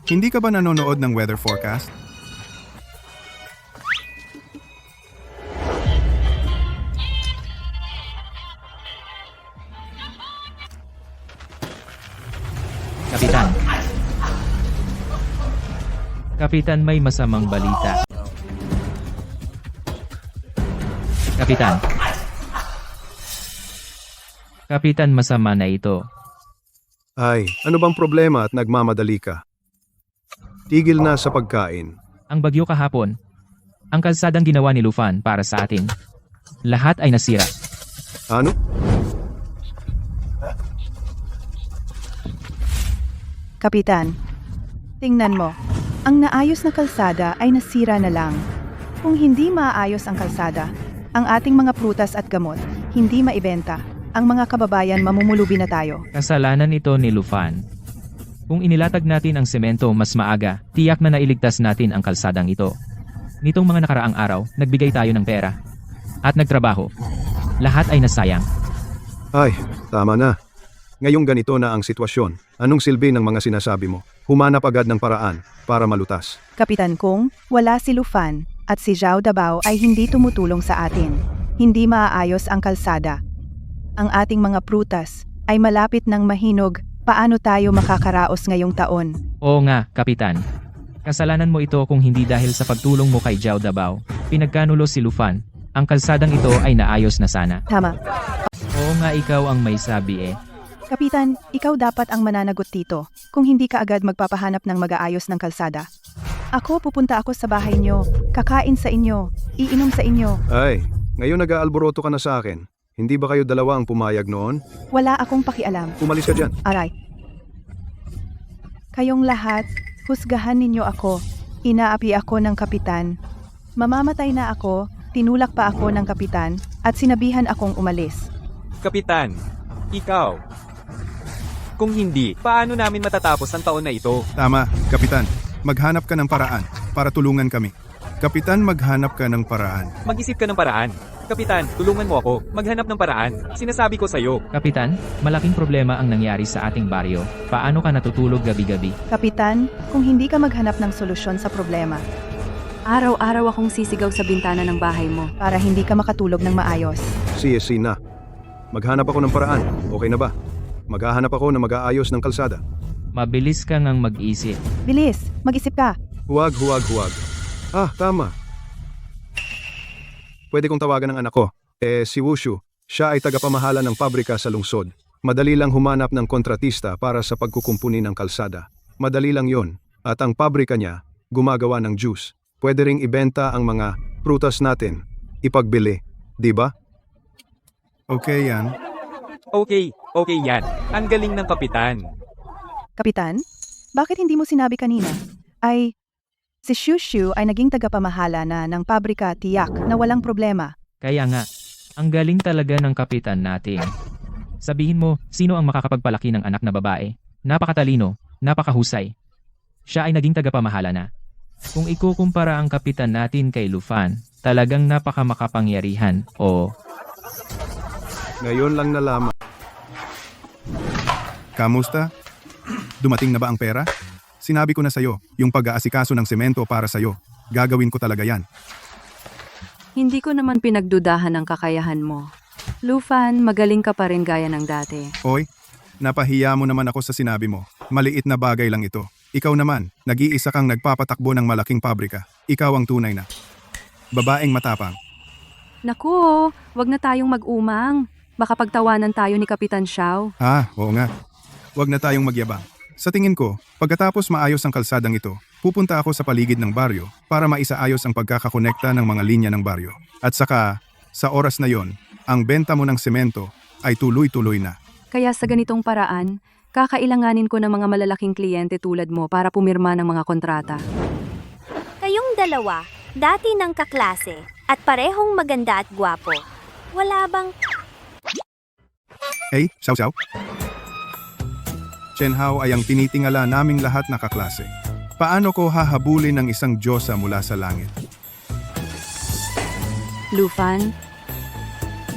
Speaker 2: Hindi ka ba nanonood ng weather forecast?
Speaker 3: Kapitan. Kapitan, may masamang balita. Kapitan. Kapitan, masama na ito.
Speaker 1: Ay, ano bang problema at nagmamadali ka? Tigil na sa pagkain.
Speaker 3: Ang bagyo kahapon. Ang kalsadang ginawa ni Lufan para sa atin. Lahat ay nasira.
Speaker 1: Ano?
Speaker 4: Kapitan, tingnan mo. Ang naayos na kalsada ay nasira na lang. Kung hindi maayos ang kalsada, ang ating mga prutas at gamot, hindi maibenta. Ang mga kababayan mamumulubi na tayo.
Speaker 3: Kasalanan ito ni Lufan. Kung inilatag natin ang semento mas maaga, tiyak na nailigtas natin ang kalsadang ito. Nitong mga nakaraang araw, nagbigay tayo ng pera. At nagtrabaho. Lahat ay nasayang.
Speaker 1: Ay, tama na. Ngayong ganito na ang sitwasyon. Anong silbi ng mga sinasabi mo? Humanap agad ng paraan para malutas.
Speaker 4: Kapitan, kung wala si Lufan at si Zhao Dabao ay hindi tumutulong sa atin. Hindi maaayos ang kalsada. Ang ating mga prutas ay malapit ng mahinog. Paano tayo makakaraos ngayong taon?
Speaker 3: Oo nga, Kapitan. Kasalanan mo ito kung hindi dahil sa pagtulong mo kay Zhao Dabao. Pinagkanulo si Lufan. Ang kalsadang ito ay naayos na sana.
Speaker 4: Tama.
Speaker 3: Oo nga, ikaw ang may sabi eh.
Speaker 4: Kapitan, ikaw dapat ang mananagot dito kung hindi ka agad magpapahanap ng mag-aayos ng kalsada. Pupunta ako sa bahay nyo, kakain sa inyo, iinom sa inyo.
Speaker 1: Ay, ngayon nag-aalboroto ka na sa akin. Hindi ba kayo dalawa ang pumayag noon?
Speaker 4: Wala akong pakialam.
Speaker 1: Umalis ka dyan.
Speaker 4: Aray. Kayong lahat, husgahan ninyo ako. Inaapi ako ng kapitan. Mamamatay na ako, tinulak pa ako ng kapitan, at sinabihan akong umalis.
Speaker 5: Kapitan, ikaw. Kung hindi, paano namin matatapos ang taon na ito?
Speaker 2: Tama, Kapitan. Maghanap ka ng paraan para tulungan kami. Kapitan, maghanap ka ng paraan.
Speaker 5: Mag-isip ka ng paraan. Kapitan, tulungan mo ako. Maghanap ng paraan. Sinasabi ko sa'yo.
Speaker 3: Kapitan, malaking problema ang nangyari sa ating baryo. Paano ka natutulog gabi-gabi?
Speaker 4: Kapitan, kung hindi ka maghanap ng solusyon sa problema,
Speaker 10: Araw-araw akong sisigaw sa bintana ng bahay mo.
Speaker 4: para hindi ka makatulog ng maayos.
Speaker 1: CSC na. Maghanap ako ng paraan. Okay na ba? Maghahanap ako na mag-aayos ng kalsada.
Speaker 3: Mabilis ka ngang mag-isip.
Speaker 4: Bilis, mag-isip ka.
Speaker 1: Huwag. Tama. Pwede kong tawagan ng anak ko. Si Wushu. Siya ay tagapamahala ng pabrika sa lungsod. Madali lang humanap ng kontratista para sa pagkukumpuni ng kalsada. Madali lang yon. At ang pabrika niya, gumagawa ng juice. Pwede ring ibenta ang mga prutas natin. Ipagbili. Di ba?
Speaker 2: Okay yan.
Speaker 5: Okay yan. Ang galing ng kapitan.
Speaker 4: Kapitan, bakit hindi mo sinabi kanina? Si Shushu ay naging tagapamahala na ng pabrika, tiyak na walang problema.
Speaker 3: Kaya nga, ang galing talaga ng kapitan natin. Sabihin mo, sino ang makakapagpalaki ng anak na babae? Napakatalino, napakahusay. Siya ay naging tagapamahala na. Kung ikukumpara ang kapitan natin kay Lufan, talagang napakamakapangyarihan, oo.
Speaker 1: Ngayon lang nalaman.
Speaker 2: Kamusta? Dumating na ba ang pera? Sinabi ko na sa'yo, yung pag-aasikaso ng semento para sa'yo. Gagawin ko talaga yan.
Speaker 10: Hindi ko naman pinagdudahan ang kakayahan mo. Lufan, magaling ka pa rin gaya ng dati.
Speaker 2: Oy, napahiya mo naman ako sa sinabi mo. Maliit na bagay lang ito. Ikaw naman, nag-iisa kang nagpapatakbo ng malaking pabrika. Ikaw ang tunay na babaeng matapang.
Speaker 10: Naku, wag na tayong mag-umang. Baka pagtawanan tayo ni Kapitan Xiao.
Speaker 2: Oo nga. Huwag na tayong magyabang. Sa tingin ko, pagkatapos maayos ang kalsadang ito, pupunta ako sa paligid ng baryo para maisaayos ang pagkakakonekta ng mga linya ng baryo. At saka, sa oras na yon, ang benta mo ng semento ay tuloy-tuloy na.
Speaker 10: Kaya sa ganitong paraan, kakailanganin ko ng mga malalaking kliyente tulad mo para pumirma ng mga kontrata.
Speaker 8: Kayong dalawa, dati ng kaklase. At parehong maganda at gwapo. Wala bang...
Speaker 2: Hey, Xiao Xiao. Chen Hao ay ang tinitingala naming lahat na kaklase. Paano ko hahabulin ng isang diyosa mula sa langit?
Speaker 10: Lufan,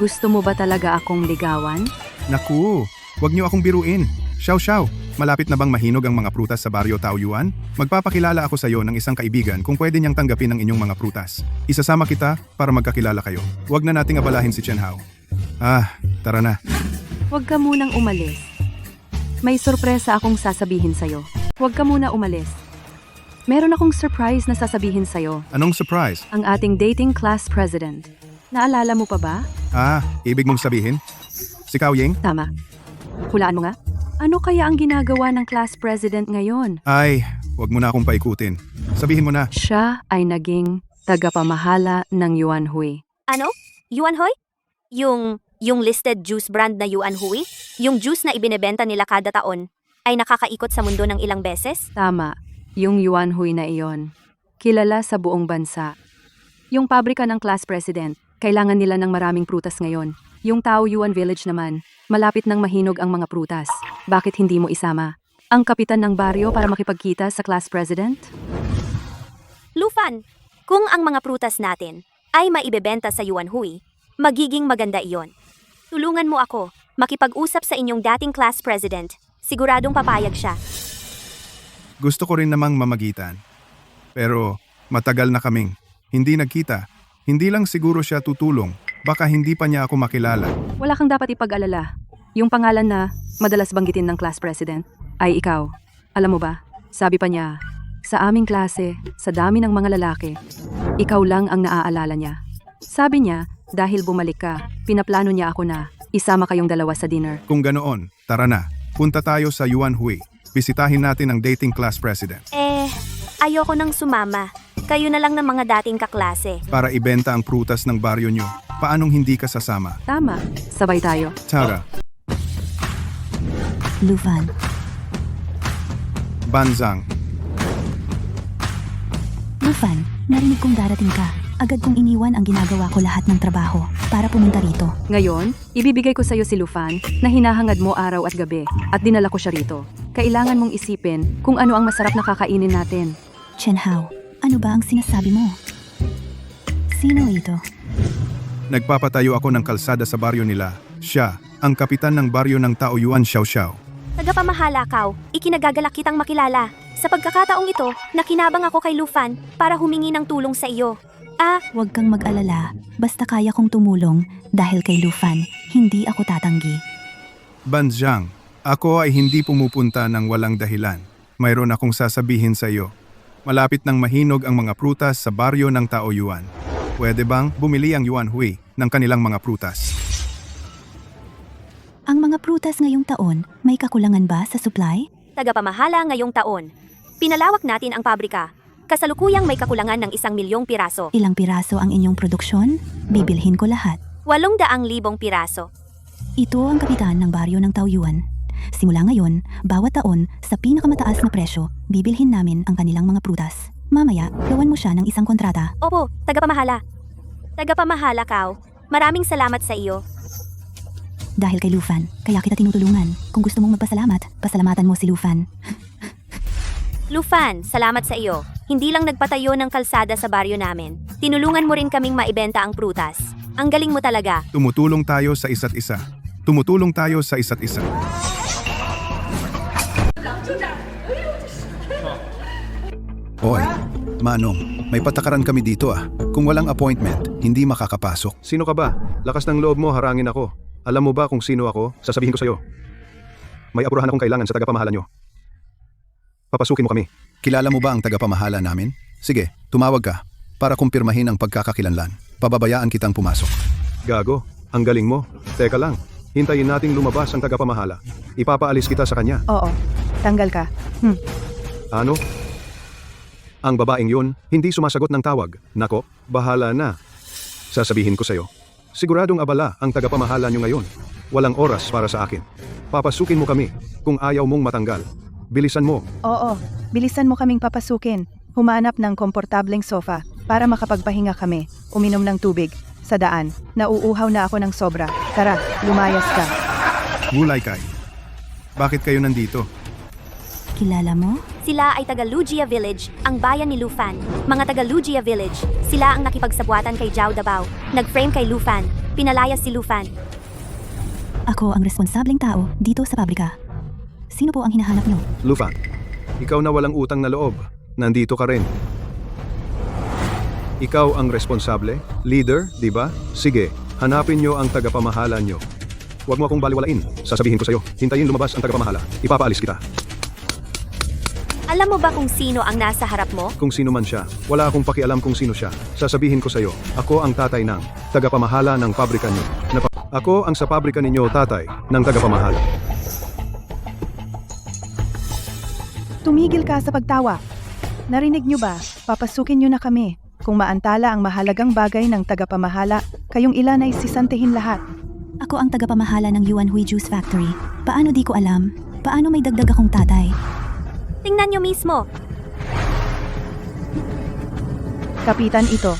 Speaker 10: gusto mo ba talaga akong ligawan?
Speaker 2: Naku, wag niyo akong biruin. Xiao Xiao, malapit na bang mahinog ang mga prutas sa baryo Taoyuan? Magpapakilala ako sa iyo ng isang kaibigan kung pwede niyang tanggapin ang inyong mga prutas. Isasama kita para magkakilala kayo. Huwag na nating abalahin si Chen Hao. Tara na.
Speaker 10: Huwag ka munang umalis. May sorpresa akong sasabihin sa'yo. Huwag ka muna umalis. Meron akong surprise na sasabihin sa'yo.
Speaker 2: Anong surprise?
Speaker 10: Ang ating dating class president. Naalala mo pa ba?
Speaker 2: Ibig mong sabihin? Si Cao Ying?
Speaker 10: Tama. Hulaan mo nga. Ano kaya ang ginagawa ng class president ngayon?
Speaker 2: Ay, wag mo na akong paikutin. Sabihin mo na.
Speaker 10: Siya ay naging tagapamahala ng Yuan Hui.
Speaker 8: Ano? Yuan Hui? Yung listed juice brand na Yuan Hui? Yung juice na ibinebenta nila kada taon ay nakakaikot sa mundo ng ilang beses?
Speaker 10: Tama, yung Yuan Hui na iyon. Kilala sa buong bansa. Yung pabrika ng class president, kailangan nila ng maraming prutas ngayon. Yung Taoyuan Village naman, malapit nang mahinog ang mga prutas. Bakit hindi mo isama ang kapitan ng baryo para makipagkita sa class president?
Speaker 8: Lufan, kung ang mga prutas natin ay maibebenta sa Yuan Hui, magiging maganda iyon. Tulungan mo ako makipag-usap sa inyong dating class president. Siguradong papayag siya.
Speaker 2: Gusto ko rin namang mamagitan. Pero matagal na kaming hindi nagkita. Hindi lang siguro siya tutulong. Baka hindi pa niya ako makilala.
Speaker 10: Wala kang dapat ipag-alala. Yung pangalan na madalas banggitin ng class president ay ikaw. Alam mo ba, sabi pa niya, sa aming klase, sa dami ng mga lalaki, ikaw lang ang naaalala niya. Sabi niya, dahil bumalik ka, pinaplano niya ako na isama kayong dalawa sa dinner.
Speaker 2: Kung ganoon, tara na. Punta tayo sa Yuan Hui. Bisitahin natin ang dating class president.
Speaker 8: Ayoko nang sumama. Kayo na lang ng mga dating kaklase.
Speaker 2: Para ibenta ang prutas ng baryo nyo. Paanong hindi ka sasama?
Speaker 10: Tama, sabay tayo.
Speaker 2: Tara,
Speaker 4: Lufan,
Speaker 2: Banzang.
Speaker 4: Lufan, narinig kong darating ka. Agad kong iniwan ang ginagawa ko lahat ng trabaho para pumunta rito.
Speaker 10: Ngayon, ibibigay ko sa iyo si Lufan na hinahangad mo araw at gabi at dinala ko siya rito. Kailangan mong isipin kung ano ang masarap na kakainin natin.
Speaker 4: Chen Hao, ano ba ang sinasabi mo? Sino ito?
Speaker 2: Nagpapatayo ako ng kalsada sa baryo nila. Siya, ang kapitan ng baryo ng Taoyuan Xiao Xiao.
Speaker 8: Tagapamahala, Kao. Ikinagagalak kitang makilala. Sa pagkakataong ito, nakinabang ako kay Lufan para humingi ng tulong sa iyo.
Speaker 4: Huwag kang mag-alala. Basta kaya kong tumulong dahil kay Lufan, hindi ako tatanggi.
Speaker 2: Banzang, ako ay hindi pumupunta ng walang dahilan. Mayroon akong sasabihin sa iyo. Malapit nang mahinog ang mga prutas sa baryo ng Taoyuan. Pwede bang bumili ang Yuan Hui ng kanilang mga prutas?
Speaker 4: Ang mga prutas ngayong taon, may kakulangan ba sa supply?
Speaker 8: Tagapamahala ngayong taon. Pinalawak natin ang pabrika. Kasalukuyang may kakulangan ng 1,000,000 piraso.
Speaker 4: Ilang piraso ang inyong produksyon? Bibilhin ko lahat.
Speaker 8: 800,000 piraso.
Speaker 4: Ito ang kapitan ng baryo ng Taoyuan. Simula ngayon, bawat taon, sa pinakamataas na presyo, bibilhin namin ang kanilang mga prutas. Mamaya, gawan mo siya ng isang kontrata.
Speaker 8: Opo, tagapamahala. Tagapamahala, Kao. Maraming salamat sa iyo.
Speaker 4: Dahil kay Lufan, kaya kita tinutulungan. Kung gusto mong magpasalamat, pasalamatan mo si Lufan.
Speaker 8: Lufan, salamat sa iyo. Hindi lang nagpatayo ng kalsada sa baryo namin. Tinulungan mo rin kaming maibenta ang prutas. Ang galing mo talaga.
Speaker 2: Tumutulong tayo sa isa't isa. Tumutulong tayo sa isa't isa.
Speaker 1: Hoy, Manong, may patakaran kami dito ah. Kung walang appointment, hindi makakapasok. Sino ka ba? Lakas ng loob mo, harangin ako. Alam mo ba kung sino ako? Sasabihin ko sa'yo. May apurahan akong kailangan sa tagapamahala nyo. Papasukin mo kami. Kilala mo ba ang tagapamahala namin? Sige, tumawag ka para kumpirmahin ang pagkakakilanlan. Pababayaan kitang pumasok. Gago, ang galing mo. Teka lang, hintayin nating lumabas ang tagapamahala. Ipapaalis kita sa kanya.
Speaker 4: Oo, tanggal ka.
Speaker 1: Ano? Ang babaeng yun, hindi sumasagot ng tawag. Nako, bahala na. Sasabihin ko sa'yo. Siguradong abala ang tagapamahala nyo ngayon. Walang oras para sa akin. Papasukin mo kami kung ayaw mong matanggal. Bilisan mo.
Speaker 4: Oo, bilisan mo kaming papasukin. Humanap ng komportableng sofa. para makapagpahinga kami, uminom ng tubig, sa daan. Nauuhaw na ako ng sobra. Tara, lumayas ka.
Speaker 2: Gulay Kai. Bakit kayo nandito?
Speaker 8: Kilala mo? Sila ay taga Lugia Village, ang bayan ni Lufan. Mga taga Lugia Village, sila ang nakipagsabuatan kay Zhao Dabao. Nag-frame kay Lufan. Pinalayas si Lufan.
Speaker 10: Ako ang responsableng tao dito sa pabrika. Sino po ang hinahanap niyo?
Speaker 1: Lufan, ikaw na walang utang na loob. Nandito ka rin. Ikaw ang responsable, leader, di ba? Sige, hanapin nyo ang tagapamahala nyo. Huwag mo akong baliwalain. Sasabihin ko sa'yo, hintayin lumabas ang tagapamahala. Ipapaalis kita.
Speaker 8: Alam mo ba kung sino ang nasa harap mo?
Speaker 1: Kung sino man siya, wala akong pakialam kung sino siya. Sasabihin ko sa'yo, ako ang tatay ng tagapamahala ng pabrika nyo. Ako ang sa pabrika ninyo tatay ng tagapamahala.
Speaker 4: Tumigil ka sa pagtawa. Narinig nyo ba? Papasukin nyo na kami. Kung maantala ang mahalagang bagay ng tagapamahala, kayong ilan ay sisantihin lahat.
Speaker 10: Ako ang tagapamahala ng Yuan Hui Juice Factory. Paano di ko alam? Paano may dagdag akong tatay?
Speaker 8: Tingnan nyo mismo.
Speaker 4: Kapitan ito.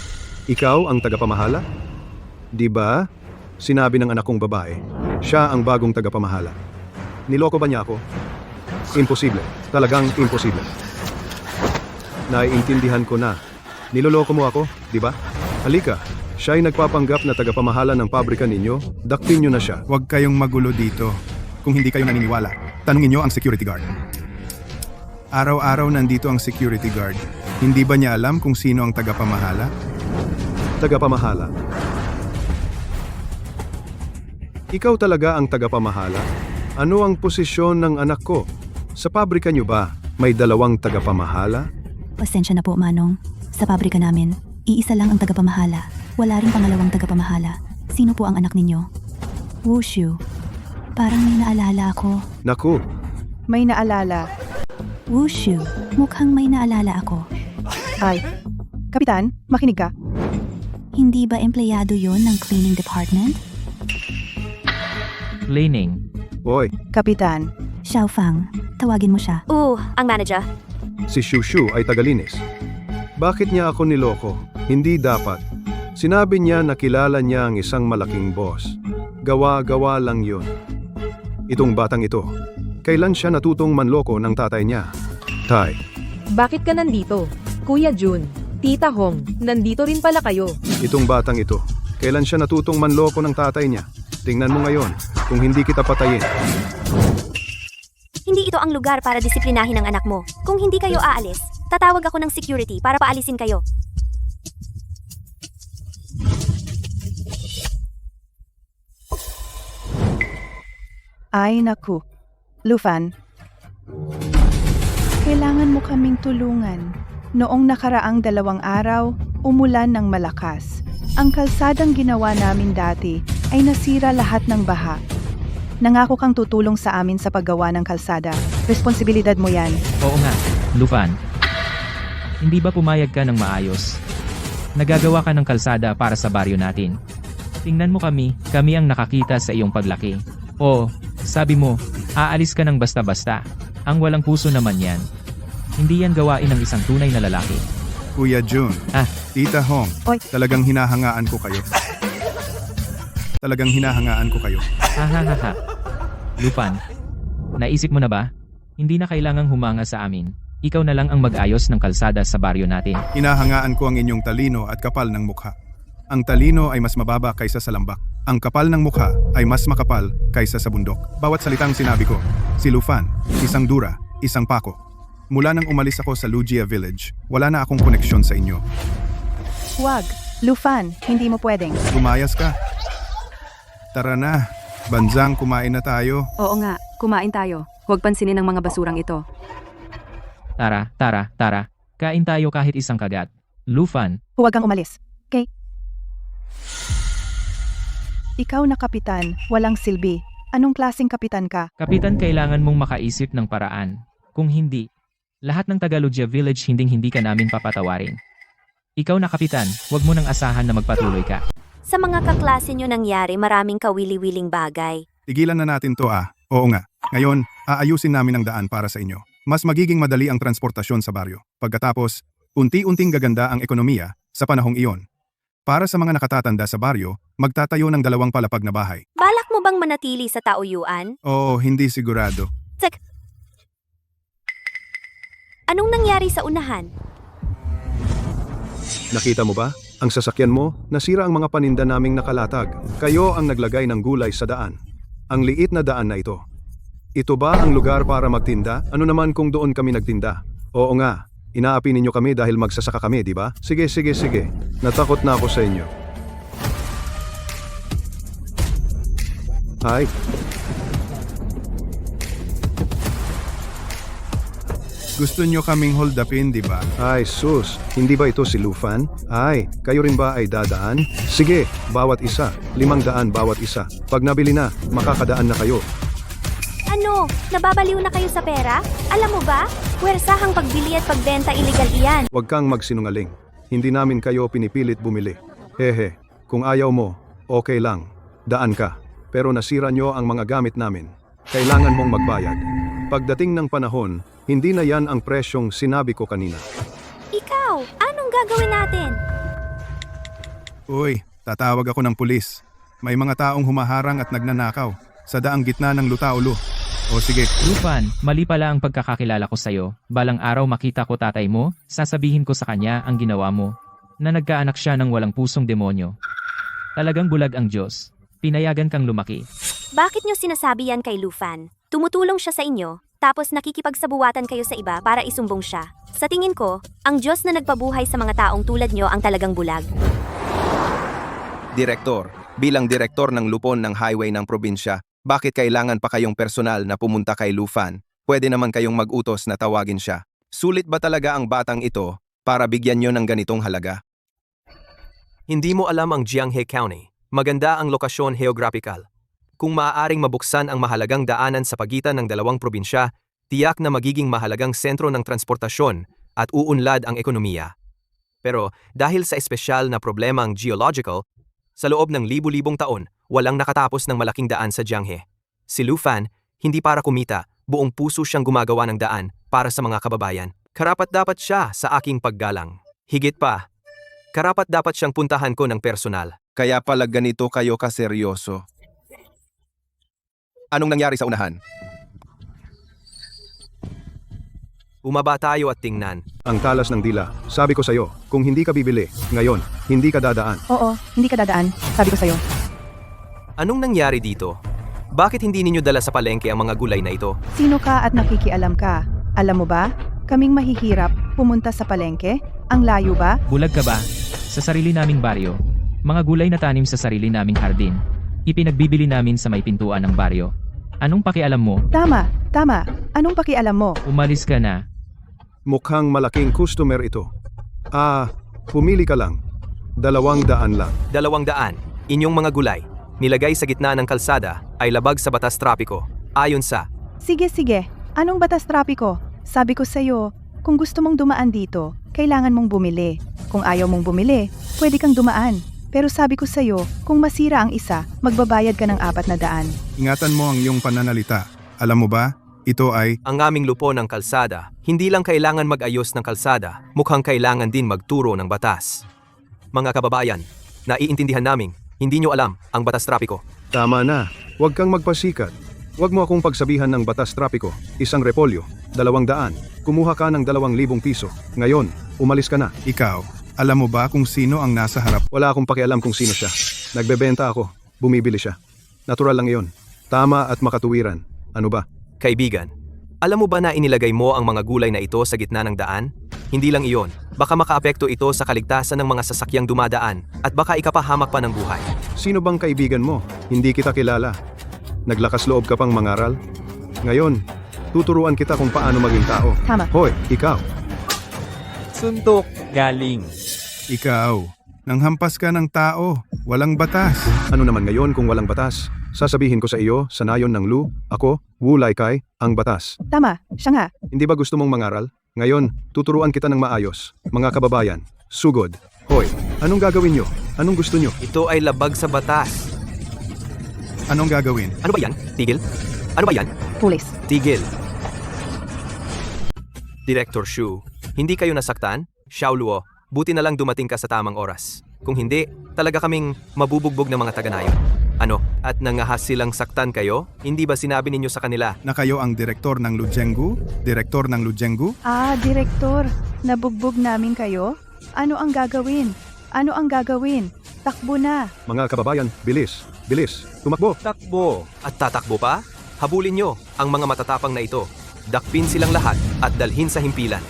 Speaker 1: Ikaw ang tagapamahala? Di ba? Sinabi ng anak kong babae, siya ang bagong tagapamahala. Niloko ba niya ako? Imposible. Talagang imposible. Naiintindihan ko na. Niloloko mo ako, di ba? Halika, siya ay nagpapanggap na tagapamahala ng pabrika ninyo. Dakpin niyo na siya.
Speaker 2: Huwag kayong magulo dito. Kung hindi kayo naniniwala, tanungin niyo ang security guard. Araw-araw nandito ang security guard. Hindi ba niya alam kung sino ang tagapamahala?
Speaker 1: Tagapamahala. Ikaw talaga ang tagapamahala? Ano ang posisyon ng anak ko? Sa pabrika niyo ba, may dalawang tagapamahala?
Speaker 10: Pasensya na po, Manong. Sa pabrika namin, iisa lang ang tagapamahala. Wala ring pangalawang tagapamahala. Sino po ang anak ninyo? Wushu. Parang may naalala ako.
Speaker 1: Naku,
Speaker 4: May naalala.
Speaker 10: Wushu. Mukhang may naalala ako.
Speaker 4: Ay, Kapitan, makinig ka.
Speaker 10: Hindi ba empleyado yon ng cleaning department?
Speaker 3: Cleaning.
Speaker 1: oy,
Speaker 4: Kapitan,
Speaker 10: Xiaofang, tawagin mo siya.
Speaker 8: Ang manager.
Speaker 1: si Shushu ay tagalinis. Bakit niya ako niloko? Hindi dapat. Sinabi niya na kilala niya ang isang malaking boss. Gawa-gawa lang yun. Itong batang ito, kailan siya natutong manloko ng tatay niya? Tay,
Speaker 7: Bakit ka nandito? Kuya Jun, Tita Hong, nandito rin pala kayo.
Speaker 1: itong batang ito, kailan siya natutong manloko ng tatay niya? Tingnan mo ngayon, kung hindi kita patayin.
Speaker 8: Hindi ito ang lugar para disiplinahin ang anak mo. Kung hindi kayo aalis, tatawag ako ng security para paalisin kayo.
Speaker 4: ay naku. Lufan, kailangan mo kaming tulungan. Noong nakaraang 2 araw, umulan ng malakas. Ang kalsadang ginawa namin dati ay nasira lahat ng baha. Nangako kang tutulong sa amin sa paggawa ng kalsada. Responsibilidad mo yan.
Speaker 3: Oo nga, Lufan. Hindi ba pumayag ka ng maayos? Nagagawa ka ng kalsada para sa baryo natin. Tingnan mo kami ang nakakita sa iyong paglaki. Oo, sabi mo, aalis ka ng basta-basta. Ang walang puso naman yan. Hindi yan gawain ng isang tunay na lalaki.
Speaker 2: Kuya Jun, Tita Hong,
Speaker 4: Oy.
Speaker 2: talagang hinahangaan ko kayo. Talagang hinahangaan ko kayo.
Speaker 3: Hahaha. Lufan, naisip mo na ba? Hindi na kailangang humanga sa amin. Ikaw na lang ang mag-ayos ng kalsada sa baryo natin.
Speaker 2: Hinahangaan ko ang inyong talino at kapal ng mukha. Ang talino ay mas mababa kaysa sa lambak. Ang kapal ng mukha ay mas makapal kaysa sa bundok. Bawat salitang sinabi ko, si Lufan, isang dura, isang pako. Mula nang umalis ako sa Lugia Village, wala na akong koneksyon sa inyo.
Speaker 4: Huwag. Lufan, hindi mo pwedeng.
Speaker 2: Lumayas ka. Tara na, banzang kumain na tayo.
Speaker 10: Oo nga, kumain tayo. Huwag pansinin ang mga basurang ito.
Speaker 3: Tara. Kain tayo kahit isang kagat. Lufan,
Speaker 4: Huwag kang umalis. Okay? Ikaw na kapitan, walang silbi. Anong klaseng kapitan ka?
Speaker 3: kapitan, kailangan mong makaisip ng paraan. Kung hindi, lahat ng Tagalogya Village hindi ka namin papatawarin. Ikaw na kapitan, huwag mo nang asahan na magpatuloy ka.
Speaker 8: Sa mga kaklase nyo nangyari, maraming kawili-wiling bagay.
Speaker 2: Tigilan na natin to Oo nga. Ngayon, aayusin namin ang daan para sa inyo. Mas magiging madali ang transportasyon sa baryo. Pagkatapos, unti-unting gaganda ang ekonomiya Sa panahong iyon, para sa mga nakatatanda sa baryo, magtatayo ng 2 palapag na bahay.
Speaker 8: Balak mo bang manatili sa tauyuan?
Speaker 2: Oo, hindi sigurado.
Speaker 8: Anong nangyari sa unahan?
Speaker 1: Nakita mo ba? Ang sasakyan mo, nasira ang mga paninda naming nakalatag. Kayo ang naglagay ng gulay sa daan. Ang liit na daan na ito. Ito ba ang lugar para magtinda? Ano naman kung doon kami nagtinda? Oo nga, inaapi ninyo kami dahil magsasaka kami, di ba? Sige. Natakot na ako sa inyo. Ay,
Speaker 2: Gusto nyo kaming hold upin, di ba?
Speaker 1: ay sus, hindi ba ito si Lufan? Ay, kayo rin ba ay dadaan? Sige, bawat isa, 500 bawat isa. Pag nabili na, makakadaan na kayo.
Speaker 8: Ano? Nababaliw na kayo sa pera? Alam mo ba? Puwersahang pagbili at pagbenta illegal iyan.
Speaker 1: Huwag kang magsinungaling. Hindi namin kayo pinipilit bumili. Hehe, kung ayaw mo, okay lang. Daan ka. Pero nasira nyo ang mga gamit namin. Kailangan mong magbayad. Pagdating ng panahon, hindi na yan ang presyong sinabi ko kanina.
Speaker 8: Ikaw, anong gagawin natin?
Speaker 2: Uy, tatawag ako ng pulis. May mga taong humaharang at nagnanakaw sa daang gitna ng Lutaulo. O sige,
Speaker 3: Lufan, mali pala ang pagkakakilala ko sa'yo. Balang araw makita ko tatay mo, sasabihin ko sa kanya ang ginawa mo. Na nagkaanak siya ng walang pusong demonyo. Talagang bulag ang Diyos. Pinayagan kang lumaki.
Speaker 8: Bakit nyo sinasabi yan kay Lufan? Tumutulong siya sa inyo, tapos nakikipagsabuwatan kayo sa iba para isumbong siya. Sa tingin ko, ang Diyos na nagpabuhay sa mga taong tulad nyo ang talagang bulag.
Speaker 9: Direktor, bilang direktor ng lupon ng highway ng probinsya, bakit kailangan pa kayong personal na pumunta kay Lufan? Pwede naman kayong mag-utos na tawagin siya. Sulit ba talaga ang batang ito para bigyan nyo ng ganitong halaga?
Speaker 6: Hindi mo alam ang Jianghe County. Maganda ang lokasyon geographical. Kung maaaring mabuksan ang mahalagang daanan sa pagitan ng 2 probinsya, tiyak na magiging mahalagang sentro ng transportasyon at uunlad ang ekonomiya. Pero dahil sa espesyal na problema ang geological, sa loob ng libu-libong taon, walang nakatapos ng malaking daan sa Jianghe. Si Lufan, hindi para kumita, buong puso siyang gumagawa ng daan para sa mga kababayan. Karapat-dapat siya sa aking paggalang. Higit pa, karapat-dapat siyang puntahan ko ng personal.
Speaker 9: Kaya pala ganito kayo kaseryoso. Anong nangyari sa unahan?
Speaker 6: Bumaba tayo at tingnan.
Speaker 1: Ang talas ng dila. Sabi ko sa'yo, kung hindi ka bibili, ngayon, hindi ka dadaan.
Speaker 4: Oo, hindi ka dadaan. Sabi ko sa'yo.
Speaker 6: Anong nangyari dito? Bakit hindi ninyo dala sa palengke ang mga gulay na ito?
Speaker 4: Sino ka at nakikialam ka? Alam mo ba? Kaming mahihirap pumunta sa palengke? Ang layo ba?
Speaker 3: Bulag ka ba? Sa sarili naming baryo. Mga gulay na tanim sa sarili naming hardin. Ipinagbibili namin sa may pintuan ng baryo. Anong pakialam mo?
Speaker 4: Tama. Anong pakialam mo?
Speaker 3: Umalis ka na.
Speaker 1: Mukhang malaking customer ito. Pumili ka lang. 200 lang.
Speaker 6: 200. Inyong mga gulay, nilagay sa gitna ng kalsada, ay labag sa batas trapiko. Ayon sa...
Speaker 4: Sige. Anong batas trapiko? Sabi ko sa'yo, kung gusto mong dumaan dito, kailangan mong bumili. Kung ayaw mong bumili, pwede kang dumaan. Pero sabi ko sa'yo, kung masira ang isa, magbabayad ka ng 400.
Speaker 2: ingatan mo ang iyong pananalita. Alam mo ba, ito ay...
Speaker 6: Ang aming lupon ng kalsada, hindi lang kailangan mag-ayos ng kalsada, mukhang kailangan din magturo ng batas. Mga kababayan, naiintindihan naming, hindi nyo alam ang batas trapiko.
Speaker 1: Tama na. Huwag kang magpasikat. Huwag mo akong pagsabihan ng batas trapiko. 1 repolyo, 200. Kumuha ka ng 2,000 piso. Ngayon, umalis ka na.
Speaker 2: Ikaw, alam mo ba kung sino ang nasa harap?
Speaker 1: Wala akong pakialam kung sino siya. Nagbebenta ako. Bumibili siya. Natural lang iyon. Tama at makatuwiran. Ano ba?
Speaker 6: Kaibigan, alam mo ba na inilagay mo ang mga gulay na ito sa gitna ng daan? Hindi lang iyon, baka makaapekto ito sa kaligtasan ng mga sasakyang dumadaan at baka ikapahamak pa ng buhay.
Speaker 1: Sino bang kaibigan mo? Hindi kita kilala. Naglakas loob ka pang mangaral? Ngayon, tuturuan kita kung paano maging tao.
Speaker 4: Tama.
Speaker 1: Hoy, ikaw.
Speaker 5: Suntok, galing.
Speaker 2: Ikaw, nanghampas ka ng tao. Walang batas.
Speaker 1: Ano naman ngayon kung walang batas? Sasabihin ko sa iyo, sa nayon ng Lu, ako, Wu Laikai, ang batas.
Speaker 4: Tama, siya nga.
Speaker 1: Hindi ba gusto mong mangaral? Ngayon, tuturuan kita ng maayos. Mga kababayan, sugod. Hoy, anong gagawin nyo? Anong gusto nyo?
Speaker 6: Ito ay labag sa batas.
Speaker 2: Anong gagawin?
Speaker 6: Ano ba yan? Tigil? Ano ba yan?
Speaker 4: Pulis.
Speaker 6: Tigil. Director Shu, hindi kayo nasaktan? Xiao Luo, Buti na lang dumating ka sa tamang oras. Kung hindi, talaga kaming mabubugbog ng mga taga-nayon. Ano, at nangahas silang saktan kayo? Hindi ba sinabi ninyo sa kanila?
Speaker 2: Na kayo ang direktor ng Lujengu? Direktor ng Lujengu?
Speaker 4: Ah, Direktor, nabugbog namin kayo? Ano ang gagawin? Ano ang gagawin? Takbo na!
Speaker 1: Mga kababayan, bilis, bilis, tumakbo.
Speaker 5: Takbo.
Speaker 6: At tatakbo pa? Habulin nyo ang mga matatapang na ito. Dakpin silang lahat at dalhin sa himpilan.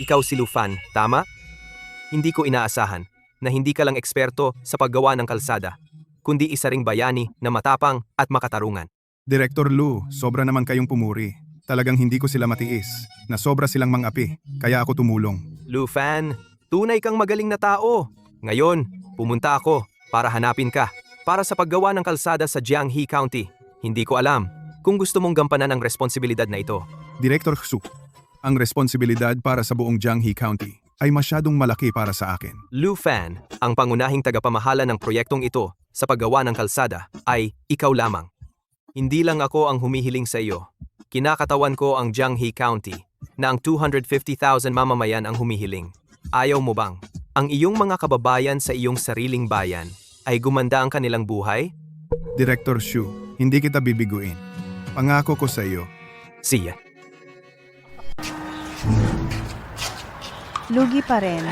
Speaker 6: Ikaw si Lufan, tama? Hindi ko inaasahan na hindi ka lang eksperto sa paggawa ng kalsada, kundi isa ring bayani na matapang at makatarungan.
Speaker 2: Direktor Lu, sobra naman kayong pumuri. Talagang hindi ko sila matiis. Na sobra silang mang-api, kaya ako tumulong.
Speaker 6: Lufan, tunay kang magaling na tao. Ngayon, pumunta ako para hanapin ka. Para sa paggawa ng kalsada sa Jianghe County. Hindi ko alam kung gusto mong gampanan ang responsibilidad na ito.
Speaker 2: Direktor Su, ang responsibilidad para sa buong Jianghe County ay masyadong malaki para sa akin.
Speaker 6: Lufan, ang pangunahing tagapamahala ng proyektong ito sa paggawa ng kalsada ay ikaw lamang. Hindi lang ako ang humihiling sa iyo. Kinakatawan ko ang Jianghe County na ang 250,000 mamamayan ang humihiling. Ayaw mo bang ang iyong mga kababayan sa iyong sariling bayan ay gumanda ang kanilang buhay?
Speaker 2: Direktor Shu, hindi kita bibiguin. Pangako ko sa iyo.
Speaker 6: Siya.
Speaker 4: Lugi pa rin.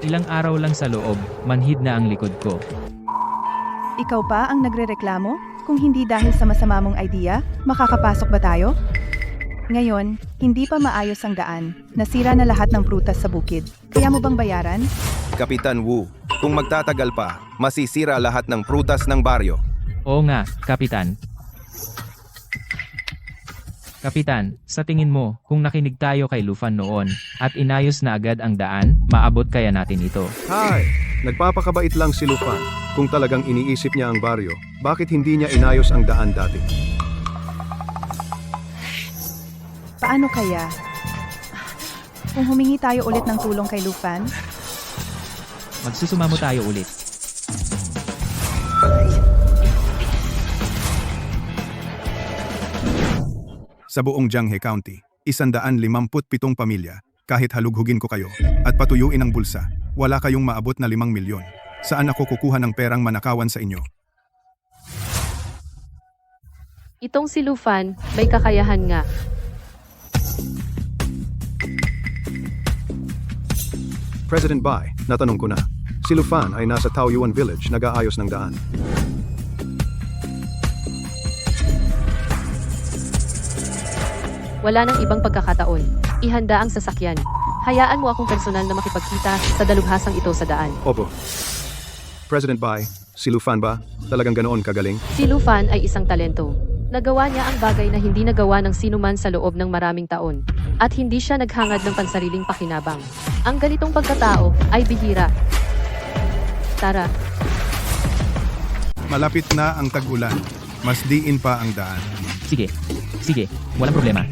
Speaker 3: Ilang araw lang sa loob, manhid na ang likod ko.
Speaker 4: Ikaw pa ang nagrereklamo? Kung hindi dahil sa masama mong idea, makakapasok ba tayo? Ngayon, hindi pa maayos ang daan. Nasira na lahat ng prutas sa bukid. Kaya mo bang bayaran?
Speaker 9: Kapitan Wu, kung magtatagal pa, masisira lahat ng prutas ng baryo.
Speaker 3: Oo nga, Kapitan. Kapitan, sa tingin mo, kung nakinig tayo kay Lufan noon, at inayos na agad ang daan, maabot kaya natin ito.
Speaker 1: Hay, nagpapakabait lang si Lufan. Kung talagang iniisip niya ang baryo, bakit hindi niya inayos ang daan dati?
Speaker 4: Paano kaya? Kung humingi tayo ulit ng tulong kay Lufan?
Speaker 3: Magsusumamo tayo ulit.
Speaker 2: Sa buong Jianghe County, 157 pamilya, kahit halughugin ko kayo, at patuyuin ang bulsa, wala kayong maabot na 5 milyon. Saan ako kukuha ng perang manakawan sa inyo?
Speaker 10: Itong si Lufan, may kakayahan nga.
Speaker 1: President Bai, natanong ko na. Si Lufan ay nasa Taoyuan Village nag-aayos ng daan.
Speaker 10: Wala nang ibang pagkakataon. Ihanda ang sasakyan. Hayaan mo akong personal na makipagkita sa dalubhasang ito sa daan.
Speaker 1: Opo. President Bai, si Lufan ba? Talagang ganoon kagaling?
Speaker 10: Si Lufan ay isang talento. Nagawa niya ang bagay na hindi nagawa ng sinuman sa loob ng maraming taon. At hindi siya naghangad ng pansariling pakinabang. Ang ganitong pagkatao ay bihira. Tara,
Speaker 2: Malapit na ang tag-ulan. Mas diin pa ang daan.
Speaker 3: Sige, sige, walang problema.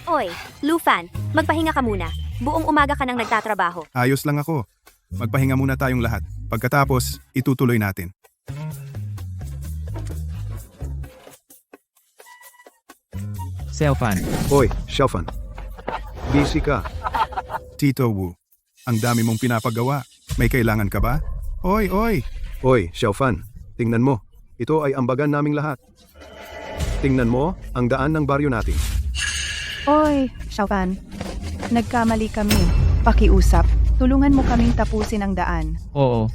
Speaker 8: Oy, Lufan, magpahinga ka muna. Buong umaga ka nang nagtatrabaho.
Speaker 2: Ayos lang ako. Magpahinga muna tayong lahat. Pagkatapos, itutuloy natin.
Speaker 3: Xiaofan,
Speaker 1: Hoy, Xiaofan. Busy ka.
Speaker 2: Tito Wu, ang dami mong pinapagawa. May kailangan ka ba? Oy, oy!
Speaker 1: Hoy, Xiaofan. Tingnan mo. Ito ay ambagan naming lahat. Tingnan mo ang daan ng baryo natin.
Speaker 4: Oy, Xiaofan. Nagkamali kami. Pakiusap. Tulungan mo kaming tapusin ang daan.
Speaker 3: oo.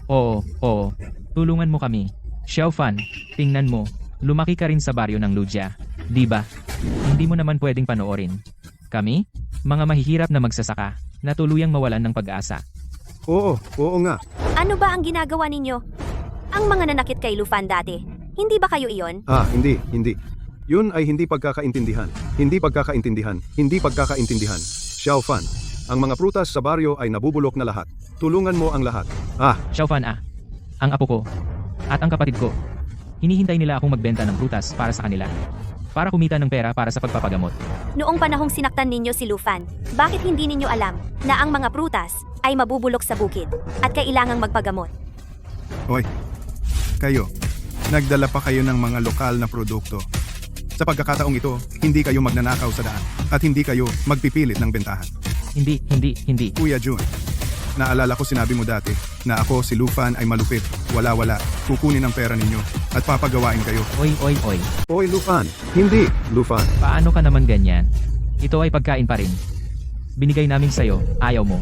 Speaker 3: Tulungan mo kami. Xiaofan, tingnan mo. Lumaki ka rin sa baryo ng Lujia. Di ba? Hindi mo naman pwedeng panoorin. Kami? Mga mahihirap na magsasaka, na tuluyang mawalan ng pag-asa.
Speaker 1: Oo nga.
Speaker 8: Ano ba ang ginagawa ninyo? Ang mga nanakit kay Lufan dati. Hindi ba kayo iyon?
Speaker 1: Hindi. Yun ay hindi pagkakaintindihan. Hindi pagkakaintindihan. Xiaofan, ang mga prutas sa baryo ay nabubulok na lahat. Tulungan mo ang lahat.
Speaker 3: Xiaofan ang apo ko, at ang kapatid ko. Hinihintay nila akong magbenta ng prutas para sa kanila. Para kumita ng pera para sa pagpapagamot.
Speaker 8: Noong panahong sinaktan ninyo si Lufan, bakit hindi ninyo alam na ang mga prutas ay mabubulok sa bukid at kailangang magpagamot?
Speaker 2: Oy, kayo, nagdala pa kayo ng mga lokal na produkto. Sa pagkakataong ito, hindi kayo magnanakaw sa daan at hindi kayo magpipilit ng bentahan.
Speaker 3: Hindi.
Speaker 2: Kuya Jun, naalala ko sinabi mo dati na ako si Lufan ay malupit, wala, kukunin ang pera ninyo at papagawain kayo.
Speaker 3: Oy.
Speaker 1: Oy, Lufan. Hindi, Lufan.
Speaker 3: Paano ka naman ganyan? Ito ay pagkain pa rin. Binigay namin sa'yo, ayaw mo.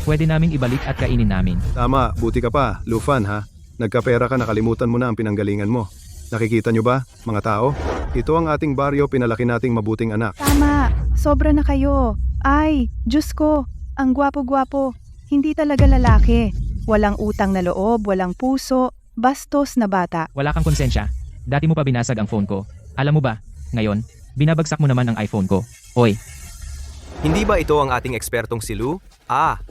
Speaker 3: Pwede naming ibalik at kainin namin.
Speaker 1: Tama, buti ka pa, Lufan ha. Nagkapera ka, nakalimutan mo na ang pinanggalingan mo. Nakikita nyo ba, mga tao? Ito ang ating baryo, pinalaki nating mabuting anak.
Speaker 4: Tama, sobra na kayo. Ay, Diyos ko, ang gwapo-gwapo. Hindi talaga lalaki. Walang utang na loob, walang puso, bastos na bata.
Speaker 3: Wala kang konsensya. Dati mo pa binasag ang phone ko. Alam mo ba, ngayon, binabagsak mo naman ang iPhone ko. Oy,
Speaker 6: Hindi ba ito ang ating ekspertong si Lou? At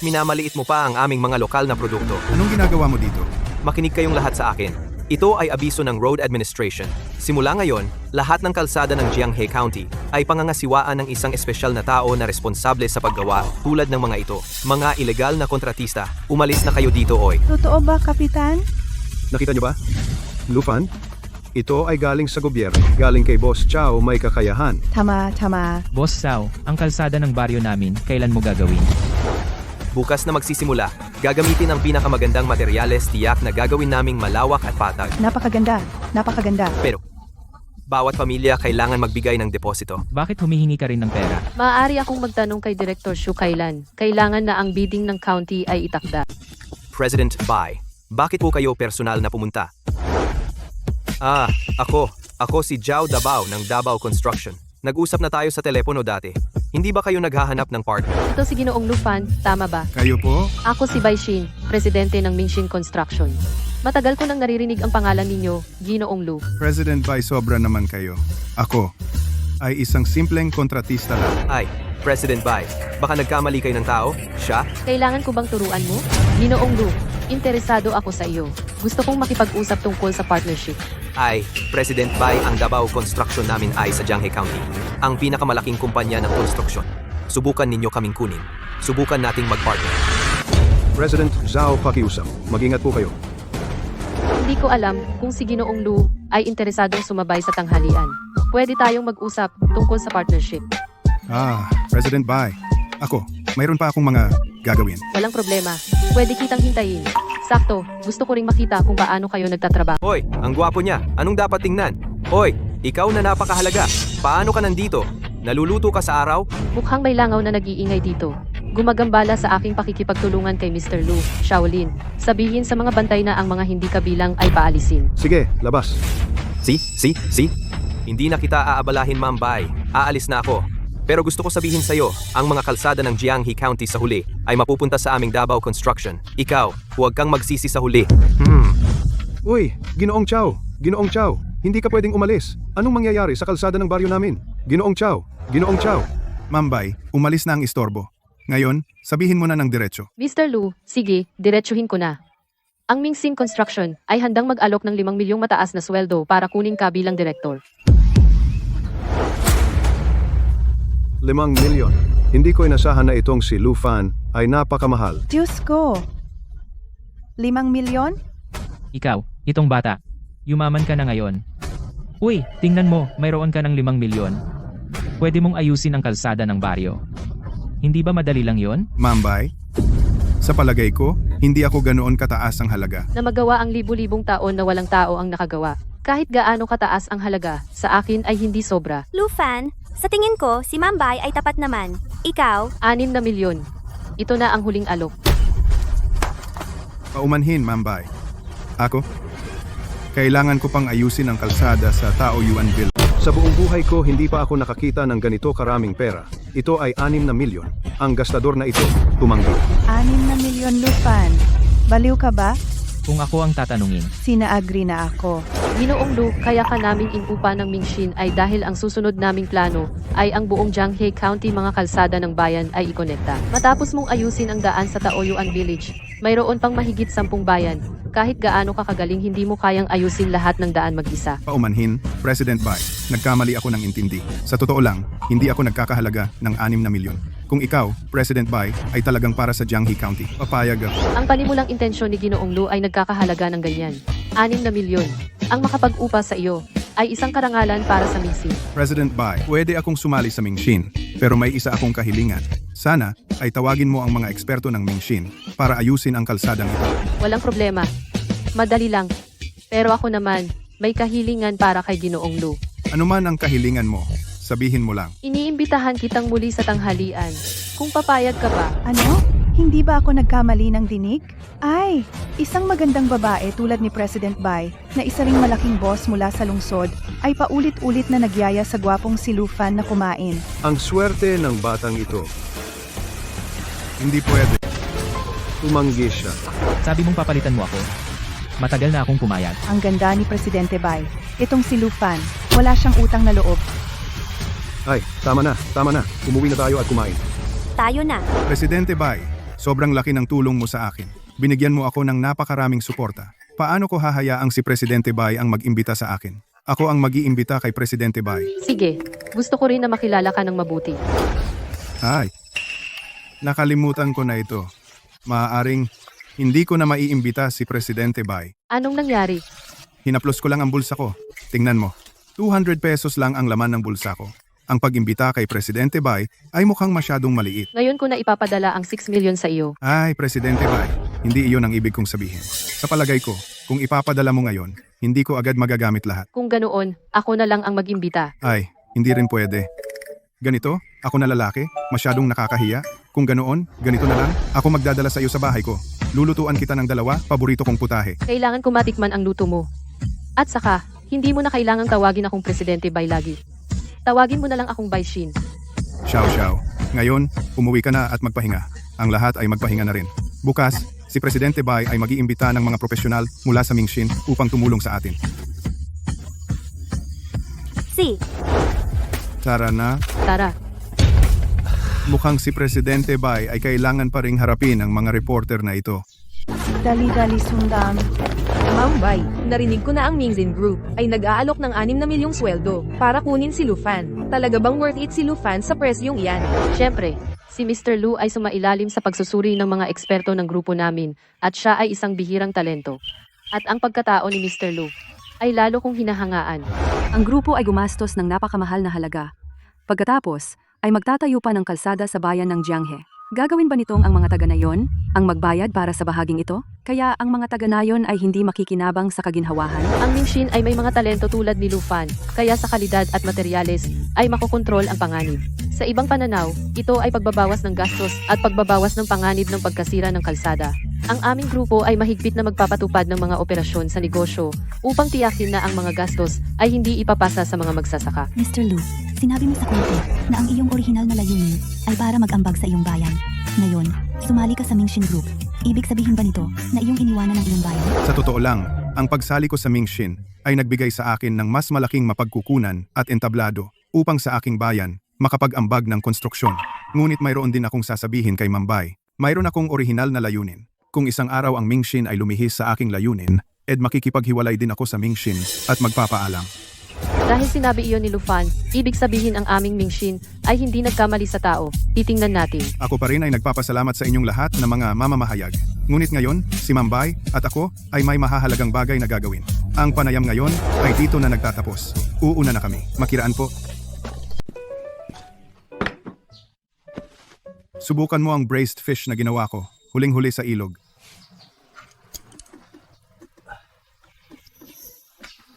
Speaker 6: minamaliit mo pa ang aming mga lokal na produkto.
Speaker 2: Anong ginagawa mo dito?
Speaker 6: Makinig kayong lahat sa akin. Ito ay abiso ng Road Administration. Simula ngayon, lahat ng kalsada ng Jianghe County ay pangangasiwaan ng isang espesyal na tao na responsable sa paggawa tulad ng mga ito. Mga ilegal na kontratista, umalis na kayo dito, oy.
Speaker 4: Totoo ba, Kapitan?
Speaker 1: Nakita nyo ba? Lufan, ito ay galing sa gobyerno. Galing kay Boss Chow, may kakayahan.
Speaker 4: Tama.
Speaker 3: Boss Sao, ang kalsada ng baryo namin, kailan mo gagawin?
Speaker 6: Bukas na magsisimula, gagamitin ang pinakamagandang materyales tiyak na gagawin naming malawak at patag.
Speaker 4: Napakaganda.
Speaker 6: Pero, bawat pamilya kailangan magbigay ng deposito.
Speaker 3: Bakit humihingi ka rin ng pera?
Speaker 11: Maaari akong magtanong kay Director Shu kailan kailangan na ang bidding ng county ay itakda.
Speaker 6: President Bai, bakit po kayo personal na pumunta? Ako si Zhao Dabao ng Dabao Construction. Nag-usap na tayo sa telepono dati. Hindi ba kayo naghahanap ng partner?
Speaker 11: Ito si Ginoong Lufan, tama ba?
Speaker 2: Kayo po?
Speaker 11: Ako si Bai Shin, presidente ng Mingshin Construction. Matagal ko nang naririnig ang pangalan ninyo, Ginoong Lu.
Speaker 2: President Bai, sobra naman kayo. Ako ay isang simpleng kontratista lang.
Speaker 6: Ay, President Bai, baka nagkamali kayo ng tao? Siya?
Speaker 11: Kailangan ko bang turuan mo? Ginoong Lu, interesado ako sa iyo. Gusto kong makipag-usap tungkol sa partnership.
Speaker 6: Ay, President Bai, ang Dabao Construction namin ay sa Jianghe County. Ang pinakamalaking kumpanya ng konstruksyon. Subukan ninyo kaming kunin. Subukan nating mag-partner.
Speaker 1: President Zhao, pakiusap. Mag-ingat po kayo.
Speaker 11: Hindi ko alam kung si Ginoong Lu ay interesadong sumabay sa tanghalian. Pwede tayong mag-usap tungkol sa partnership.
Speaker 2: President Bai. Ako, mayroon pa akong mga gagawin.
Speaker 11: Walang problema. Pwede kitang hintayin. Sakto, gusto ko ring makita kung paano kayo nagtatrabaho.
Speaker 6: Hoy, ang gwapo niya. Anong dapat tingnan? Hoy, ikaw na napakahalaga. Paano ka nandito? Naluluto ka sa araw?
Speaker 11: Mukhang may langaw na nag-iingay dito. Gumagambala sa aking pakikipagtulungan kay Mr. Lu, Shaolin. Sabihin sa mga bantay na ang mga hindi kabilang ay paalisin.
Speaker 1: Sige, labas.
Speaker 6: Si? Hindi na kita aabalahin, Ma'am Bai. Aalis na ako. Pero gusto ko sabihin sa'yo, ang mga kalsada ng Jianghe County sa huli ay mapupunta sa aming Dabao Construction. Ikaw, huwag kang magsisi sa huli.
Speaker 1: Uy, Ginoong Chow, hindi ka pwedeng umalis. Anong mangyayari sa kalsada ng baryo namin? Ginoong Chow.
Speaker 2: Ma'am Bai, umalis na ang istorbo. Ngayon, sabihin mo na ng diretso.
Speaker 11: Mr. Lu, sige, diretsuhin ko na. Ang Mingshin Construction ay handang mag-alok ng 5 milyong mataas na sweldo para kunin ka bilang direktor.
Speaker 1: 5 milyon. Hindi ko inasahan na itong si Lufan ay napakamahal.
Speaker 4: Diyos ko. 5 milyon?
Speaker 3: Ikaw, itong bata. Yumaman ka na ngayon. Uy, tingnan mo, mayroon ka ng 5 milyon. Pwede mong ayusin ang kalsada ng baryo. Hindi ba madali lang yon?
Speaker 2: Ma'am Bai, sa palagay ko, hindi ako ganoon kataas ang halaga.
Speaker 11: Na magawa ang libu-libong taon na walang tao ang nakagawa. Kahit gaano kataas ang halaga, sa akin ay hindi sobra.
Speaker 8: Lufan, sa tingin ko, si Mambay ay tapat naman. Ikaw?
Speaker 11: 6 na milyon. Ito na ang huling alok.
Speaker 2: Paumanhin, Ma'am Bai. Ako? Kailangan ko pang ayusin ang kalsada sa Taoyuanville.
Speaker 1: Sa buong buhay ko, hindi pa ako nakakita ng ganito karaming pera. Ito ay 6 na milyon. Ang gastador na ito, tumanggi.
Speaker 4: 6 na milyon, Lufan. Baliw ka ba?
Speaker 3: Kung ako ang tatanungin.
Speaker 4: Sina-agree na ako.
Speaker 11: Ginoong Lu, kaya ka naming inupa ng Mingshin ay dahil ang susunod naming plano ay ang buong Jianghe County mga kalsada ng bayan ay ikonekta. Matapos mong ayusin ang daan sa Taoyuan Village, mayroon pang mahigit 10 bayan. Kahit gaano ka kagaling, hindi mo kayang ayusin lahat ng daan mag-isa.
Speaker 2: Paumanhin, President Bai. Nagkamali ako ng intindi. Sa totoo lang, hindi ako nagkakahalaga ng 6 na milyon. Kung ikaw, President Bai, ay talagang para sa Jianghe County, papayag ako.
Speaker 11: Ang panimulang intensyon ni Ginoong Lu ay nagkakahalaga ng ganyan. 6 na milyon. Ang makapag-upa sa iyo ay isang karangalan para sa Mingshin.
Speaker 2: President Bai, pwede akong sumali sa Mingshin. Pero may isa akong kahilingan. Sana ay tawagin mo ang mga eksperto ng Mingshin para ayusin ang kalsadang ito.
Speaker 11: Walang problema. Madali lang. Pero ako naman, may kahilingan para kay Ginoong Lu.
Speaker 2: Ano man ang kahilingan mo, sabihin mo lang.
Speaker 11: Iniimbitahan kitang muli sa tanghalian. Kung papayag ka ba?
Speaker 4: Ano? Hindi ba ako nagkamali ng dinig? Ay, isang magandang babae tulad ni President Bai, na isa ring malaking boss mula sa lungsod, ay paulit-ulit na nagyaya sa gwapong si Lufan na kumain.
Speaker 1: Ang swerte ng batang ito.
Speaker 2: Hindi pwede.
Speaker 1: Tumanggi siya.
Speaker 3: Sabi mong papalitan mo ako. Matagal na akong pumayag.
Speaker 4: Ang ganda ni Presidente Bai. Itong si Lufan, wala siyang utang na loob.
Speaker 1: Ay, tama na. Umuwi na tayo at kumain.
Speaker 8: Tayo na.
Speaker 2: Presidente Bai, sobrang laki ng tulong mo sa akin. Binigyan mo ako ng napakaraming suporta. Paano ko hahayaang si Presidente Bai ang mag-imbita sa akin? Ako ang mag-iimbita kay Presidente Bai.
Speaker 11: Sige, gusto ko rin na makilala ka ng mabuti.
Speaker 2: Ay, nakalimutan ko na ito. Maaaring hindi ko na maiimbita si Presidente Bai.
Speaker 11: Anong nangyari?
Speaker 2: Hinaplos ko lang ang bulsa ko. Tingnan mo, 200 pesos lang ang laman ng bulsa ko. Ang pag-imbita kay Presidente Bai ay mukhang masyadong maliit.
Speaker 11: Ngayon ko na ipapadala ang 6 million sa iyo.
Speaker 2: Ay, Presidente Bai, hindi iyon ang ibig kong sabihin. Sa palagay ko, kung ipapadala mo ngayon, hindi ko agad magagamit lahat.
Speaker 11: Kung ganoon, ako na lang ang mag-imbita.
Speaker 2: Ay, hindi rin pwede. Ganito, ako na lalaki, masyadong nakakahiya. Kung ganoon, ganito na lang, ako magdadala sa iyo sa bahay ko. Lulutuan kita ng 2 paborito kong putahe.
Speaker 11: Kailangan ko matikman ang luto mo. At saka, hindi mo na kailangang tawagin akong Presidente Bai lagi. Tawagin mo na lang akong Bai Shin.
Speaker 2: Xiao. Ngayon, umuwi ka na at magpahinga. Ang lahat ay magpahinga na rin. Bukas, si Presidente Bai ay mag-iimbita ng mga profesional mula sa Mingshin upang tumulong sa atin.
Speaker 8: Si.
Speaker 2: Tara na.
Speaker 11: Tara.
Speaker 2: Mukhang si Presidente Bai ay kailangan pa ring harapin ang mga reporter na ito.
Speaker 4: Dali-dali sundam.
Speaker 7: Ma'am Bai, narinig ko na ang Mingzin Group ay nag-aalok ng 6 na milyong sweldo para kunin si Lufan. Talaga bang worth it si Lufan sa presyong iyan?
Speaker 11: Siyempre, si Mr. Lu ay sumailalim sa pagsusuri ng mga eksperto ng grupo namin at siya ay isang bihirang talento. At ang pagkatao ni Mr. Lu ay lalo kong hinahangaan.
Speaker 10: Ang grupo ay gumastos ng napakamahal na halaga. Pagkatapos, ay magtatayo pa ng kalsada sa bayan ng Jianghe. Gagawin ba nitong ang mga taga-nayon ang magbayad para sa bahaging ito? Kaya ang mga taga-nayon ay hindi makikinabang sa kaginhawahan?
Speaker 11: Ang Mingshin ay may mga talento tulad ni Lufan, kaya sa kalidad at materyales ay makokontrol ang panganib. Sa ibang pananaw, ito ay pagbabawas ng gastos at pagbabawas ng panganib ng pagkasira ng kalsada. Ang aming grupo ay mahigpit na magpapatupad ng mga operasyon sa negosyo upang tiyakin na ang mga gastos ay hindi ipapasa sa mga magsasaka.
Speaker 12: Mr. Lu, sinabi mo sa komite na ang iyong orihinal na layunin ay para mag-ambag sa iyong bayan. Ngayon, sumali ka sa Mingshin Group. Ibig sabihin ba nito na iyong iniwanan ng iyong bayan?
Speaker 2: Sa totoo lang, ang pagsali ko sa Mingshin ay nagbigay sa akin ng mas malaking mapagkukunan at entablado upang sa aking bayan makapag-ambag ng konstruksyon. Ngunit mayroon din akong sasabihin kay Mambay. Mayroon akong orihinal na layunin. Kung isang araw ang Mingshin ay lumihis sa aking layunin, makikipaghiwalay din ako sa Mingshin at magpapaalam.
Speaker 11: Dahil sinabi iyon ni Lufan, ibig sabihin ang aming Mingshin ay hindi nagkamali sa tao. Titingnan natin.
Speaker 2: Ako pa rin ay nagpapasalamat sa inyong lahat na mga mamamahayag. Ngunit ngayon, si Mambay at ako ay may mahahalagang bagay na gagawin. Ang panayam ngayon ay dito na nagtatapos. Uuna na kami. Makiraan po. Subukan mo ang braised fish na ginawa ko. Huling-huli sa ilog.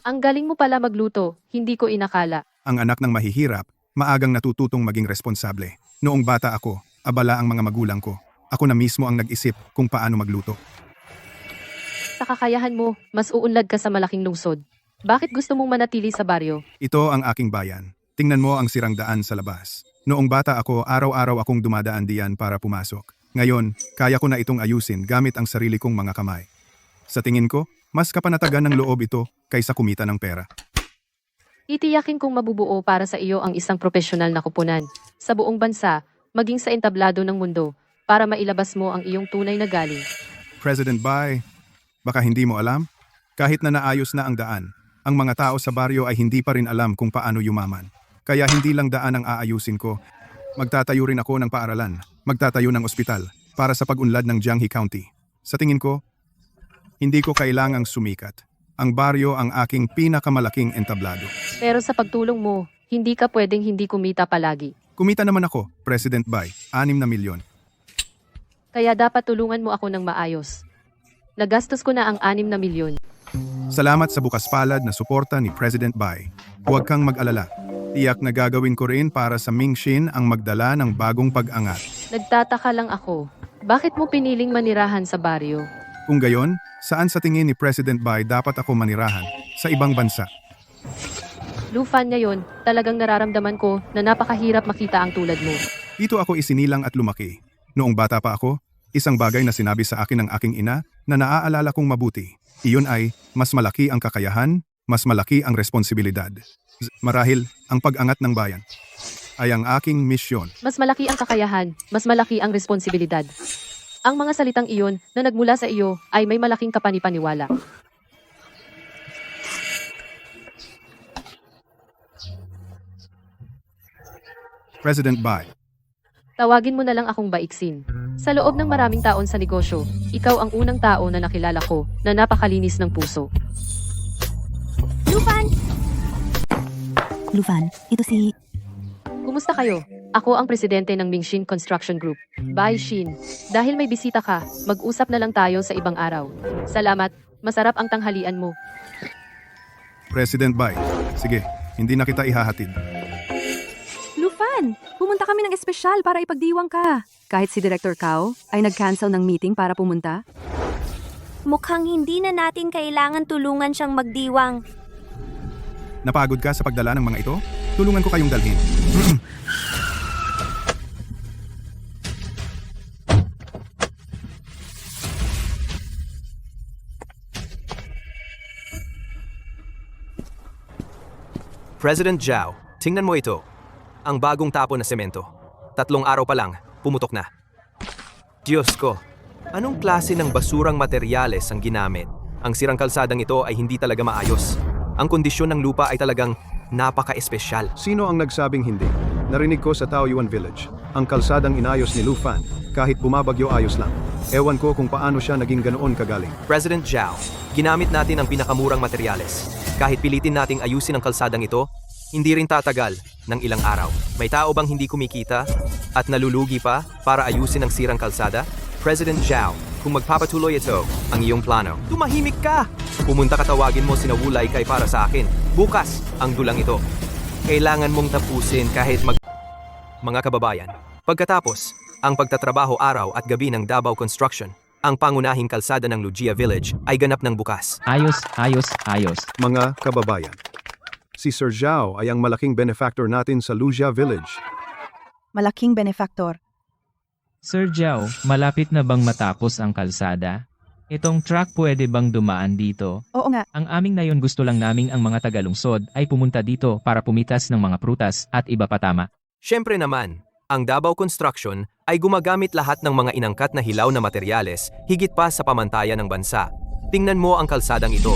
Speaker 11: Ang galing mo pala magluto, hindi ko inakala.
Speaker 2: Ang anak ng mahihirap, maagang natututong maging responsable. Noong bata ako, abala ang mga magulang ko. Ako na mismo ang nag-isip kung paano magluto.
Speaker 11: Sa kakayahan mo, mas uunlad ka sa malaking lungsod. Bakit gusto mong manatili sa baryo?
Speaker 2: Ito ang aking bayan. Tingnan mo ang sirang daan sa labas. Noong bata ako, araw-araw akong dumadaan diyan para pumasok. Ngayon, kaya ko na itong ayusin gamit ang sarili kong mga kamay. Sa tingin ko, mas kapanatagan ng loob ito kaysa kumita ng pera.
Speaker 11: Itiyakin kong mabubuo para sa iyo ang isang profesional na kupunan sa buong bansa, maging sa entablado ng mundo, para mailabas mo ang iyong tunay na galing.
Speaker 2: President Bai, baka hindi mo alam? Kahit na naayos na ang daan, ang mga tao sa baryo ay hindi pa rin alam kung paano yumaman. Kaya hindi lang daan ang aayusin ko. Magtatayo rin ako ng paaralan, magtatayo ng ospital, para sa pag-unlad ng Jianghe County. Sa tingin ko, hindi ko kailangang sumikat. Ang baryo ang aking pinakamalaking entablado.
Speaker 11: Pero sa pagtulong mo, hindi ka pwedeng hindi kumita palagi.
Speaker 2: Kumita naman ako, President Bai, 6 na milyon.
Speaker 11: Kaya dapat tulungan mo ako ng maayos. Nagastos ko na ang 6 na milyon.
Speaker 2: Salamat sa bukas palad na suporta ni President Bai. Huwag kang mag-alala. Tiyak na gagawin ko rin para sa Mingxin ang magdala ng bagong pag-angat.
Speaker 11: Nagtataka lang ako. Bakit mo piniling manirahan sa baryo?
Speaker 2: Kung gayon, saan sa tingin ni President Bai dapat ako manirahan? Sa ibang bansa.
Speaker 11: Lufan ngayon, talagang nararamdaman ko na napakahirap makita ang tulad mo.
Speaker 2: Dito ako isinilang at lumaki. Noong bata pa ako, isang bagay na sinabi sa akin ng aking ina na naaalala kong mabuti. Iyon ay, mas malaki ang kakayahan, mas malaki ang responsibilidad. Marahil, ang pag-angat ng bayan ay ang aking misyon.
Speaker 11: Mas malaki ang kakayahan, mas malaki ang responsibilidad. Ang mga salitang iyon na nagmula sa iyo ay may malaking kapanipaniwala.
Speaker 2: President Bai,
Speaker 11: Tawagin mo na lang akong Baiksin. Sa loob ng maraming taon sa negosyo, ikaw ang unang tao na nakilala ko na napakalinis ng puso.
Speaker 12: Lufan! Lufan, ito si...
Speaker 11: Kumusta kayo? Ako ang presidente ng Mingxin Construction Group. Bai Xin. Dahil may bisita ka, mag-usap na lang tayo sa ibang araw. Salamat, masarap ang tanghalian mo.
Speaker 2: President Bai, sige, hindi na kita ihahatid.
Speaker 10: Lufan, pumunta kami ng espesyal para ipagdiwang ka. Kahit si Director Cao ay nag-cancel ng meeting para pumunta.
Speaker 8: Mukhang hindi na natin kailangan tulungan siyang magdiwang.
Speaker 2: Napagod ka sa pagdala ng mga ito? Tulungan ko kayong dalhin.
Speaker 6: President Zhao, tingnan mo ito. Ang bagong tapo na semento. 3 araw pa lang, pumutok na. Diyos ko, anong klase ng basurang materyales ang ginamit? Ang sirang kalsadang ito ay hindi talaga maayos. Ang kondisyon ng lupa ay talagang napaka-espesyal.
Speaker 1: Sino ang nagsabing hindi? Narinig ko sa Taoyuan Village. Ang kalsadang inayos ni Lufan, kahit bumabagyo ayos lang. Ewan ko kung paano siya naging ganoon kagaling.
Speaker 6: President Zhao, ginamit natin ang pinakamurang materyales. Kahit pilitin nating ayusin ang kalsadang ito, hindi rin tatagal ng ilang araw. May tao bang hindi kumikita at nalulugi pa para ayusin ang sirang kalsada? President Zhao, kung magpapatuloy ito ang iyong plano, tumahimik ka! Pumunta ka, tawagin mo sina Wu Lai Kai para sa akin. Bukas ang dulang ito. Kailangan mong tapusin kahit Mga kababayan, pagkatapos, ang pagtatrabaho araw at gabi ng Davao Construction, ang pangunahing kalsada ng Lugia Village ay ganap ng bukas.
Speaker 3: Ayos, ayos, ayos.
Speaker 1: Mga kababayan, si Sir Zhao ay ang malaking benefactor natin sa Lugia Village.
Speaker 4: Malaking benefactor.
Speaker 3: Sir Zhao, malapit na bang matapos ang kalsada? Itong truck pwede bang dumaan dito?
Speaker 4: Oo nga,
Speaker 3: Ang aming nayon gusto lang naming ang mga tagalungsod ay pumunta dito para pumitas ng mga prutas at iba pa tama.
Speaker 6: Siyempre naman, ang Davao Construction ay gumagamit lahat ng mga inangkat na hilaw na materyales higit pa sa pamantayan ng bansa. Tingnan mo ang kalsadang ito.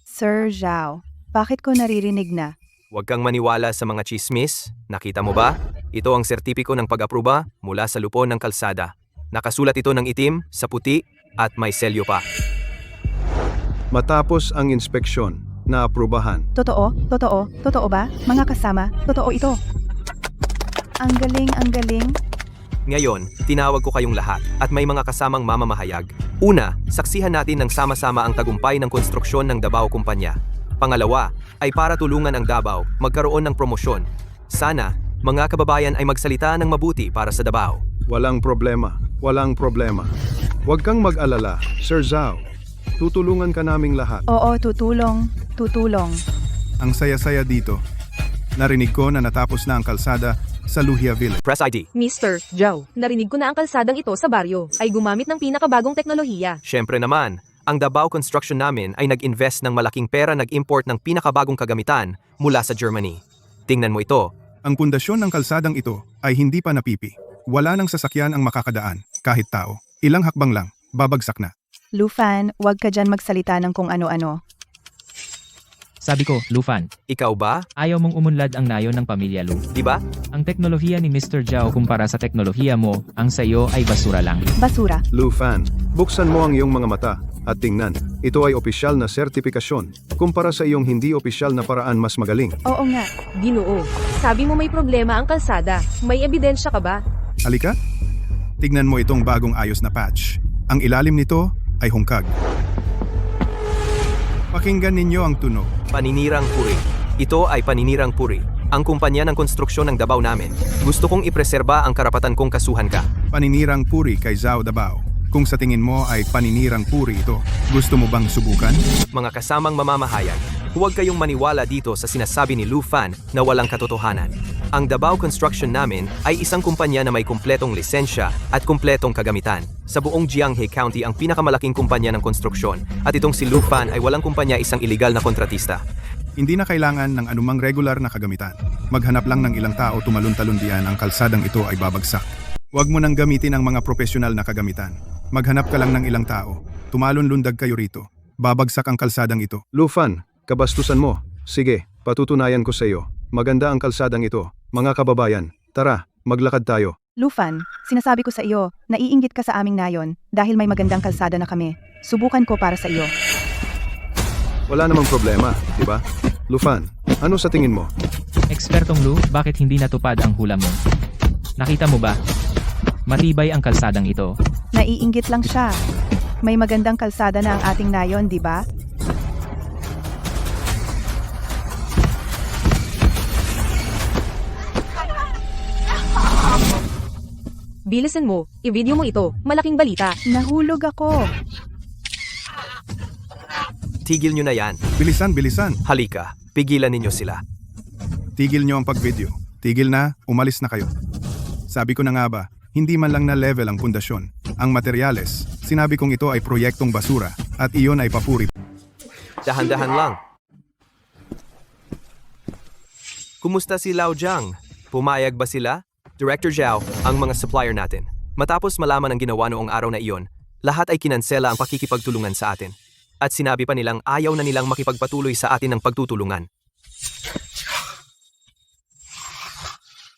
Speaker 4: Sir Zhao, bakit ko naririnig na?
Speaker 6: Huwag kang maniwala sa mga chismis. Nakita mo ba? Ito ang sertipiko ng pag-aproba mula sa lupon ng kalsada. Nakasulat ito ng itim, sa puti, at may selyo pa.
Speaker 1: Matapos ang inspeksyon, naaprubahan.
Speaker 4: Totoo? Totoo? Totoo ba? Mga kasama, totoo ito. Ang galing, ang galing.
Speaker 6: Ngayon, tinawag ko kayong lahat at may mga kasamang mamamahayag. Una, saksihan natin ng sama-sama ang tagumpay ng konstruksyon ng Davao Kumpanya. Pangalawa, ay para tulungan ang Davao magkaroon ng promosyon. Sana, mga kababayan ay magsalita ng mabuti para sa Davao.
Speaker 1: Walang problema, walang problema. Huwag kang mag-alala, Sir Zhao. Tutulungan ka naming lahat.
Speaker 4: Oo, tutulong, tutulong.
Speaker 2: Ang saya-saya dito. Narinig ko na natapos na ang kalsada sa Lugia Village.
Speaker 6: Press ID.
Speaker 7: Mr. Zhao, narinig ko na ang kalsadang ito sa baryo ay gumamit ng pinakabagong teknolohiya.
Speaker 6: Siyempre naman, ang Davao Construction namin ay nag-invest ng malaking pera nag-import ng pinakabagong kagamitan mula sa Germany. Tingnan mo ito.
Speaker 2: Ang pundasyon ng kalsadang ito ay hindi pa napipi. Wala nang sasakyan ang makakadaan, kahit tao. Ilang hakbang lang, babagsak na.
Speaker 4: Lufan, huwag ka dyan magsalita ng kung ano-ano.
Speaker 3: Sabi ko, Lufan,
Speaker 6: Ikaw ba?
Speaker 3: ayaw mong umunlad ang nayon ng pamilya Lu.
Speaker 6: Di ba?
Speaker 3: Ang teknolohiya ni Mr. Zhao kumpara sa teknolohiya mo, ang sa iyo ay basura lang.
Speaker 4: Basura.
Speaker 1: Lufan, buksan mo ang iyong mga mata at tingnan. Ito ay opisyal na sertipikasyon. kumpara sa iyong hindi opisyal na paraan mas magaling.
Speaker 4: Oo nga.
Speaker 7: Ginoo, sabi mo may problema ang kalsada. May ebidensya ka ba?
Speaker 2: Halika. Tignan mo itong bagong ayos na patch. Ang ilalim nito ay hungkag. Pakinggan ninyo ang tunog.
Speaker 6: Paninirang puri. Ito ay paninirang puri. Ang kumpanya ng konstruksyon ng Davao namin. Gusto kong ipreserba ang karapatan kong kasuhan ka.
Speaker 2: Paninirang puri kay Zhao Dabao. Kung sa tingin mo ay paninirang puri ito, gusto mo bang subukan?
Speaker 6: Mga kasamang mamamahayag, huwag kayong maniwala dito sa sinasabi ni Lu Fan na walang katotohanan. Ang Davao Construction namin ay isang kumpanya na may kumpletong lisensya at kumpletong kagamitan. Sa buong Jianghe County ang pinakamalaking kumpanya ng konstruksyon at itong si Lu Fan ay walang kumpanya, isang iligal na kontratista.
Speaker 2: Hindi na kailangan ng anumang regular na kagamitan. Maghanap lang ng ilang tao tumalon-talon diyan, ang kalsadang ito ay babagsak. Huwag mo nang gamitin ang mga profesional na kagamitan. Maghanap ka lang ng ilang tao. Tumalon-lundag kayo rito. Babagsak ang kalsadang ito.
Speaker 1: Lufan, kabastusan mo. Sige, patutunayan ko sa iyo. Maganda ang kalsadang ito. Mga kababayan, tara, maglakad tayo.
Speaker 4: Lufan, sinasabi ko sa iyo, naiinggit ka sa aming nayon dahil may magandang kalsada na kami. Subukan ko para sa iyo.
Speaker 1: Wala namang problema, di ba? Lufan, ano sa tingin mo?
Speaker 3: Ekspertong Lu, bakit hindi natupad ang hula mo? Nakita mo ba? Matibay ang kalsadang ito.
Speaker 4: Naiinggit lang siya. May magandang kalsada na ang ating nayon, di ba?
Speaker 7: Bilisan mo, i-video mo ito. Malaking balita.
Speaker 4: Nahulog ako.
Speaker 6: Tigil nyo na yan.
Speaker 2: Bilisan, bilisan.
Speaker 6: Halika, pigilan ninyo sila.
Speaker 2: Tigil nyo ang pagvideo. Tigil na, umalis na kayo. Sabi ko na nga ba, hindi man lang na level ang pundasyon. Ang materyales, sinabi kong ito ay proyektong basura at iyon ay papuri.
Speaker 6: Dahan-dahan lang. Kumusta si Lao Jiang? Pumayag ba sila? Director Zhao, ang mga supplier natin. Matapos malaman ang ginawa noong araw na iyon, lahat ay kinansela ang pakikipagtulungan sa atin. At sinabi pa nilang ayaw na nilang makipagpatuloy sa atin ng pagtutulungan.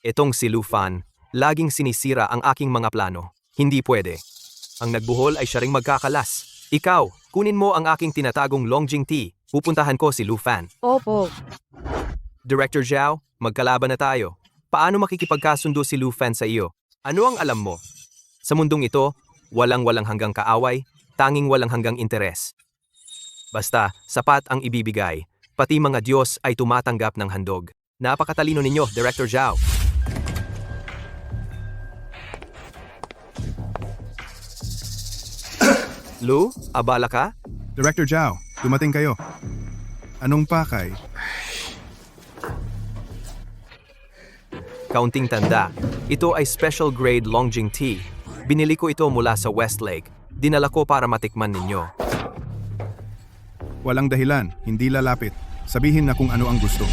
Speaker 6: Itong si Lu Fan, laging sinisira ang aking mga plano. Hindi pwede. Ang nagbuhol ay siya ring magkakalas. Ikaw, kunin mo ang aking tinatagong Longjing Tea. Pupuntahan ko si Lu Fan.
Speaker 7: Opo.
Speaker 6: Director Zhao, magkalaban na tayo. Paano makikipagkasundo si Lu Fan sa iyo? Ano ang alam mo? Sa mundong ito, walang hanggang kaaway, tanging walang hanggang interes. Basta, sapat ang ibibigay. Pati mga Diyos ay tumatanggap ng handog. Napakatalino ninyo, Director Zhao. Lu, abala ka?
Speaker 2: Director Zhao, dumating kayo. Anong pakay?
Speaker 6: Kaunting tanda. Ito ay special grade Longjing Tea. Binili ko ito mula sa Westlake. Dinala ko para matikman ninyo.
Speaker 2: Walang dahilan, hindi lalapit. Sabihin na kung ano ang gusto.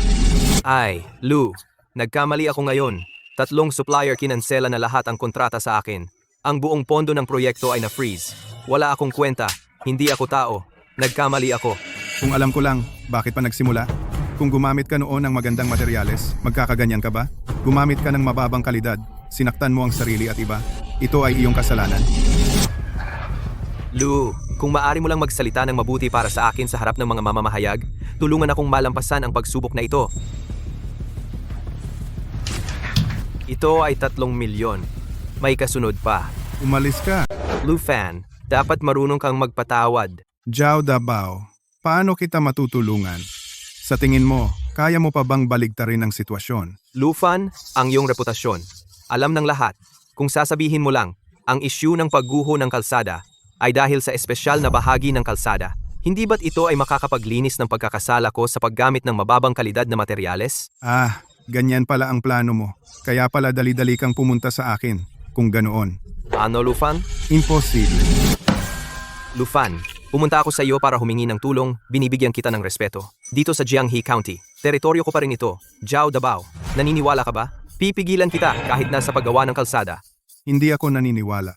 Speaker 6: Ay, Lu, nagkamali ako ngayon. 3 supplier kinansela na lahat ang kontrata sa akin. Ang buong pondo ng proyekto ay na-freeze. Wala akong kwenta. Hindi ako tao. Nagkamali ako.
Speaker 2: Kung alam ko lang, bakit pa nagsimula? Kung gumamit ka noon ng magandang materyales, magkakaganyan ka ba? Gumamit ka ng mababang kalidad, sinaktan mo ang sarili at iba. Ito ay iyong kasalanan.
Speaker 6: Lu, kung maari mo lang magsalita ng mabuti para sa akin sa harap ng mga mamamahayag, tulungan akong malampasan ang pagsubok na ito. Ito ay 3 milyon. May kasunod pa.
Speaker 2: Umalis ka.
Speaker 6: Lu Fan, dapat marunong kang magpatawad.
Speaker 2: Zhao Dabao, paano kita matutulungan? Sa tingin mo, kaya mo pa bang baligtarin ang sitwasyon?
Speaker 6: Lu Fan, ang iyong reputasyon. Alam ng lahat, kung sasabihin mo lang, ang issue ng pagguho ng kalsada ay dahil sa espesyal na bahagi ng kalsada. Hindi ba't ito ay makakapaglinis ng pagkakasala ko sa paggamit ng mababang kalidad na materyales?
Speaker 2: Ah, ganyan pala ang plano mo. Kaya pala dali-dali kang pumunta sa akin, kung ganoon.
Speaker 6: Ano, Lu Fan?
Speaker 2: Imposible.
Speaker 6: Lu Fan, pumunta ako sa iyo para humingi ng tulong, binibigyan kita ng respeto. Dito sa Jianghe County, teritoryo ko pa rin ito, Zhao Dabao. Naniniwala ka ba? Pipigilan kita kahit nasa paggawa ng kalsada.
Speaker 2: Hindi ako naniniwala.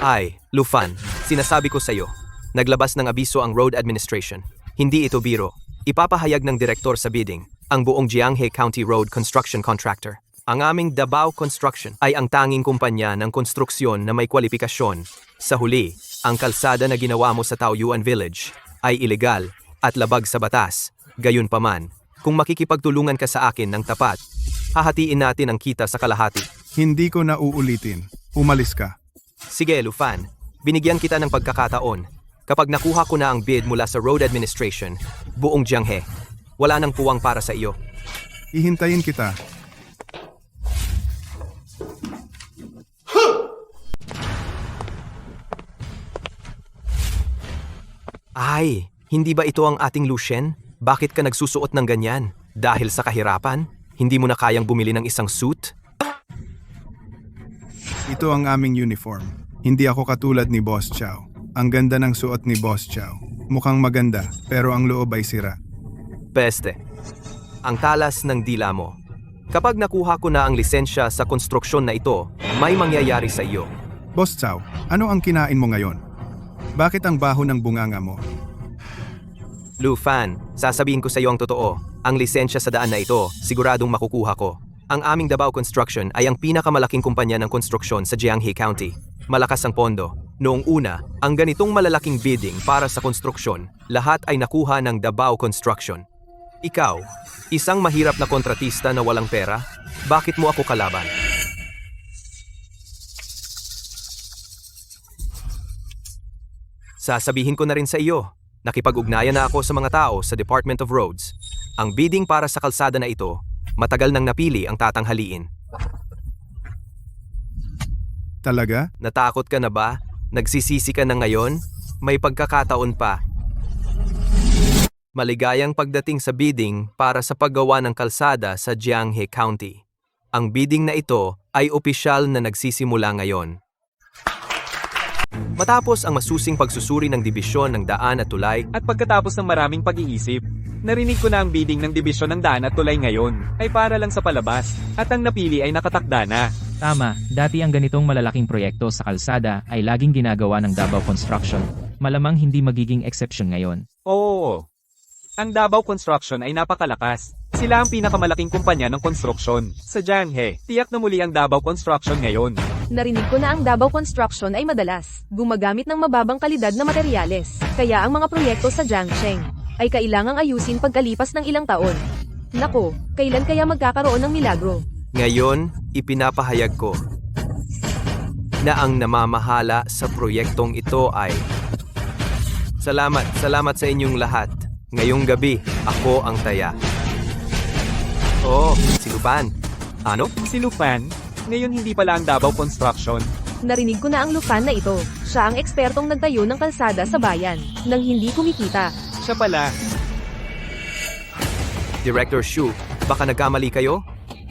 Speaker 6: Ay, Lu Fan, sinasabi ko sa iyo, naglabas ng abiso ang Road Administration. Hindi ito biro. Ipapahayag ng direktor sa bidding, ang buong Jianghe County Road Construction Contractor. Ang aming Dabao Construction ay ang tanging kumpanya ng konstruksyon na may kwalifikasyon. Sa huli, ang kalsada na ginawa mo sa Taoyuan Village ay ilegal at labag sa batas. Gayunpaman, kung makikipagtulungan ka sa akin ng tapat, hahatiin natin ang kita sa kalahati.
Speaker 2: Hindi ko na uulitin. Umalis ka.
Speaker 6: Sige, Lufan, binigyan kita ng pagkakataon. Kapag nakuha ko na ang bid mula sa Road Administration, buong Jianghe, wala nang puwang para sa iyo.
Speaker 2: Ihintayin kita.
Speaker 6: Ay, hindi ba ito ang ating Lucien? Bakit ka nagsusuot ng ganyan? Dahil sa kahirapan? Hindi mo na kayang bumili ng isang suit?
Speaker 2: Ito ang aming uniform. Hindi ako katulad ni Boss Chow. Ang ganda ng suot ni Boss Chow. Mukhang maganda, pero ang loob ay sira.
Speaker 6: Peste. Ang talas ng dila mo. Kapag nakuha ko na ang lisensya sa konstruksyon na ito, may mangyayari sa iyo.
Speaker 2: Boss Chow, ano ang kinain mo ngayon? Bakit ang baho ng bunganga mo?
Speaker 6: Lufan, sasabihin ko sa iyo ang totoo. Ang lisensya sa daan na ito, siguradong makukuha ko. Ang aming Davao Construction ay ang pinakamalaking kumpanya ng konstruksyon sa Jianghe County. Malakas ang pondo. Noong una, ang ganitong malalaking bidding para sa konstruksyon, lahat ay nakuha ng Davao Construction. Ikaw, isang mahirap na kontratista na walang pera, bakit mo ako kalaban? Sasabihin ko na rin sa iyo, nakipag-ugnayan na ako sa mga tao sa Department of Roads. Ang bidding para sa kalsada na ito, matagal nang napili ang tatanghaliin.
Speaker 2: Talaga?
Speaker 6: Natakot ka na ba? Nagsisisi ka na ngayon? May pagkakataon pa. Maligayang pagdating sa bidding para sa paggawa ng kalsada sa Jianghe County. Ang bidding na ito ay opisyal na nagsisimula ngayon. Matapos ang masusing pagsusuri ng dibisyon ng daan at tulay
Speaker 5: At pagkatapos ng maraming pag-iisip, narinig ko na ang bidding ng dibisyon ng daan at tulay ngayon ay para lang sa palabas at ang napili ay nakatakda na.
Speaker 3: Tama, dati ang ganitong malalaking proyekto sa kalsada ay laging ginagawa ng Davao Construction. Malamang hindi magiging exception ngayon.
Speaker 5: Oo. Ang Davao Construction ay napakalakas. Sila ang pinakamalaking kumpanya ng konstruksyon sa Jianghe. Tiyak na muli ang Davao Construction ngayon.
Speaker 7: Narinig ko na ang Davao Construction ay madalas gumagamit ng mababang kalidad na materyales. Kaya ang mga proyekto sa Jiangsheng ay kailangang ayusin pagkalipas ng ilang taon. Nako, kailan kaya magkakaroon ng milagro?
Speaker 6: Ngayon, ipinapahayag ko na ang namamahala sa proyektong ito ay... Salamat sa inyong lahat. Ngayong gabi, ako ang taya. Oh, si Lufan. Ano?
Speaker 5: Si Lufan, ngayon hindi pala ang Davao Construction.
Speaker 7: Narinig ko na ang Lufan na ito. Siya ang ekspertong nagtayo ng kalsada sa bayan nang hindi kumikita.
Speaker 5: Siya pala.
Speaker 6: Director Shu, baka nagkamali kayo?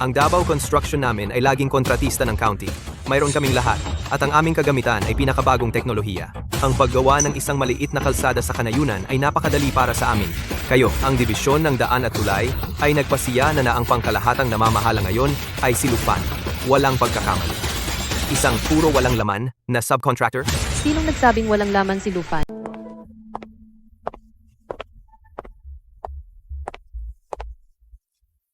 Speaker 6: Ang Davao Construction namin ay laging kontratista ng county. Mayroon kaming lahat, at ang aming kagamitan ay pinakabagong teknolohiya. Ang paggawa ng isang maliit na kalsada sa kanayunan ay napakadali para sa amin. Kayo, ang dibisyon ng daan at tulay, ay nagpasiya na ang pangkalahatang namamahala ngayon ay si Lufan. Walang pagkakamali. Isang puro walang laman na subcontractor?
Speaker 11: Sinong nagsabing walang laman si Lufan?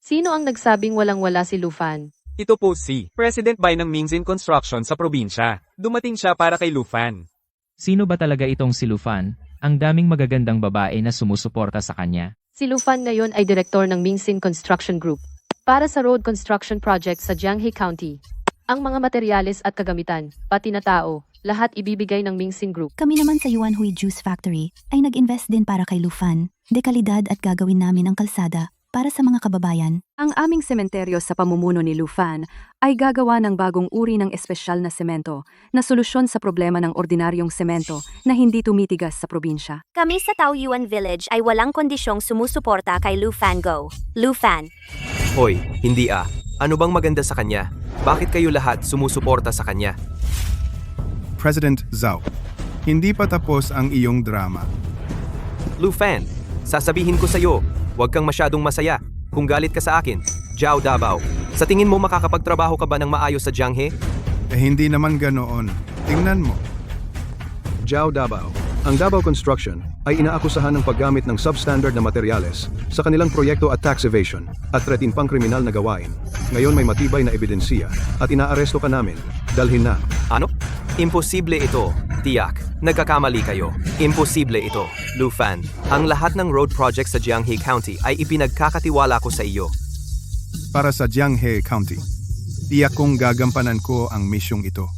Speaker 11: Sino ang nagsabing walang-wala si Lufan?
Speaker 5: Ito po si President Bai ng Mingzin Construction sa probinsya. Dumating siya para kay Lufan.
Speaker 3: Sino ba talaga itong si Lufan? Ang daming magagandang babae na sumusuporta sa kanya.
Speaker 11: Si Lufan ngayon ay direktor ng Mingsin Construction Group para sa road construction project sa Jianghe County. Ang mga materyales at kagamitan, pati na tao, lahat ibibigay ng Mingsin Group.
Speaker 12: Kami naman sa Yuanhui Juice Factory ay nag-invest din para kay Lufan. Dekalidad at gagawin namin ang kalsada para sa mga kababayan.
Speaker 10: Ang aming sementeryo sa pamumuno ni Lufan ay gagawa ng bagong uri ng espesyal na semento na solusyon sa problema ng ordinaryong semento na hindi tumitigas sa probinsya.
Speaker 8: Kami sa Taoyuan Village ay walang kondisyong sumusuporta kay Lufan Go. Lufan.
Speaker 6: Hoy, hindi ah. Ano bang maganda sa kanya? Bakit kayo lahat sumusuporta sa kanya?
Speaker 2: President Zhao, hindi pa tapos ang iyong drama.
Speaker 6: Lufan, sasabihin ko sa iyo, huwag kang masyadong masaya. Kung galit ka sa akin, Jiao Davao, sa tingin mo makakapagtrabaho ka ba ng maayos sa Jianghe?
Speaker 2: Hindi naman ganoon. Tingnan mo.
Speaker 1: Jiao Davao. Ang Davao Construction ay inaakusahan ng paggamit ng substandard na materyales sa kanilang proyekto at tax evasion at threatin pang kriminal na gawain. Ngayon may matibay na ebidensya at inaaresto ka namin. Dalhin na.
Speaker 6: Ano? Imposible ito, tiyak. Nagkakamali kayo. Imposible ito, Lufan. Ang lahat ng road project sa Jianghe County ay ipinagkakatiwala ko sa iyo.
Speaker 2: Para sa Jianghe County, tiyak kong gagampanan ko ang misyong ito.